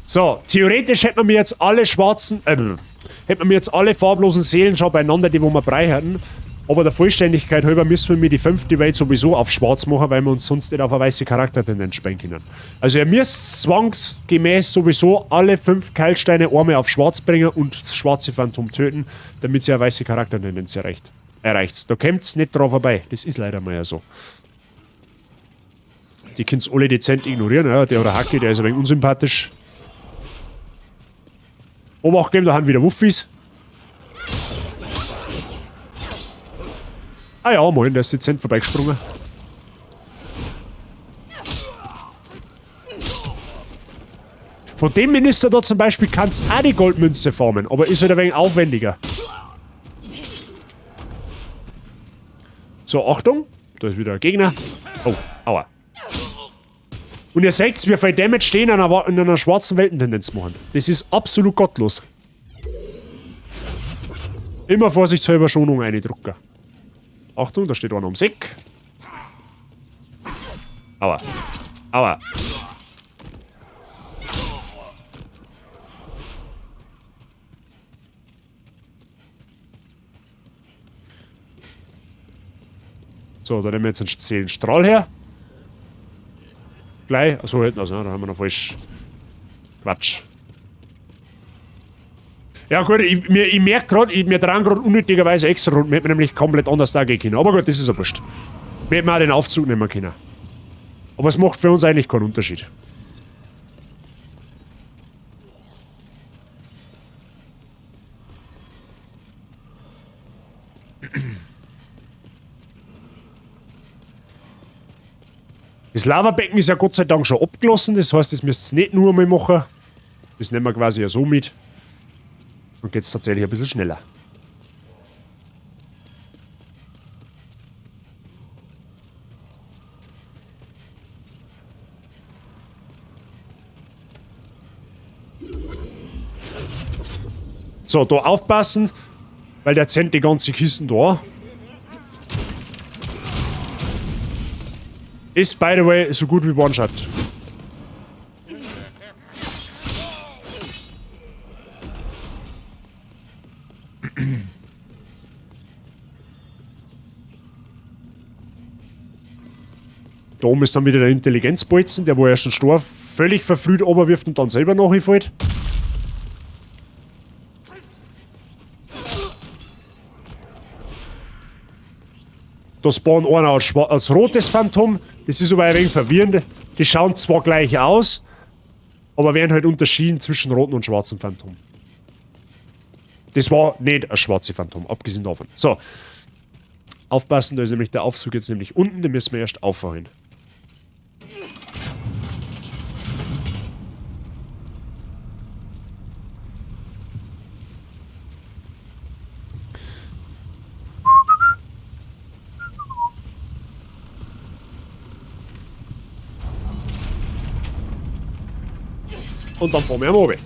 So, theoretisch hätten wir mir jetzt alle schwarzen, hätten wir mir jetzt alle farblosen Seelen schon beieinander, die wo wir brei hatten. Aber der Vollständigkeit halber müssen wir mir die 5. Welt sowieso auf schwarz machen, weil wir uns sonst nicht auf eine weiße Charaktertendenz spielen können. Also ihr müsst zwangsgemäß sowieso alle 5 Keilsteine einmal auf schwarz bringen und das schwarze Phantom töten, damit ihr eine weiße Charaktertendenz erreicht. Da kommt es nicht drauf vorbei. Das ist leider mal ja so. Die könnt ihr alle dezent ignorieren. Ja, der oder Hacke, der ist ein wenig unsympathisch. Obacht geben, da haben wieder Wuffis. Ah ja, moin, der ist dezent vorbeigesprungen. Von dem Minister da zum Beispiel kannst du auch die Goldmünze formen, aber ist halt ein wenig aufwendiger. So, Achtung, da ist wieder ein Gegner. Oh, aua. Und ihr seht, wie viel Damage stehen in einer schwarzen Weltentendenz machen. Das ist absolut gottlos. Immer vorsichtshalber Schonung reindrücken. Achtung, da steht einer am Sack. Aua. Aua. So, da nehmen wir jetzt einen Seelenstrahl her. Gleich. Achso, hinten, also, da haben wir noch falsch. Quatsch. Ja gut, ich merke gerade, wir tragen gerade unnötigerweise extra rund. Wir hätten nämlich komplett anders da gehen können. Aber gut, das ist ja wurscht. Wir hätten auch den Aufzug nehmen können. Aber es macht für uns eigentlich keinen Unterschied. Das Lavabecken ist ja Gott sei Dank schon abgelassen, das heißt, das müsst ihr nicht nur einmal machen. Das nehmen wir quasi ja so mit. Und geht's tatsächlich ein bisschen schneller. So, da aufpassen, weil der zählt die ganze Kisten da. Ist, by the way, so gut wie One-Shot. Da oben ist dann wieder der Intelligenzbolzen, der wo erst einen Stor völlig verfrüht runterwirft und dann selber nachfällt. Da spawnt einer als rotes Phantom. Das ist aber ein wenig verwirrend. Die schauen zwar gleich aus, aber werden halt unterschieden zwischen roten und schwarzen Phantom. Das war nicht ein schwarzes Phantom, abgesehen davon. So. Aufpassen, da ist nämlich der Aufzug jetzt nämlich unten, den müssen wir erst auffahren. Und dann fahren wir am Oben.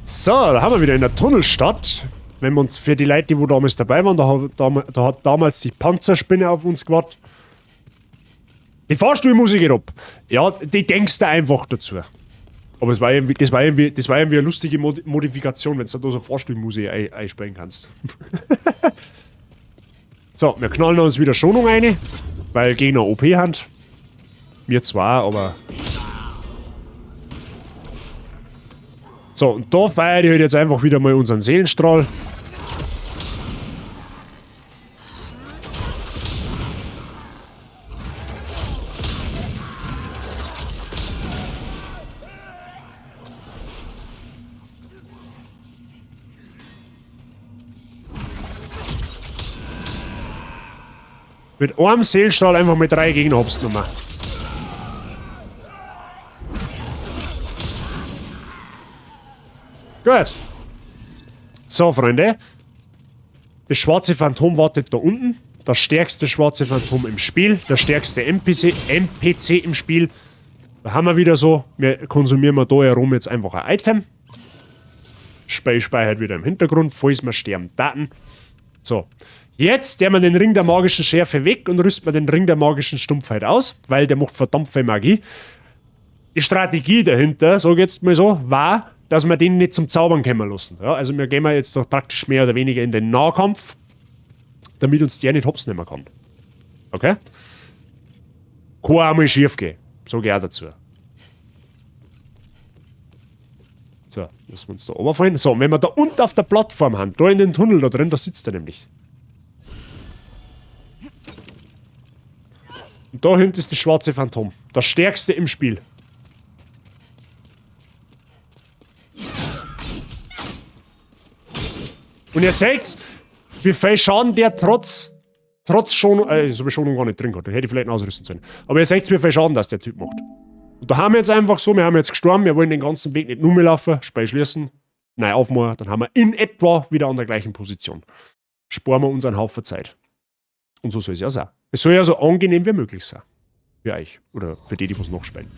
So, da haben wir wieder in der Tunnelstadt. Wenn wir uns für die Leute, die wo damals dabei waren, da hat damals die Panzerspinne auf uns gewartet. Die Fahrstuhlmusik geht ab. Ja, die denkst du einfach dazu. Aber das war irgendwie eine lustige Modifikation, wenn du da so Fahrstuhlmusik einspielen kannst. So, wir knallen uns wieder Schonung rein, weil Gegner OP-Hand. Wir zwar, aber... So, und da feiert ich halt jetzt einfach wieder mal unseren Seelenstrahl. Mit einem Seelenstrahl einfach mit 3 Gegner hops genommen. Gut. So, Freunde. Das schwarze Phantom wartet da unten. Das stärkste schwarze Phantom im Spiel. Der stärkste NPC im Spiel. Da haben wir wieder so. Wir konsumieren da herum jetzt einfach ein Item. Speichert wieder im Hintergrund, falls wir sterben. Daten. So. Jetzt der wir den Ring der magischen Schärfe weg und rüsten wir den Ring der magischen Stumpfheit aus, weil der macht verdammt viel Magie. Die Strategie dahinter, sag ich jetzt mal so, war, dass wir den nicht zum Zaubern kommen lassen. Ja, also wir gehen jetzt doch praktisch mehr oder weniger in den Nahkampf, damit uns der nicht hops nehmen kann. Okay? Kann einmal schief gehen. Sag ich auch dazu. So, müssen wir uns da runterfallen. So, wenn wir da unten auf der Plattform haben, da in den Tunnel da drin, da sitzt er nämlich. Und da hinten ist das schwarze Phantom. Das stärkste im Spiel. Und ihr seht, wie viel Schaden der trotz Schonung, so viel Schonung gar nicht drin gehabt. Den hätte ich vielleicht noch ausrüsten sollen. Aber ihr seht, wie viel Schaden das der Typ macht. Und da haben wir jetzt einfach so, wir haben jetzt gestorben, wir wollen den ganzen Weg nicht nur mehr laufen, Spei schließen, nein, aufmachen, dann haben wir in etwa wieder an der gleichen Position. Sparen wir uns einen Haufen Zeit. Und so soll es ja sein. Es soll ja so angenehm wie möglich sein. Für euch. Oder für die was noch spielen.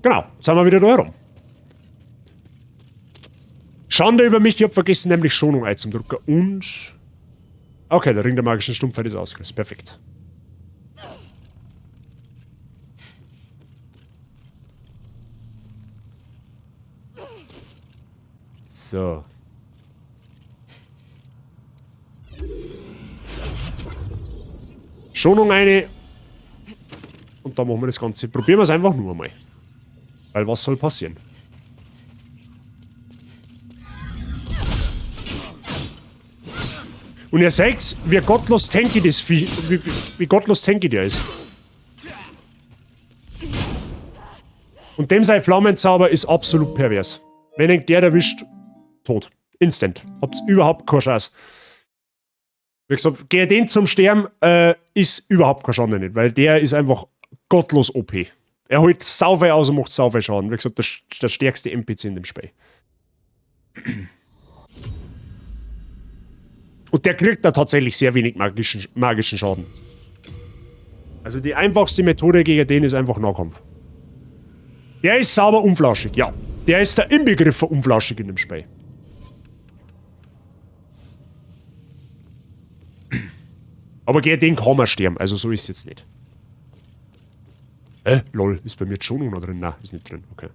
Genau, jetzt sind wir wieder da herum. Schande über mich, ich hab vergessen, nämlich Schonung einzudrücken. Und... Okay, der Ring der magischen Stumpfheit ist ausgelöst. Perfekt. So. Schonung eine. Und dann machen wir das Ganze. Probieren wir es einfach nur mal. Weil was soll passieren? Und ihr seht, wie gottlos tanky das Vieh, wie gottlos tanky der ist. Und dem sein Flammenzauber ist absolut pervers. Wenn ihn der erwischt, tot. Instant. Habt's überhaupt keine Chance. Wie gesagt, geh den zum Sterben, ist überhaupt keine Schande nicht, weil der ist einfach gottlos OP. Er holt sauber aus und macht sauber Schaden. Wie gesagt, der stärkste NPC in dem Spiel. Und der kriegt da tatsächlich sehr wenig magischen Schaden. Also die einfachste Methode gegen den ist einfach Nahkampf. Der ist sauber unflauschig, ja. Der ist der Inbegriff von unflauschig in dem Spiel. Aber gegen den kann man sterben, also so ist es jetzt nicht. Lol, ist bei mir jetzt schon noch drin? Nein, ist nicht drin, okay.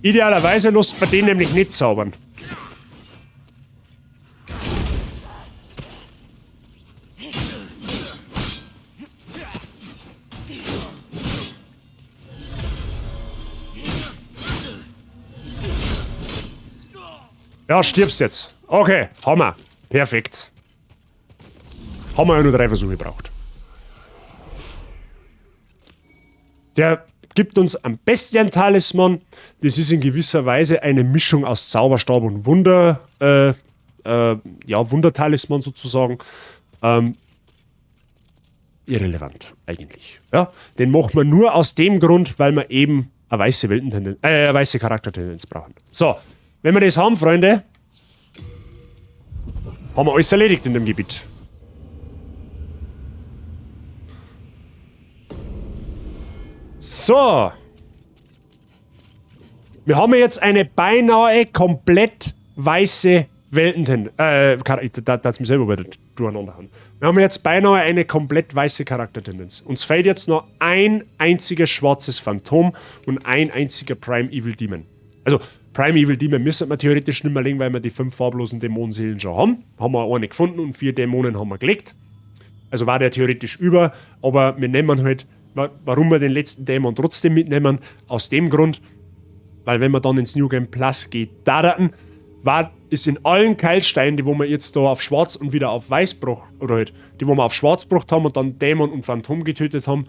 Idealerweise lässt man den nämlich nicht zaubern. Ja, stirbst jetzt. Okay, Hammer. Perfekt. Haben wir ja nur 3 Versuche gebraucht. Der gibt uns am Bestien-Talisman. Das ist in gewisser Weise eine Mischung aus Zauberstab und Wundertalisman sozusagen. Irrelevant, eigentlich. Ja? Den macht man nur aus dem Grund, weil wir eben eine weiße Charaktertendenz brauchen. So, wenn wir das haben, Freunde, haben wir alles erledigt in dem Gebiet. So. Wir haben jetzt eine beinahe komplett weiße Weltentendenz. Da hat's mich selber wieder durcheinander haben. Wir haben jetzt beinahe eine komplett weiße Charaktertendenz. Uns fehlt jetzt noch ein einziges schwarzes Phantom und ein einziger Prime Evil Demon. Also, Prime Evil Demon müssen wir theoretisch nicht mehr legen, weil wir die 5 farblosen Dämonenseelen schon haben. Haben wir eine gefunden und 4 Dämonen haben wir gelegt. Also war der theoretisch über, aber wir nehmen halt. Warum wir den letzten Dämon trotzdem mitnehmen? Aus dem Grund, weil wenn man dann ins New Game Plus geht, ist in allen Keilsteinen, die wo wir jetzt da auf Schwarz und wieder auf Weiß gebracht, oder halt, die wo wir auf Schwarz gebracht haben und dann Dämon und Phantom getötet haben,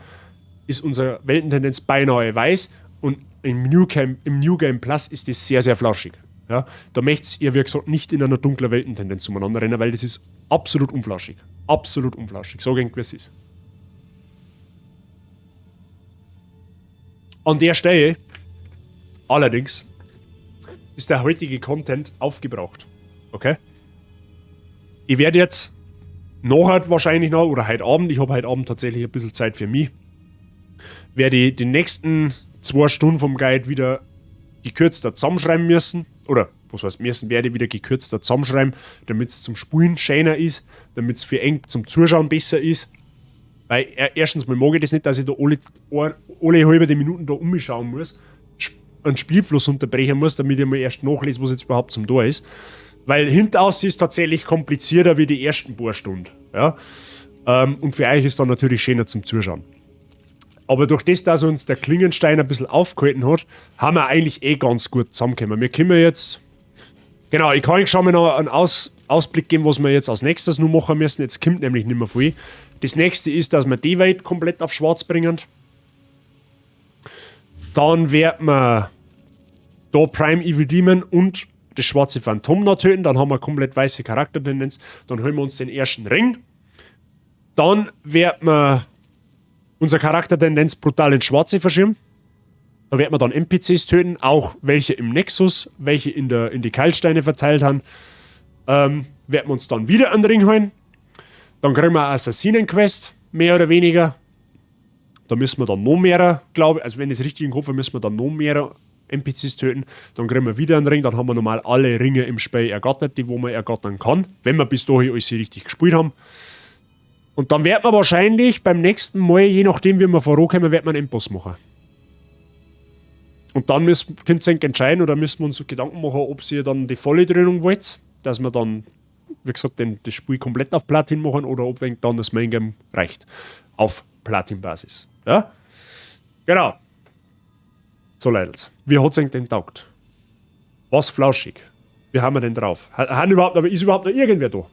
ist unsere Weltentendenz beinahe weiß und im New Game Plus ist das sehr, sehr flauschig. Ja? Da möchtet ihr, wie gesagt, nicht in einer dunklen Weltentendenz zueinander rennen, weil das ist absolut unflauschig. Absolut unflauschig. So ging es, wie es ist. An der Stelle, allerdings, ist der heutige Content aufgebraucht. Okay? Ich werde jetzt nachher wahrscheinlich noch, oder heute Abend, ich habe heute Abend tatsächlich ein bisschen Zeit für mich, werde ich die nächsten 2 Stunden vom Guide wieder gekürzter zusammenschreiben müssen. Oder, was heißt müssen, werde ich wieder gekürzter zusammenschreiben, damit es zum Spulen schöner ist, damit es für eng zum Zuschauen besser ist. Weil erstens mal mag ich das nicht, dass ich da alle halbe Minuten da umschauen muss, einen Spielfluss unterbrechen muss, damit ich mal erst nachlese, was jetzt überhaupt zum da ist. Weil hinteraus ist es tatsächlich komplizierter wie die ersten paar Stunden. Ja? Und für euch ist dann natürlich schöner zum Zuschauen. Aber durch das, dass uns der Klingenstein ein bisschen aufgehalten hat, haben wir eigentlich ganz gut zusammengekommen. Wir können jetzt... Genau, ich kann euch schon mal noch einen Ausblick geben, was wir jetzt als nächstes noch machen müssen. Jetzt kommt nämlich nicht mehr viel. Das nächste ist, dass wir die Welt komplett auf schwarz bringen. Dann werden wir da Prime Evil Demon und das schwarze Phantom noch töten. Dann haben wir komplett weiße Charaktertendenz. Dann holen wir uns den ersten Ring. Dann werden wir unsere Charaktertendenz brutal ins Schwarze verschieben. Da werden wir dann NPCs töten, auch welche im Nexus, welche in die Keilsteine verteilt haben. Werden wir uns dann wieder einen Ring holen. Dann kriegen wir eine Assassinen-Quest, mehr oder weniger. Da müssen wir dann noch mehr, glaube ich, also wenn ich es richtig im Kopf habe, müssen wir dann noch mehr NPCs töten. Dann kriegen wir wieder einen Ring, dann haben wir normal alle Ringe im Spiel ergattert, die wo man ergattern kann, wenn wir bis dahin alles richtig gespielt haben. Und dann wird man wahrscheinlich beim nächsten Mal, je nachdem wie wir vorankommen, wird man einen Endboss machen. Und dann könnt ihr entscheiden oder müssen wir uns Gedanken machen, ob ihr dann die volle Dröhnung wollt, dass wir dann, wie gesagt, das Spiel komplett auf Platin machen oder ob dann das Main Game reicht. Auf Platin-Basis. Ja? Genau. So, Leute. Wie hat es euch denn taugt? Was flauschig? Wie haben wir denn drauf? Ist überhaupt noch irgendwer da?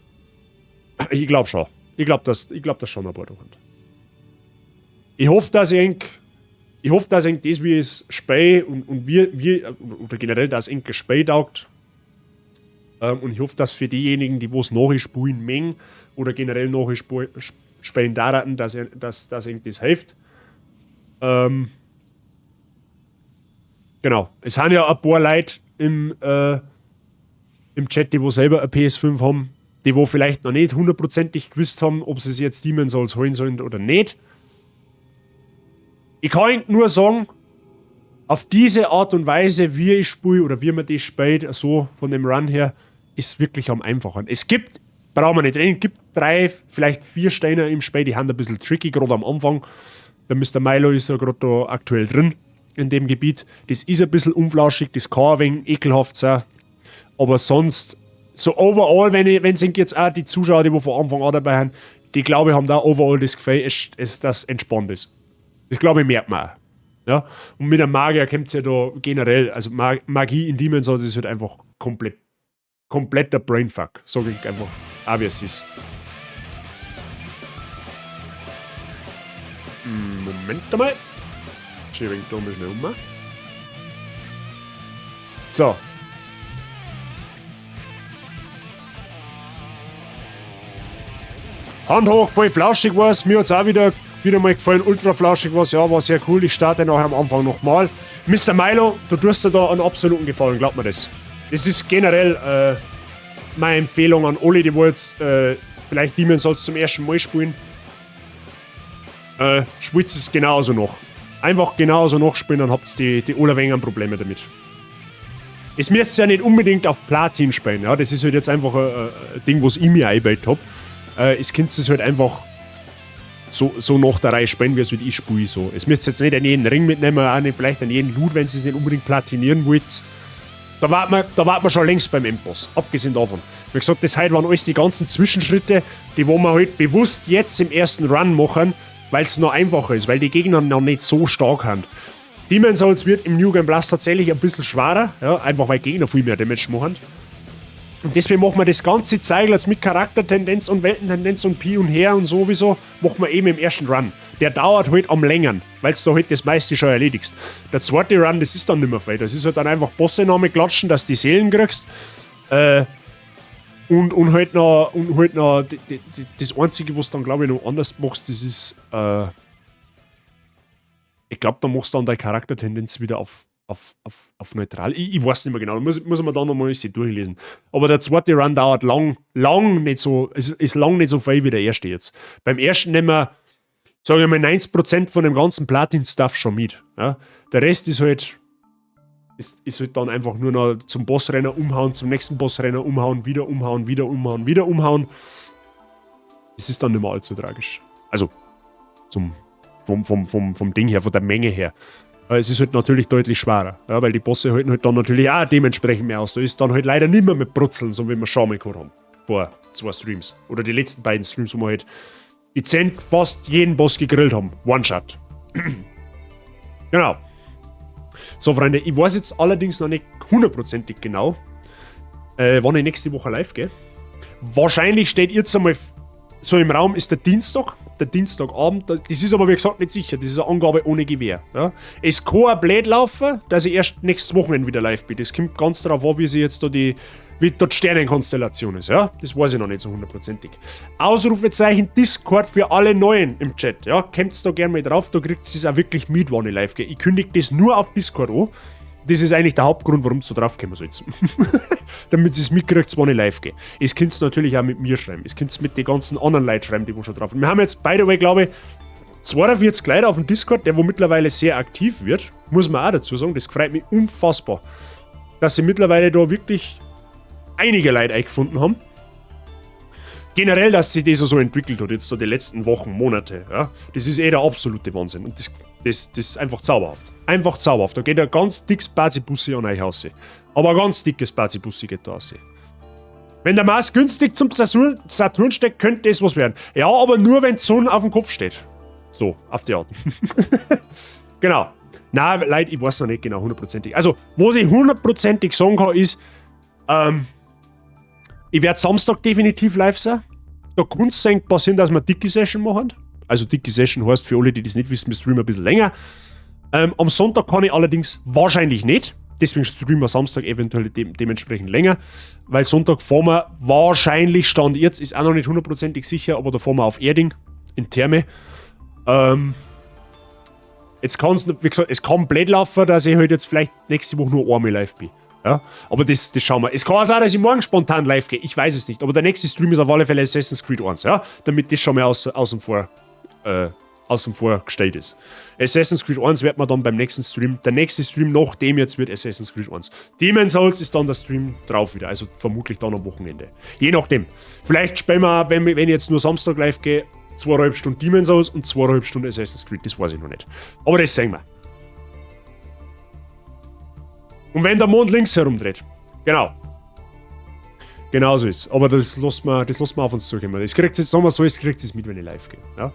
Ich glaube schon. Ich glaube, dass schon ein paar da sind. Ich hoffe, dass ich das, wie es Spiel und wir oder generell, dass es das Spiel taugt. Und ich hoffe, dass für diejenigen, die es nachspielen mengen oder generell nachspielen daran, dass das hilft. Genau. Es haben ja ein paar Leute im Chat, die selber eine PS5 haben, die vielleicht noch nicht hundertprozentig gewusst haben, ob sie sich jetzt Demon's Souls holen sollen oder nicht. Ich kann Ihnen nur sagen, auf diese Art und Weise, wie ich spiele oder wie man das spielt, so von dem Run her, ist wirklich am einfachen. Es gibt, brauchen wir nicht reden, es gibt 3, vielleicht 4 Steine im Spiel, die haben ein bisschen tricky, gerade am Anfang. Der Mr. Milo ist ja gerade da aktuell drin in dem Gebiet. Das ist ein bisschen unflauschig, das kann ein wenig ekelhaft sein. Aber sonst, so overall, wenn es jetzt auch die Zuschauer, die von Anfang an dabei sind, die glaube ich, haben da overall das Gefühl, dass das entspannt ist. Das glaube ich, merkt man auch. Ja? Und mit einem Magier kommt es ja da generell, also Magie in Demon's Souls ist halt einfach kompletter Brainfuck. Sag ich einfach, auch wie es ist. Moment einmal. Schiebing da mal schnell um. So. Hand hoch, voll flauschig war es. Mir hat es auch wieder mal gefallen. Ultra flauschig war es. Ja, war sehr cool. Ich starte nachher am Anfang nochmal. Mr. Milo, du tust dir da einen absoluten Gefallen, glaubt mir das. Das ist generell meine Empfehlung an alle, die jetzt vielleicht Demon's Souls zum ersten Mal spielen. Spielt es genauso noch. Einfach genauso nachspielen, dann habt ihr die allerwenigsten Probleme damit. Es müsst ja nicht unbedingt auf Platin spielen. Ja? Das ist halt jetzt einfach ein Ding, was ich mir eingebaut habe. Es könnt es halt einfach so nach der Reihe spielen, wie es halt ich spiele. So. Es müsst jetzt nicht an jeden Ring mitnehmen, auch nicht vielleicht an jeden Loot, wenn ihr es nicht unbedingt platinieren wollt. Da warten wir schon längst beim Endboss. Abgesehen davon. Wie gesagt, das heute waren alles die ganzen Zwischenschritte, die wo wir halt bewusst jetzt im ersten Run machen, weil es noch einfacher ist, weil die Gegner noch nicht so stark sind. Demon's Souls wird im New Game Plus tatsächlich ein bisschen schwerer, ja, einfach weil Gegner viel mehr Damage machen. Und deswegen machen wir das ganze Zeug jetzt mit Charaktertendenz und Weltentendenz und Pi und her und sowieso, machen wir eben im ersten Run. Der dauert halt am längern, weil du da halt das meiste schon erledigst. Der zweite Run, das ist dann nicht mehr viel. Das ist halt dann einfach Bosse-Name klatschen, dass du die Seelen kriegst. Und halt noch das Einzige, was du dann, glaube ich, noch anders machst, das ist, ich glaube, da machst du dann deine Charaktertendenz wieder auf neutral. Ich weiß nicht mehr genau, muss man da nochmal durchlesen. Aber der zweite Run dauert lang nicht so, ist lang nicht so viel wie der erste jetzt. Beim ersten nehmen wir, sage ich mal, 90% von dem ganzen Platin-Stuff schon mit. Ja? Der Rest ist halt dann einfach nur noch zum Bossrenner umhauen, zum nächsten Bossrenner umhauen, wieder umhauen, wieder umhauen, wieder umhauen. Das ist dann nicht mehr allzu tragisch. Also, vom Ding her, von der Menge her. Es ist halt natürlich deutlich schwerer, ja, weil die Bosse halten halt dann natürlich auch dementsprechend mehr aus. Da ist dann halt leider nicht mehr mit Brutzeln, so wie wir schon mal gehabt haben. Vor 2 Streams. Oder die letzten beiden Streams, wo wir halt dezent fast jeden Boss gegrillt haben. One-Shot. Genau. So, Freunde, ich weiß jetzt allerdings noch nicht hundertprozentig genau, wann ich nächste Woche live gehe. Wahrscheinlich steht jetzt einmal so im Raum, ist der Dienstagabend. Das ist aber, wie gesagt, nicht sicher. Das ist eine Angabe ohne Gewähr. Ja. Es kann auch blöd laufen, dass ich erst nächstes Wochenende wieder live bin. Das kommt ganz darauf an, wie sie jetzt da wie dort Sternenkonstellation ist. Ja. Das weiß ich noch nicht so hundertprozentig. Ausrufezeichen Discord für alle Neuen im Chat. Ja. Kommt da gerne mal drauf, da kriegt es auch wirklich mit, wann ich live gehe. Ich kündige das nur auf Discord an. Das ist eigentlich der Hauptgrund, warum du da drauf kommen sollst. Damit ihr es mitkriegt, wann ich live gehe. Es könnt es natürlich auch mit mir schreiben. Es könnt es mit den ganzen anderen Leuten schreiben, die wo schon drauf sind. Wir haben jetzt, by the way, glaube ich, 42 Leute auf dem Discord, der wo mittlerweile sehr aktiv wird. Muss man auch dazu sagen. Das freut mich unfassbar. Dass sie mittlerweile da wirklich einige Leute eingefunden haben. generell, dass sich das so entwickelt hat, jetzt so die letzten Wochen, Monate, ja, das ist der absolute Wahnsinn. Und das ist einfach zauberhaft. Einfach zauberhaft. Da geht ein ganz dickes Bazibussi an euch raus. Aber ein ganz dickes Bazibussi geht da raus. Wenn der Mars günstig zum Saturn steckt, könnte das was werden. Ja, aber nur, wenn die Sonne auf dem Kopf steht. So, auf die Art. Genau. Nein, Leute, ich weiß noch nicht genau, hundertprozentig. Also, was ich hundertprozentig sagen kann, ist, ich werde Samstag definitiv live sein. Da kann es passieren, dass wir eine dicke Session machen. Also, dicke Session heißt für alle, die das nicht wissen, wir streamen ein bisschen länger. Am Sonntag kann ich allerdings wahrscheinlich nicht. Deswegen streamen wir Samstag eventuell dementsprechend länger. Weil Sonntag fahren wir wahrscheinlich, Stand jetzt, ist auch noch nicht hundertprozentig sicher, aber da fahren wir auf Erding in Therme. Jetzt kann es, wie gesagt, es kann blöd laufen, dass ich halt jetzt vielleicht nächste Woche nur einmal live bin. Ja? Aber das schauen wir. Es kann auch sein, dass ich morgen spontan live gehe. Ich weiß es nicht. Aber der nächste Stream ist auf alle Fälle Assassin's Creed 1. Ja? Damit das schon mal außen vor gestellt ist. Assassin's Creed 1 wird man dann beim nächsten Stream. Der nächste Stream nach dem jetzt wird Assassin's Creed 1. Demon's Souls ist dann der Stream drauf wieder. Also vermutlich dann am Wochenende. Je nachdem. Vielleicht spielen wir, wenn ich jetzt nur Samstag live gehe, 2,5 Stunden Demon's Souls und 2,5 Stunden Assassin's Creed. Das weiß ich noch nicht. Aber das sehen wir. Und wenn der Mond links herumdreht. Genau. Genau so ist. Aber das lassen wir auf uns zukommen. Das kriegt jetzt, sagen wir so, es kriegt es mit, wenn ich live gehe. Ja?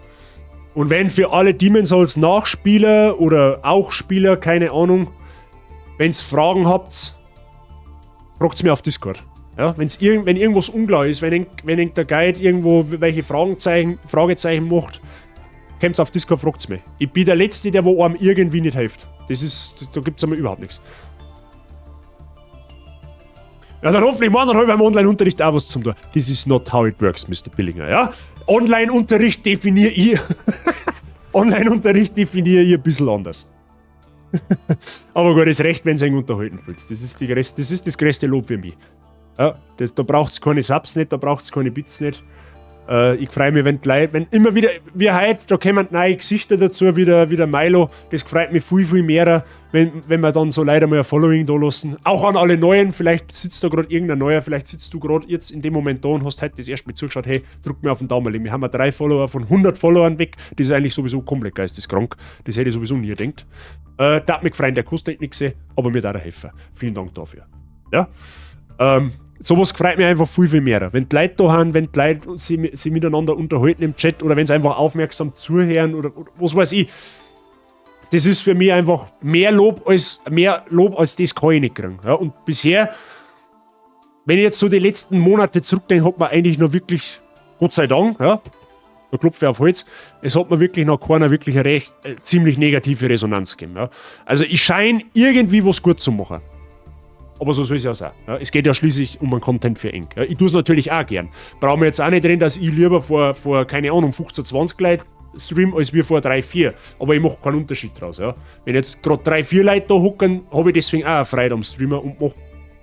Und wenn für alle Demon's Souls Nachspieler oder auch Spieler, keine Ahnung, wenn ihr Fragen habt, fragt es mir auf Discord. Ja? Wenn irgendwas unklar ist, wenn der Guide irgendwo welche Fragezeichen macht, kommt auf Discord, fragt es mich. Ich bin der Letzte, der wo einem irgendwie nicht hilft. Da gibt es einmal überhaupt nichts. Ja, dann hoffentlich morgen habe ich beim Online-Unterricht auch was zum tun. This is not how it works, Mr. Billinger, ja? Online-Unterricht definiere ich. Online-Unterricht definiere ich ein bisschen anders. Aber gut, das Recht, wenn du dich unterhalten fühlst. Das ist das größte Lob für mich. Ja, da braucht es keine Subs nicht, da braucht es keine Bits nicht. Ich freue mich, wenn die Leute, wenn immer wieder, wie heute, da kommen neue Gesichter dazu, wie der Milo, das freut mich viel, viel mehr, wenn wir dann so leider mal ein Following da lassen. Auch an alle Neuen, vielleicht sitzt da gerade irgendein Neuer, vielleicht sitzt du gerade jetzt in dem Moment da und hast heute das erste Mal zugeschaut, hey, drück mir auf den Daumen. Wir haben 3 Follower von 100 Followern weg, das ist eigentlich sowieso komplett geisteskrank, das hätte ich sowieso nie gedacht. Darf mich freuen, der kostet nichts, aber mir darf er helfen. Vielen Dank dafür. Ja? Sowas freut mich einfach viel, viel mehr. Wenn die Leute da haben, wenn die Leute sich miteinander unterhalten im Chat oder wenn sie einfach aufmerksam zuhören oder was weiß ich. Das ist für mich einfach mehr Lob als das kann ich nicht kriegen. Ja, und bisher, wenn ich jetzt so die letzten Monate zurückdenke, hat man eigentlich noch wirklich, Gott sei Dank, ja, da klopfe ich auf Holz, es hat mir wirklich noch keiner wirklich eine ziemlich negative Resonanz gegeben. Ja. Also ich scheine irgendwie was gut zu machen. Aber so soll es ja sein. Ja, es geht ja schließlich um einen Content für eng. Ja, ich tue es natürlich auch gern. Brauchen wir jetzt auch nicht drin, dass ich lieber vor keine Ahnung, 15, 20 Leute stream, als wir vor 3, 4. Aber ich mache keinen Unterschied draus. Ja. Wenn jetzt gerade 3, 4 Leute da hocken, habe ich deswegen auch eine Freude am Streamer und mache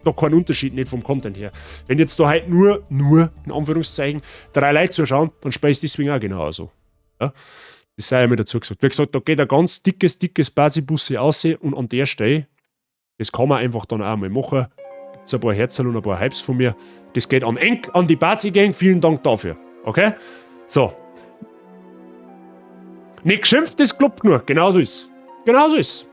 da keinen Unterschied nicht vom Content her. Wenn jetzt da halt nur, in Anführungszeichen, 3 Leute zuschauen, dann spiele ich deswegen auch genauso. Ja. Das sei ja mir dazu gesagt. Wie gesagt, da geht ein ganz dickes Basibussi raus und an der Stelle, das kann man einfach dann auch mal machen. Gibt ein paar Herzl und ein paar Hypes von mir. Das geht an die Bazi-Gang. Vielen Dank dafür. Okay? So. Nicht geschimpft, das klappt nur. Genauso ist. Genauso ist.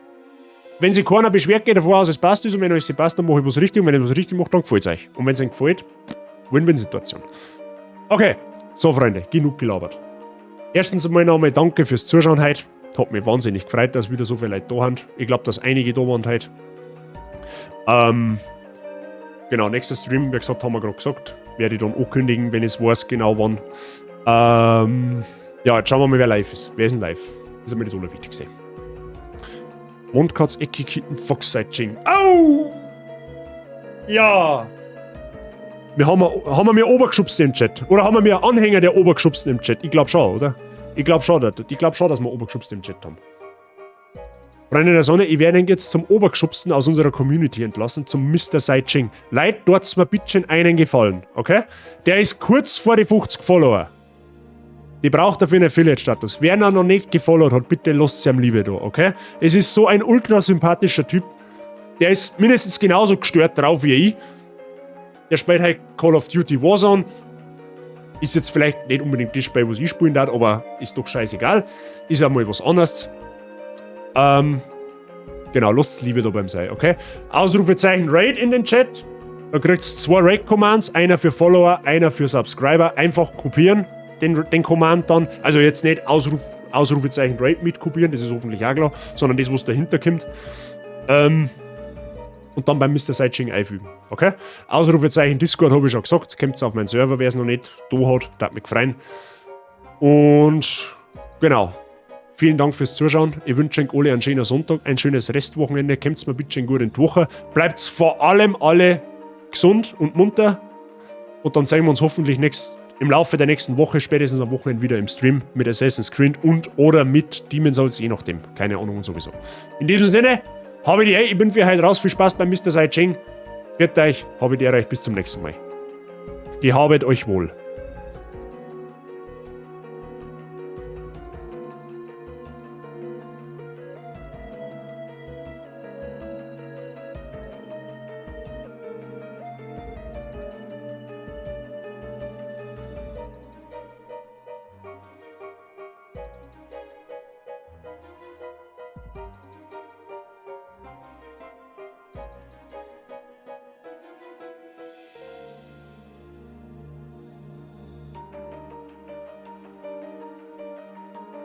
Wenn sich keiner beschwert, geht davor aus, es passt ist. Und wenn euch es passt, dann mache ich was richtig. Und wenn ich was richtig mache, dann gefällt es euch. Und wenn es euch gefällt, Win-Win-Situation. Okay. So, Freunde. Genug gelabert. Erstens einmal nochmal danke fürs Zuschauen heute. Hat mich wahnsinnig gefreut, dass wieder so viele Leute da sind. Ich glaube, dass einige da waren heute. Genau, nächster Stream, wie gesagt, haben wir gerade gesagt. Werde ich dann ankündigen, wenn ich es weiß, genau wann. Ja, jetzt schauen wir mal, wer live ist. Wer ist denn live? Das ist einmal das Allerwichtigste. Mondkatz, Ecki, Kitten, Fox, Sighting. Au! Ja! Haben wir mir Obergeschubsten im Chat? Oder haben wir mir Anhänger der Obergeschubsten im Chat? Ich glaube schon, oder? Ich glaube schon, dass wir Obergeschubsten im Chat haben. Freunde der Sonne, ich werde ihn jetzt zum Obergeschubsten aus unserer Community entlassen, zum Mr. Saiching. Leute, dort mir bitte einen Gefallen, okay? Der ist kurz vor die 50 Follower. Die braucht dafür einen Affiliate-Status. Wer ihn noch nicht gefollowt hat, bitte lasst sie am Liebe da, okay? Es ist so ein ultra sympathischer Typ. Der ist mindestens genauso gestört drauf wie ich. Der spielt halt Call of Duty Warzone. Ist jetzt vielleicht nicht unbedingt das Spiel, was ich spielen darf, aber ist doch scheißegal. Ist ja mal was anderes. Genau, lasst es Liebe dabei sein, okay? Ausrufezeichen Raid in den Chat. Da kriegt ihr 2 Raid-Commands, einer für Follower, einer für Subscriber. Einfach kopieren, den Command dann. Also jetzt nicht Ausrufezeichen Raid mitkopieren, das ist hoffentlich auch klar, sondern das, was dahinter kommt. Und dann beim Mr. Sideching einfügen, okay? Ausrufezeichen Discord habe ich schon gesagt, kommt auf meinen Server, wer es noch nicht da hat, darf mich freuen. Und genau. Vielen Dank fürs Zuschauen. Ich wünsche euch alle einen schönen Sonntag, ein schönes Restwochenende. Kommt mir bitte gut in die Woche. Bleibt vor allem alle gesund und munter. Und dann sehen wir uns hoffentlich im Laufe der nächsten Woche, spätestens am Wochenende, wieder im Stream mit Assassin's Creed und oder mit Demon's Souls, je nachdem. Keine Ahnung und sowieso. In diesem Sinne, habe die ich bin für heute raus. Viel Spaß beim Mr. Sideching. Wird euch, habe die euch bis zum nächsten Mal. Gehabet euch wohl.